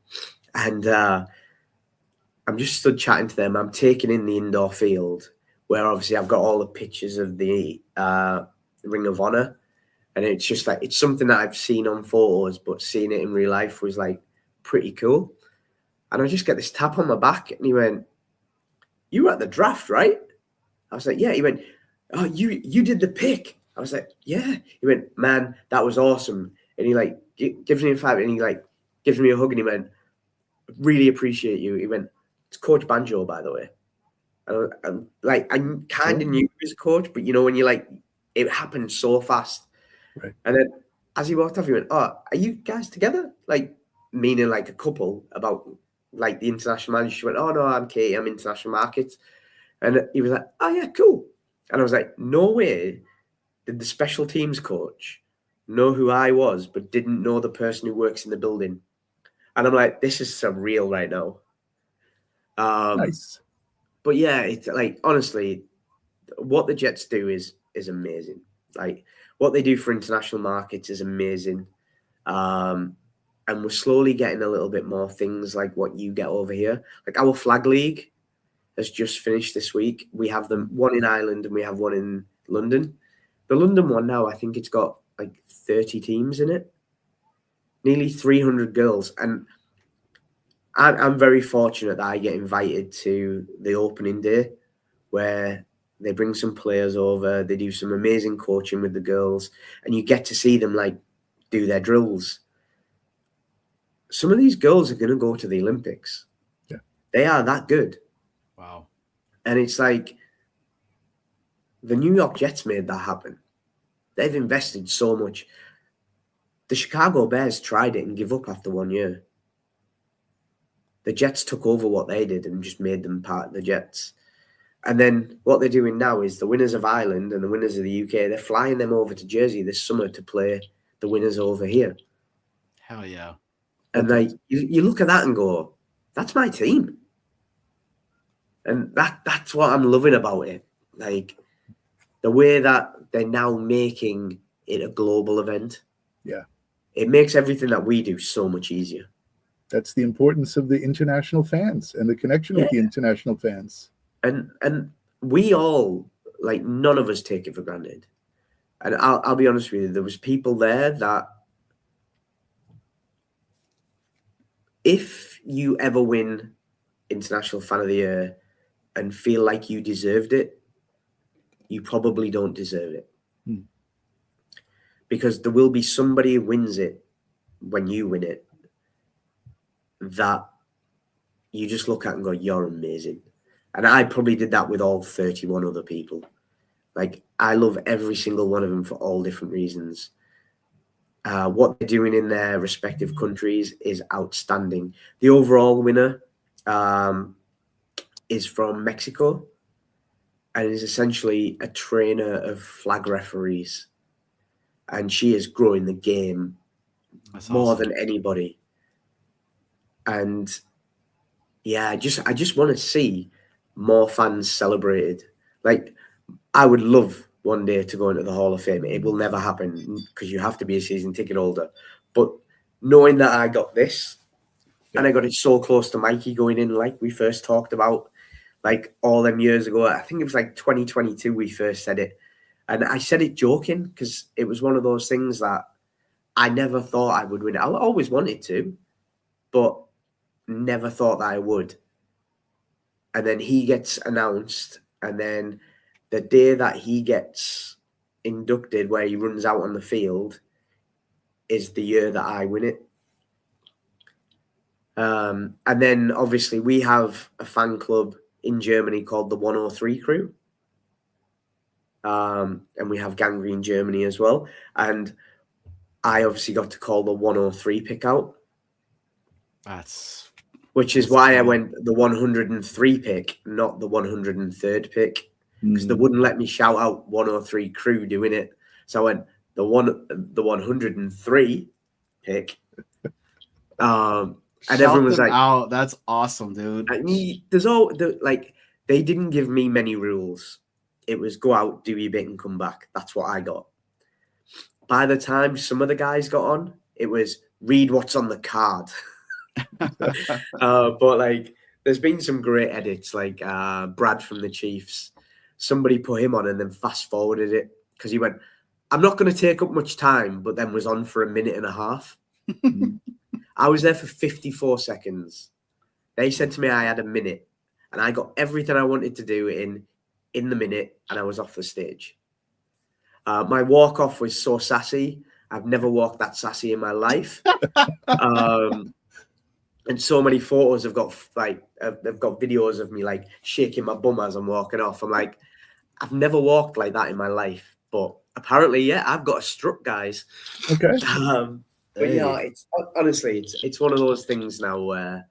F: And I'm just stood chatting to them. I'm taking in the indoor field, where obviously I've got all the pictures of the Ring of Honor. And it's just it's something that I've seen on photos, but seeing it in real life was pretty cool. And I just get this tap on my back, and he went, you were at the draft, right? I was like, yeah. He went, oh, you did the pick. I was like, yeah. He went, man, that was awesome. And he gives me a five, and he gives me a hug, and he went, really appreciate you. He went, it's Coach Banjo, by the way. And I kind of knew he was a coach, but when you it happened so fast. Right. And then as he walked off, he went, oh, are you guys together? Meaning a couple, about like the international manager. She went, "Oh no, I'm Katie. I'm international markets," and he was like, "Oh yeah, cool." And I was like, "No way did the special teams coach know who I was, but didn't know the person who works in the building." And I'm like, "This is surreal right now."
B: Nice.
F: But yeah, it's like honestly, what the Jets do is amazing. Like what they do for international markets is amazing. And we're slowly getting a little bit more things like what you get over here. Like our flag league has just finished this week. We have them one in Ireland and we have one in London. The London one now, I think it's got like 30 teams in it, nearly 300 girls. And I'm very fortunate that I get invited to the opening day where they bring some players over, they do some amazing coaching with the girls, and you get to see them like do their drills. Some of these girls are going to go to the Olympics.
B: Yeah.
F: They are that good.
C: Wow.
F: And it's like the New York Jets made that happen. They've invested so much. The Chicago Bears tried it and gave up after 1 year. The Jets took over what they did and just made them part of the Jets. And then what they're doing now is the winners of Ireland and the winners of the UK, they're flying them over to Jersey this summer to play the winners over here.
C: Hell yeah.
F: And like you look at that and go, that's my team. And that's what I'm loving about it. Like the way that they're now making it a global event.
B: Yeah.
F: It makes everything that we do so much easier.
B: That's the importance of the international fans and the connection with the international fans.
F: And we all, like, none of us take it for granted. And I'll be honest with you, there was people there that if you ever win International Fan of the Year and feel like you deserved it, you probably don't deserve it. Because there will be somebody who wins it when you win it that you just look at and go, you're amazing. And I probably did that with all 31 other people. Like, I love every single one of them for all different reasons. What they're doing in their respective countries is outstanding. The overall winner is from Mexico and is essentially a trainer of flag referees. And she is growing the game more than anybody. And yeah, I just want to see more fans celebrated. Like, I would love one day to go into the Hall of Fame. It will never happen because you have to be a season ticket holder. But knowing that I got this, and I got it so close to Mikey going in, like we first talked about, like all them years ago. I think it was like 2022 we first said it. And I said it joking because it was one of those things that I never thought I would win. I always wanted to, but never thought that I would. And then he gets announced, and then the day that he gets inducted, where he runs out on the field, is the year that I win it. And then obviously we have a fan club in Germany called the 103 Crew. And we have Gangrene Germany as well. And I obviously got to call the 103 pick out. Which is why I went the 103 pick, not the 103rd pick. Because they wouldn't let me shout out 103 Crew doing it. So I went the 103 pick. And everyone was like,
C: "Oh, that's awesome, dude."
F: They didn't give me many rules. It was go out, do your bit, and come back. That's what I got. By the time some of the guys got on, it was read what's on the card. But like, there's been some great edits, like Brad from the Chiefs. Somebody put him on and then fast forwarded it because he went, "I'm not going to take up much time," but then was on for a minute and a half. I was there for 54 seconds. They said to me I had a minute, and I got everything I wanted to do in the minute, and I was off the stage. My walk-off was so sassy. I've never walked that sassy in my life. And so many photos have got they've got videos of me like shaking my bum as I'm walking off. I'm like, I've never walked like that in my life, but apparently, yeah, I've got a strut, guys.
B: Okay.
F: But yeah, it's honestly, it's one of those things now where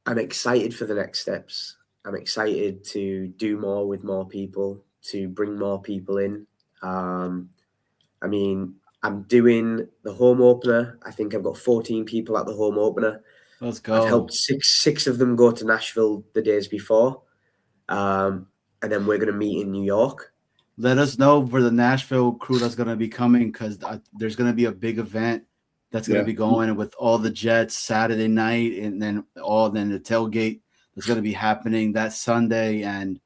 F: I'm excited for the next steps. I'm excited to do more with more people, to bring more people in. I mean, I'm doing the home opener. I think I've got 14 people at the home opener.
C: Let's
F: I've
C: go.
F: helped six of them go to Nashville the days before. And then we're going to meet in New York.
C: Let us know for the Nashville crew that's going to be coming, because there's going to be a big event that's going to be going with all the Jets Saturday night, and then the tailgate that's going to be happening that Sunday. And,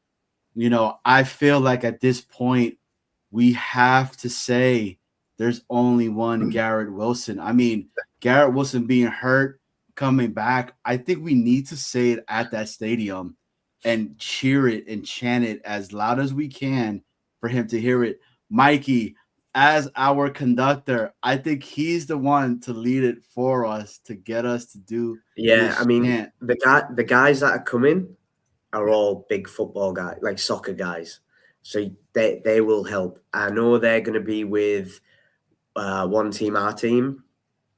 C: you know, I feel like at this point we have to say there's only one Garrett Wilson. I mean, Garrett Wilson being hurt, coming back, I think we need to say it at that stadium and cheer it and chant it as loud as we can for him to hear it. Mikey, as our conductor, I think he's the one to lead it for us, to get us to do.
F: Yeah, I mean,
C: chant.
F: the guys that are coming are all big football guys, like soccer guys. So they will help. I know they're going to be with one team, our team,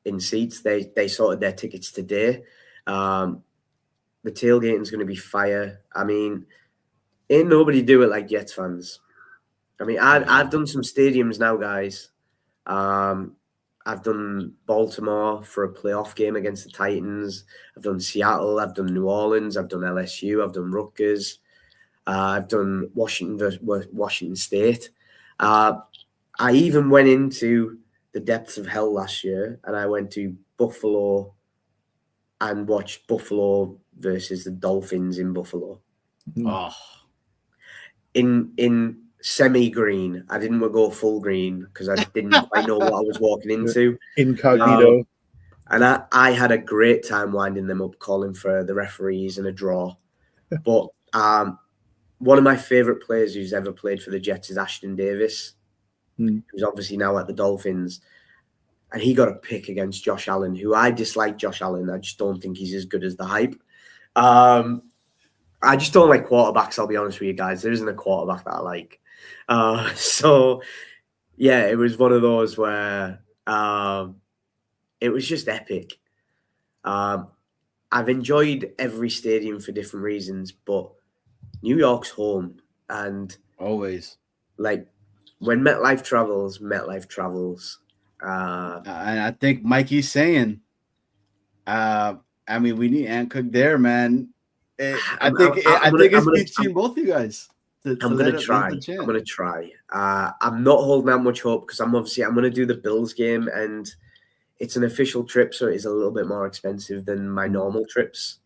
F: in seats. They sorted their tickets today. The tailgating is going to be fire. I mean, ain't nobody do it like Jets fans. I mean, I've done some stadiums now, guys. I've done Baltimore for a playoff game against the Titans. I've done Seattle. I've done New Orleans. I've done LSU. I've done Rutgers. I've done Washington State. I even went into the depths of hell last year, and I went to Buffalo and watched Buffalo versus the Dolphins in Buffalo.
C: Oh,
F: in semi-green. I didn't go full green because I didn't quite know what I was walking into.
B: Incognito.
F: And I had a great time winding them up, calling for the referees and a draw. But one of my favourite players who's ever played for the Jets is Ashton Davis, who's obviously now at the Dolphins. And he got a pick against Josh Allen, who I dislike Josh Allen. I just don't think he's as good as the hype. I just don't like quarterbacks, I'll be honest with you guys. There isn't a quarterback that I like. So, yeah, it was one of those where it was just epic. I've enjoyed every stadium for different reasons, but New York's home. And
C: always.
F: Like, when MetLife travels, MetLife travels.
C: And I think Mikey's saying, I mean, we need Anth Cook there, man. I think it's between both you guys. I'm
F: going to try. I'm not holding out much hope because I'm going to do the Bills game, and it's an official trip, so it is a little bit more expensive than my normal trips.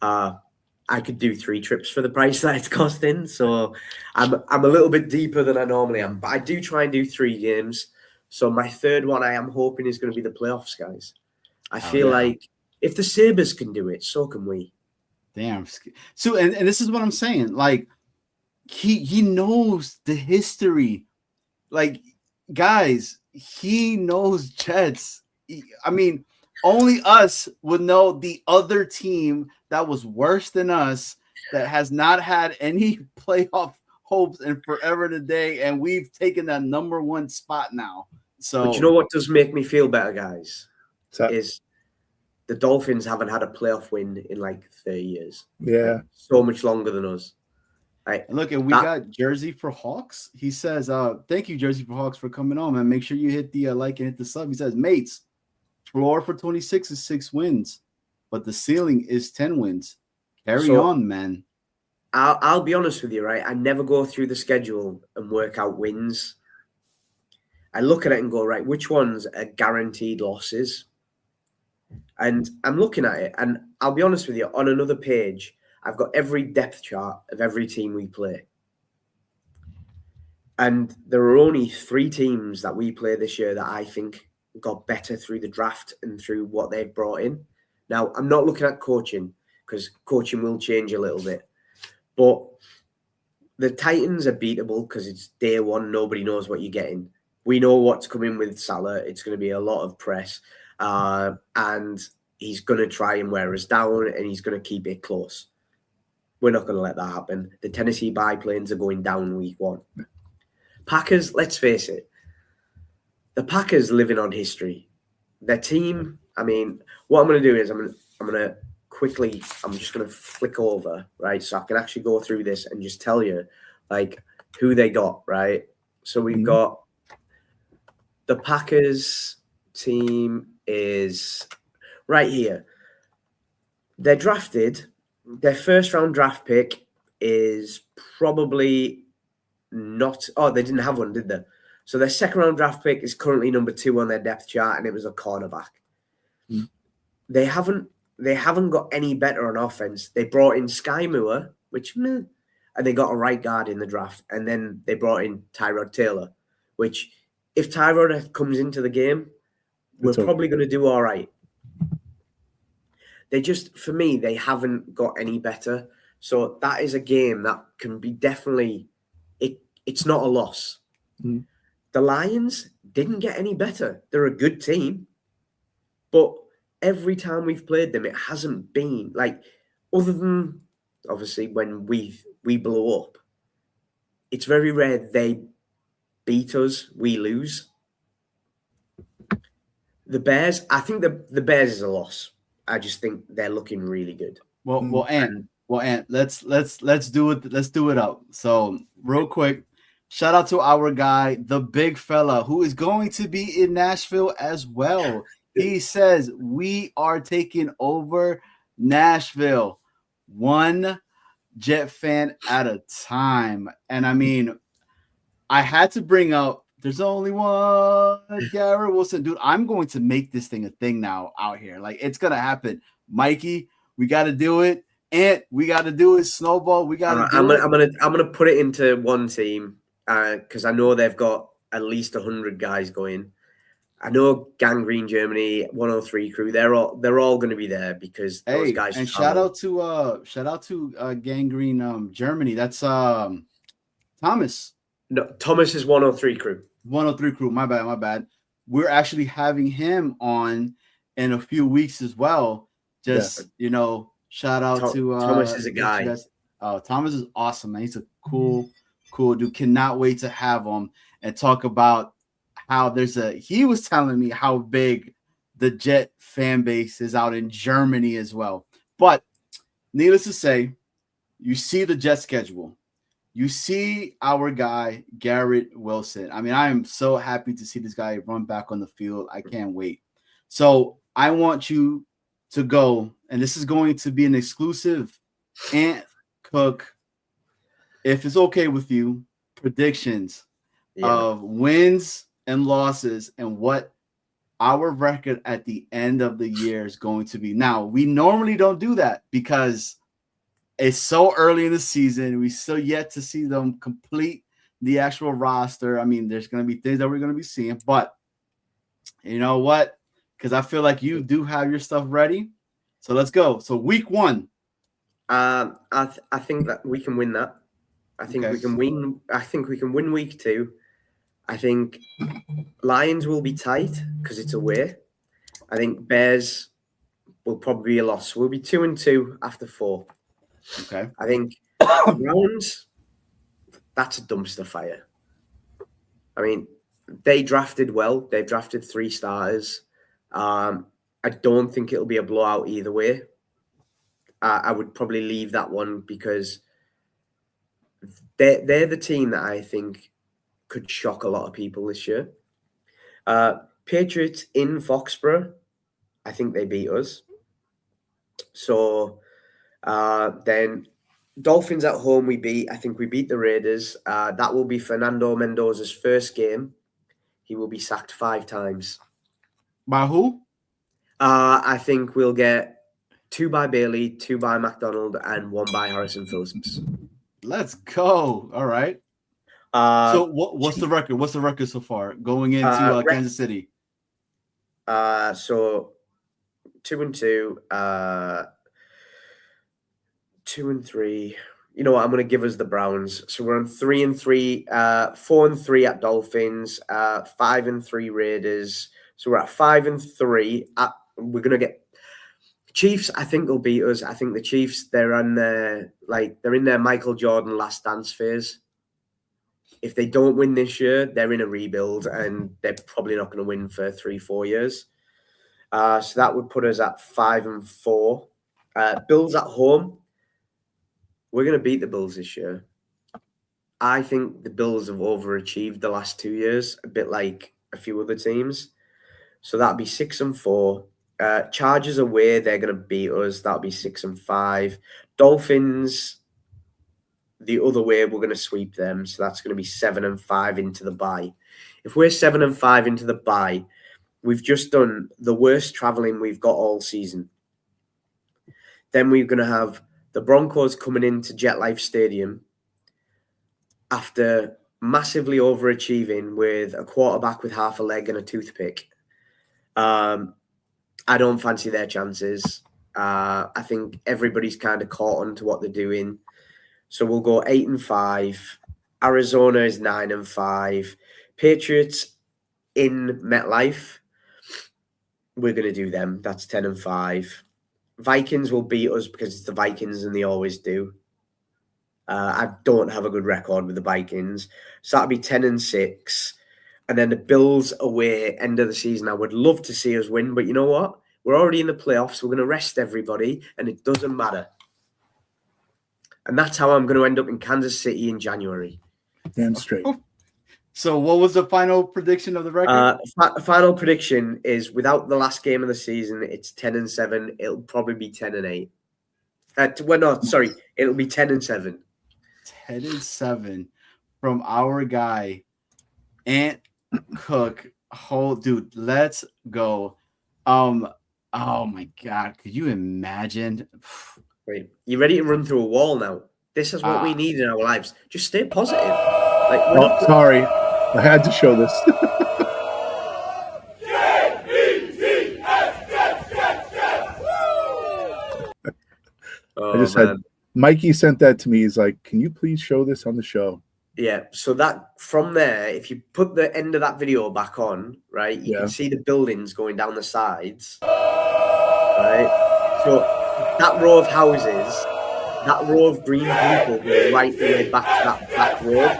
F: I could do 3 trips for the price that it's costing, so I'm a little bit deeper than I normally am. But I do try and do 3 games. So my third one, I am hoping, is going to be the playoffs, guys. I feel like if the Sabres can do it, so can we.
C: Damn. So, and this is what I'm saying. Like, he knows the history. Like, guys, he knows Jets. I mean, only us would know the other team that was worse than us, that has not had any playoff hopes in forever today, and we've taken that number 1 spot now. So,
F: but you know what does make me feel better, guys? Is the Dolphins haven't had a playoff win in like 30 years.
B: Yeah.
F: Like, so much longer than us. Right.
C: And look, we got Jersey for Hawks. He says, thank you, Jersey for Hawks, for coming on, man. Make sure you hit the like and hit the sub. He says, mates, floor for 26 is 6 wins, but the ceiling is 10 wins. Carry on, man.
F: I'll be honest with you, right? I never go through the schedule and work out wins. I look at it and go, right, which ones are guaranteed losses? And I'm looking at it, and I'll be honest with you, on another page, I've got every depth chart of every team we play. And there are only 3 teams that we play this year that I think got better through the draft and through what they've brought in. Now, I'm not looking at coaching, because coaching will change a little bit. But the Titans are beatable because it's day 1. Nobody knows what you're getting. We know what's coming with Salah. It's going to be a lot of press. And he's going to try and wear us down, and he's going to keep it close. We're not going to let that happen. The Tennessee biplanes are going down week 1. Packers, let's face it. The Packers living on history. Their team, I mean, what I'm going to do is I'm going to quickly, I'm just going to flick over, right? So I can actually go through this and just tell you, like, who they got, right? So we've got the Packers team is right here. They're drafted. Their first round draft pick is probably not. Oh, they didn't have one, did they? So their second round draft pick is currently number 2 on their depth chart, and it was a cornerback.
B: Mm.
F: They haven't got any better on offense. They brought in Sky Moore, which and they got a right guard in the draft, and then they brought in Tyrod Taylor, which if Tyrod comes into the game, we're probably going to do all right. They just, for me, they haven't got any better. So that is a game that can be definitely, it's not a loss.
B: Mm.
F: The Lions didn't get any better. They're a good team. But every time we've played them, it hasn't been like, other than obviously when we blow up, it's very rare they beat us, we lose. The Bears, I think the Bears is a loss. I just think they're looking really good.
C: Well, Ant, let's do it. Let's do it up. So real quick, shout out to our guy, the big fella, who is going to be in Nashville as well. He says we are taking over Nashville, one Jet fan at a time. And I mean, I had to bring up. There's only one Garrett Wilson, dude. I'm going to make this thing a thing now out here. Like, it's gonna happen. Mikey, we got to do it. Ant, we got to do it. Snowball, we got to do it.
F: I'm gonna put it into one team because I know they've got at least 100 guys going. I know Gangrene Germany, 103 crew. They're all going to be there because those guys.
C: And shout out to Gangrene Germany. That's Thomas.
F: No, Thomas is 103 crew.
C: 103 crew. My bad. We're actually having him on in a few weeks as well. Just shout out to
F: Thomas is a guy.
C: Thomas is awesome, man. He's a cool dude. Cannot wait to have him and talk about how he was telling me how big the Jet fan base is out in Germany as well. But needless to say, you see the Jet schedule. You see our guy, Garrett Wilson. I mean, I am so happy to see this guy run back on the field. I can't wait. So I want you to go, and this is going to be an exclusive Anth Cook, if it's okay with you, predictions of wins and losses and what our record at the end of the year is going to be. Now, we normally don't do that because it's so early in the season. We still yet to see them complete the actual roster. I mean, there's going to be things that we're going to be seeing, but you know what? Because I feel like you do have your stuff ready. So let's go. So week 1.
F: I think that we can win that. I think we can win. I think we can win week 2. I think Lions will be tight because it's away. I think Bears will probably be a loss. We'll be 2-2 after 4.
C: Okay.
F: I think Browns, that's a dumpster fire. I mean, they drafted well. They've drafted 3 starters. I don't think it'll be a blowout either way. I would probably leave that one because they're the team that I think could shock a lot of people this year. Patriots in Foxborough, I think they beat us. So then Dolphins at home I think we beat the Raiders. That will be Fernando Mendoza's first game. He will be sacked 5 times.
C: By who?
F: I think we'll get 2 by Bailey, 2 by McDonald, and 1 by Harrison Phillips.
C: Let's go. All right. So what's the record? What's the record so far going into Kansas City?
F: So 2-2, 2-3. You know what? I'm going to give us the Browns. So we're on 3-3, 4-3 at Dolphins, 5-3 Raiders. So we're at 5-3. We're going to get Chiefs. I think will beat us. I think the Chiefs, they're in their Michael Jordan last dance phase. If they don't win this year, they're in a rebuild and they're probably not going to win for 3-4 years. So that would put us at 5-4. Bills at home. We're going to beat the Bills this year. I think the Bills have overachieved the last 2 years, a bit like a few other teams. So that'd be 6-4. Chargers away, they're going to beat us. That'll be 6-5. Dolphins, the other way, we're going to sweep them. So that's going to be 7-5 into the bye. If we're 7-5 into the bye, we've just done the worst traveling we've got all season. Then we're going to have the Broncos coming into JetLife Stadium after massively overachieving with a quarterback with half a leg and a toothpick. I don't fancy their chances. I think everybody's kind of caught on to what they're doing. So we'll go 8-5. Arizona is 9-5. Patriots in MetLife, we're going to do them. That's 10-5. Vikings will beat us because it's the Vikings and they always do. I don't have a good record with the Vikings. So that'll be 10-6. And then the Bills away, end of the season. I would love to see us win, but you know what? We're already in the playoffs. We're going to rest everybody, and it doesn't matter. And that's how I'm going to end up in Kansas City in January.
B: Damn straight.
C: So what was the final prediction of the record?
F: Final prediction is without the last game of the season, it's 10-7. It'll probably be 10-8. It'll be 10-7.
C: 10-7 from our guy, Anth Cook. Dude, let's go. Oh my God. Could you imagine?
F: Wait, you ready to run through a wall now? This is what we need in our lives. Just stay positive.
B: Sorry. I had to show this. I just had Mikey sent that to me. He's like, "Can you please show this on the show?"
F: Yeah. So that from there, if you put the end of that video back on, right, you can see the buildings going down the sides. Right. So that row of houses, that row of green people go right the way back to that back road.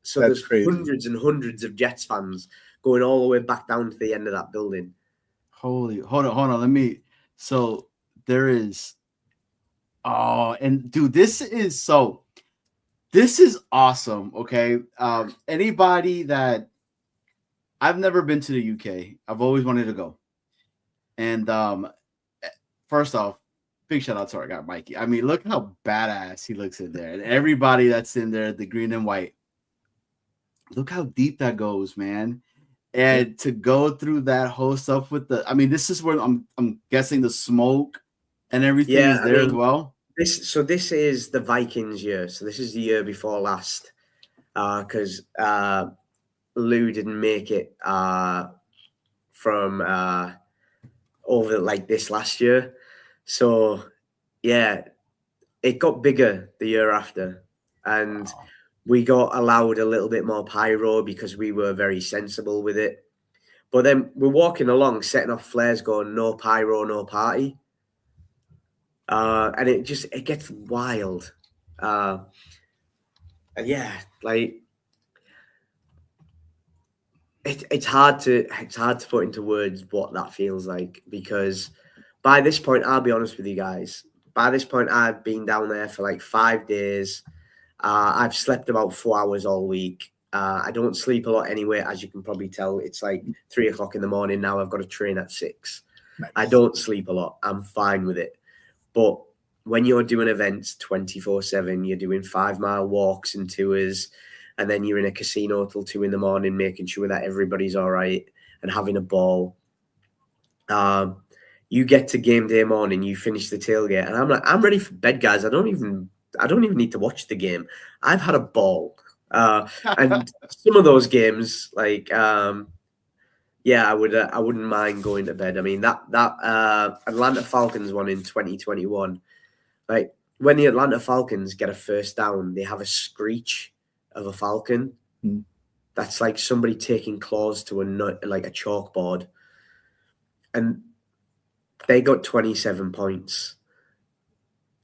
F: So
B: That's
F: there's
B: crazy.
F: hundreds and hundreds of Jets fans going all the way back down to the end of that building.
C: Hold on. So there is, and dude, this is awesome. Okay. Anybody that I've never been to the UK, I've always wanted to go. And first off, big shout out to our guy Mikey. I mean, look how badass he looks in there, and everybody that's in there, the green and white. Look how deep that goes, man. And to go through that whole stuff with this is where I'm guessing the smoke and everything is there as well.
F: This is the Vikings year. So this is the year before last, because Lou didn't make it from over like this last year. So yeah, it got bigger the year after, and we got allowed a little bit more pyro because we were very sensible with it. But then we're walking along, setting off flares, going no pyro, no party. And it gets wild. And yeah, like it's hard to put into words what that feels like, because by this point, I'll be honest with you guys, by this point I've been down there for like 5 days. I've slept about 4 hours all week. I don't sleep a lot anyway, as you can probably tell. It's like 3 o'clock in the morning now. I've got to train at 6. Nice. I don't sleep a lot. I'm fine with it. But when you're doing events 24/7, you're doing 5-mile walks and tours, and then you're in a casino till 2 in the morning, making sure that everybody's all right and having a ball. You get to game day morning, you finish the tailgate, and I'm like, I'm ready for bed, guys. I don't even need to watch the game. I've had a ball. And some of those games, like, I wouldn't mind going to bed. I mean, that Atlanta Falcons one in 2021, like when the Atlanta Falcons get a first down, they have a screech of a falcon. Mm. That's like somebody taking claws to like a chalkboard, and they got 27 points,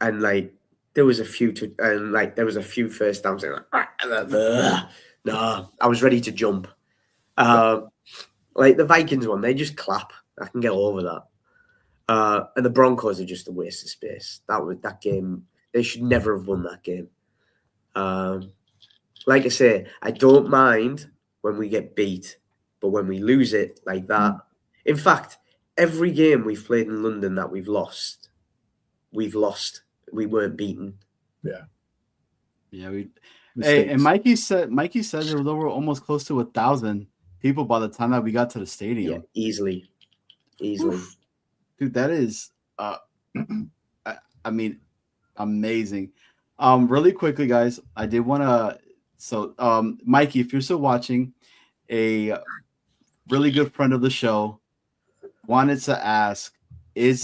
F: and like there was a few first downs. No, I was ready to jump. Like the Vikings one, they just clap. I can get over that. And the Broncos are just a waste of space. That game. They should never have won that game. Like I say, I don't mind when we get beat, but when we lose it like that, in fact, every game we've played in London that we've lost. We weren't beaten.
B: Yeah.
C: Yeah,
B: Mistakes.
C: Hey, and Mikey says there was over almost close to 1,000 people by the time that we got to the stadium.
F: Yeah, easily.
C: Oof. Dude, that is I mean, amazing. Really quickly, guys, I did want to. So, Mikey, if you're still watching, a really good friend of the show wanted to ask: is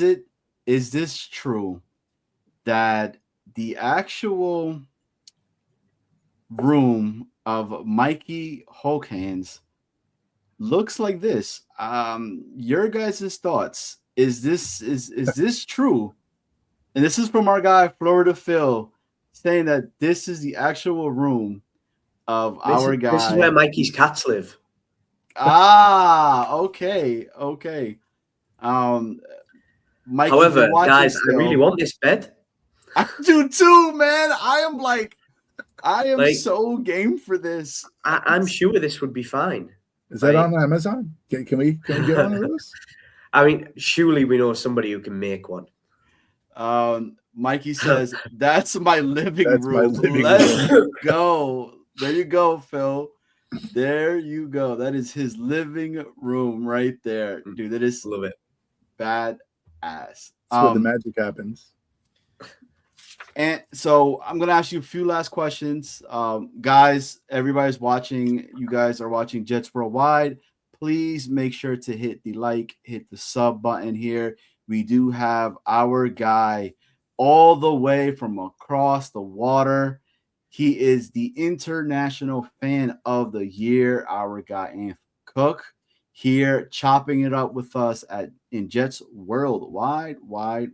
C: this true that the actual room of Mikey Hulkhands looks like this? Your guys' thoughts? Is this true? And this is from our guy Florida Phil, saying that this is the actual room of our guy.
F: This is where Mikey's cats live.
C: Okay. Mikey,
F: However, guys, I really want this bed.
C: I do too, man. I am so game for this.
F: I'm sure this would be fine.
B: Is that on Amazon? Can we get one of those?
F: I mean, surely we know somebody who can make one.
C: Mikey says, that's my living
B: That's my
C: room.
B: living
C: Let's
B: room.
C: go. There you go, Phil. There you go. That is his living room right there. Dude, that is
F: Love it.
C: badass.
B: That's where the magic happens.
C: And so I'm going to ask you a few last questions. Guys, everybody's watching. You guys are watching Jets Worldwide. Please make sure to hit the like, hit the sub button here. We do have our guy all the way from across the water. He is the International Fan of the Year, our guy Anth Cook, here chopping it up with us in Jets Worldwide, wide.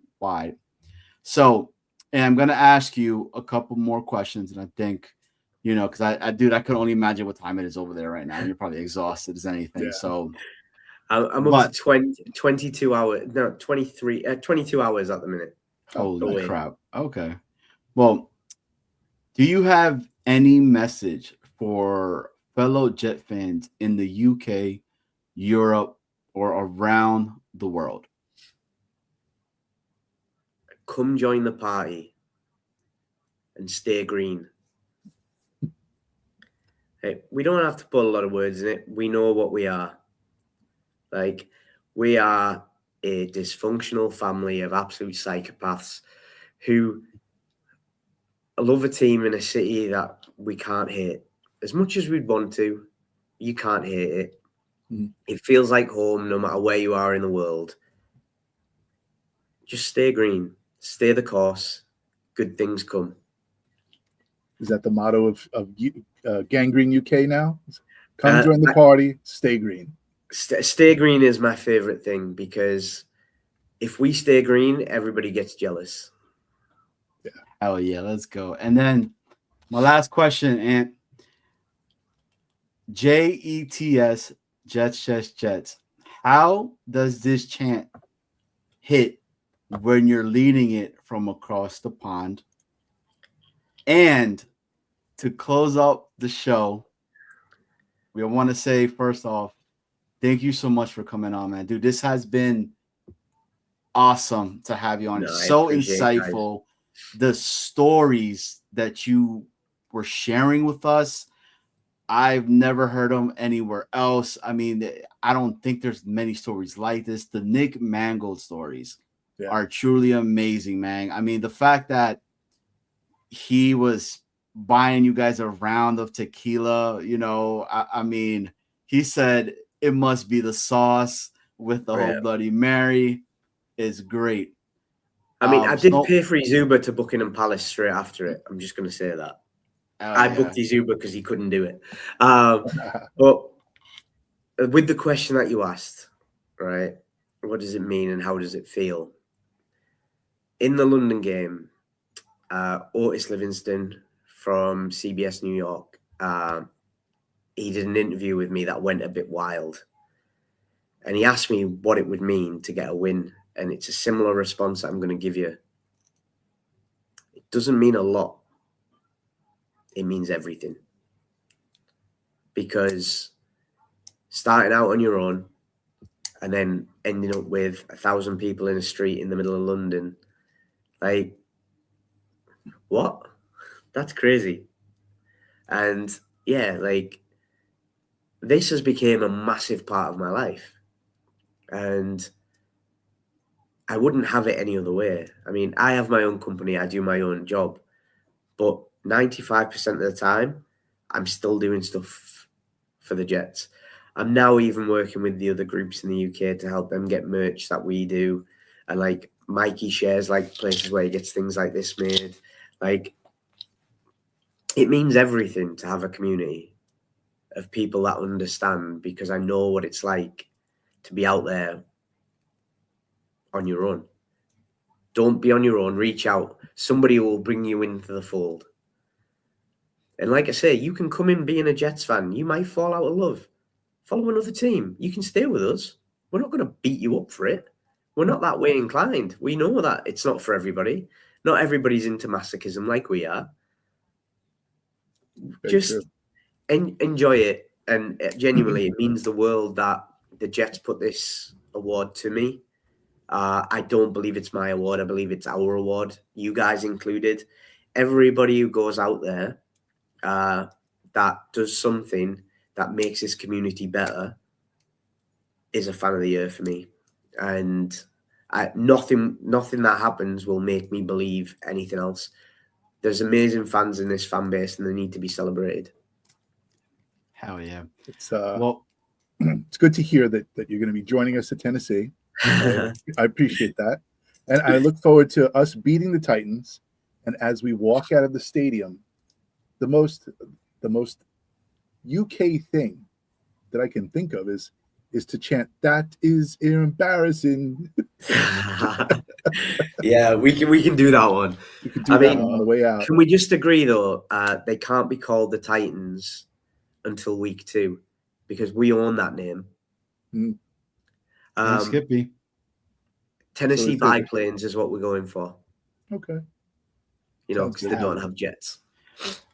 C: So, and I'm going to ask you a couple more questions, and I think, because I could only imagine what time it is over there right now. You're probably exhausted as anything. Yeah. So
F: I'm up to 22 hours. No, 22 hours at the minute.
C: Holy crap. Okay. Well, do you have any message for fellow Jet fans in the UK, Europe, or around the world?
F: Come join the party and stay green. Hey, we don't have to put a lot of words in it. We know what we are. Like, we are a dysfunctional family of absolute psychopaths who love a team in a city that we can't hate. As much as we'd want to, you can't hate it. It feels like home no matter where you are in the world. Just stay green. Stay the course. Good things come.
B: Is that the motto of Gangrene UK now? Come join the party, stay green.
F: Stay green is my favorite thing because if we stay green, everybody gets jealous.
C: Yeah. Oh yeah, let's go. And then my last question, and JETS, Jets. How does this chant hit when you're leading it from across the pond? And to close up the show, we want to say, first off, thank you so much for coming on, man. Dude, this has been awesome to have you on. So insightful. The stories that you were sharing with us, I've never heard them anywhere else. I mean, I don't think there's many stories like this. The Nick Mangold stories are truly amazing, man. I mean, the fact that he was buying you guys a round of tequila, I mean, he said it must be the sauce with the whole Bloody Mary is great.
F: I mean, I did pay for his Uber to Buckingham Palace straight after it. I'm just going to say that. I booked his Uber because he couldn't do it. But with the question that you asked, right, what does it mean and how does it feel? In the London game, Otis Livingston from CBS New York, he did an interview with me that went a bit wild. And he asked me what it would mean to get a win and it's a similar response that I'm going to give you. It doesn't mean a lot. It means everything. Because starting out on your own and then ending up with 1,000 people in a street in the middle of London, like, what? That's crazy. And yeah, like, this has become a massive part of my life. And I wouldn't have it any other way. I mean, I have my own company, I do my own job, but 95% of the time, I'm still doing stuff for the Jets. I'm now even working with the other groups in the UK to help them get merch that we do. And like Mikey shares like places where he gets things like this made. Like, it means everything to have a community of people that understand, because I know what it's like to be out there on your own. Don't be on your own. Reach out. Somebody will bring you into the fold. And like I say, you can come in being a Jets fan. You might fall out of love. Follow another team. You can stay with us. We're not going to beat you up for it. We're not that way inclined. We know that it's not for everybody. Not everybody's into masochism like we are.
B: Very
F: Just
B: true.
F: enjoy it. And genuinely, it means the world that the Jets put this award to me. I don't believe it's my award. I believe it's our award, you guys included. Everybody who goes out there that does something that makes this community better is a fan of the year for me. And nothing that happens will make me believe anything else. There's amazing fans in this fan base, and they need to be celebrated.
C: Hell yeah.
B: It's
C: Well,
B: it's good to hear that you're going to be joining us at Tennessee. I appreciate that, and I look forward to us beating the Titans. And as we walk out of the stadium, the most UK thing that I can think of is to chant, "That is embarrassing."
F: Yeah, we can do that one.
B: We could do that on the way out.
F: Can we just agree though? They can't be called the Titans until week 2 because we own that name.
C: Skippy.
F: Tennessee biplanes is what we're going for.
B: Okay.
F: You know, because they don't have jets.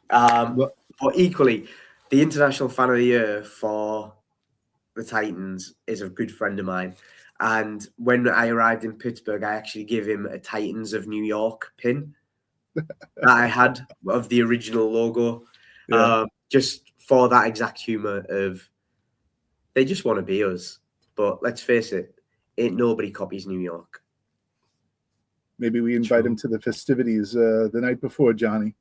F: But equally, the International Fan of the Year for the Titans is a good friend of mine. And when I arrived in Pittsburgh, I actually gave him a Titans of New York pin that I had of the original logo, just for that exact humor of they just want to be us. But let's face it, ain't nobody copies New York.
B: Maybe we invite him to the festivities the night before, Johnny.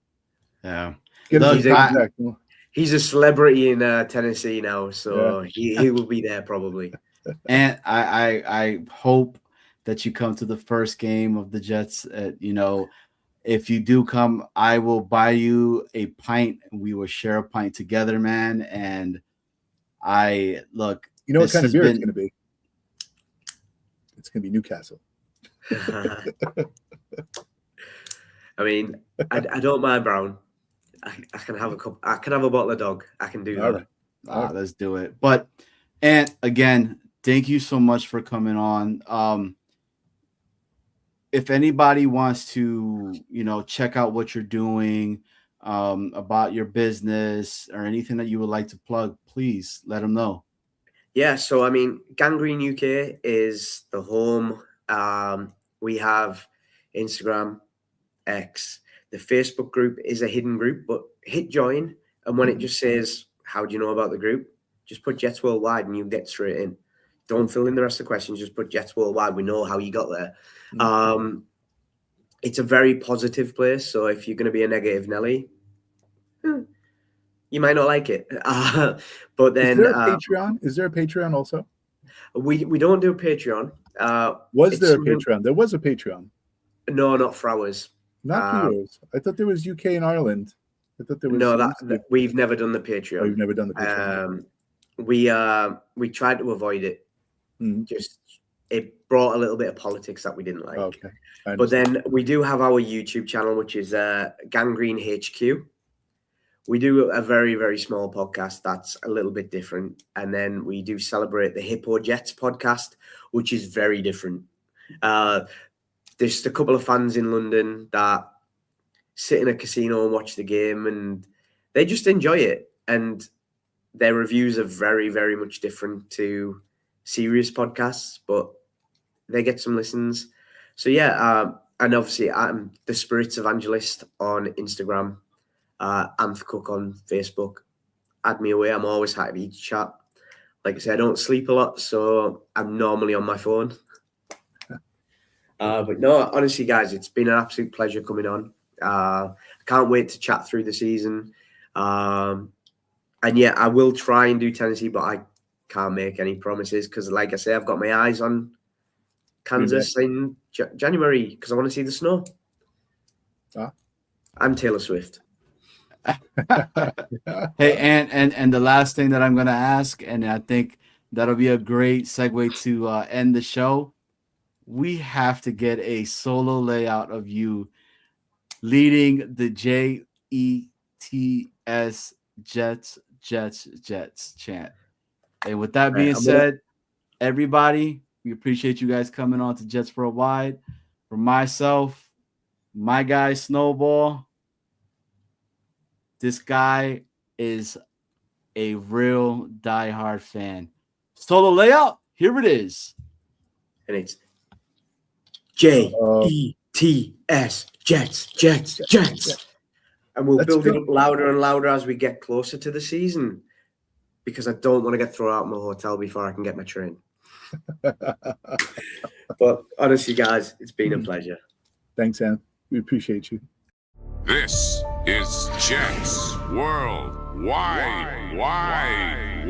C: Yeah.
F: He's a celebrity in Tennessee now, so he will be there probably.
C: And I hope that you come to the first game of the Jets. You know, if you do come, I will buy you a pint and we will share a pint together, man. And look.
B: You know what kind of beer it's going to be? It's going to be Newcastle.
F: I mean, I don't mind brown. I can have a cup. I can have a bottle of dog. I can do that.
B: All right.
C: Let's do it. But and again, thank you so much for coming on. If anybody wants to, check out what you're doing, about your business or anything that you would like to plug, please let them know.
F: Yeah, so I mean, Gangrene UK is the home. We have Instagram, X. The Facebook group is a hidden group, but hit join. And when it just says, how do you know about the group? Just put Jets Worldwide and you get straight in. Don't fill in the rest of the questions. Just put Jets Worldwide. We know how you got there. It's a very positive place. So if you're going to be a negative Nelly, you might not like it. But then,
B: is there a Patreon? Is there a Patreon also?
F: We don't do a Patreon.
B: Was there a Patreon? There was a Patreon.
F: No, not for ours.
B: Not for yours. I thought there was UK and Ireland. I thought there was.
F: No, we've never done the Patreon.
B: Oh, you've never done the Patreon.
F: We tried to avoid it. Just it brought a little bit of politics that we didn't like.
B: Okay.
F: But then we do have our YouTube channel, which is Gangrene HQ. We do a very, very small podcast that's a little bit different. And then we do celebrate the Hippo Jets podcast, which is very different. There's just a couple of fans in London that sit in a casino and watch the game, and they just enjoy it. And their reviews are very, very much different to serious podcasts, but they get some listens. So yeah, and obviously I'm the Spirits Evangelist on Instagram, Anth Cook on Facebook. Add me away. I'm always happy to chat. Like I said, I don't sleep a lot, so I'm normally on my phone. But no, honestly, guys, it's been an absolute pleasure coming on. I can't wait to chat through the season. And yeah, I will try and do Tennessee, but I can't make any promises because, like I say, I've got my eyes on Kansas in January because I want to see the snow. And Taylor Swift.
C: Hey, and the last thing that I'm going to ask, and I think that'll be a great segue to end the show. We have to get a solo layout of you leading the JETS Jets chant. And with that being said, everybody, we appreciate you guys coming on to Jets Worldwide. For myself, my guy Snowball, this guy is a real diehard fan. Solo layout, here it is.
F: And it's JETS, Jets. And we'll build it up louder and louder as we get closer to the season because I don't want to get thrown out of my hotel before I can get my train. But honestly, guys, it's been a pleasure.
B: Thanks, Anth. We appreciate you.
I: This is Jets Worldwide. Wide.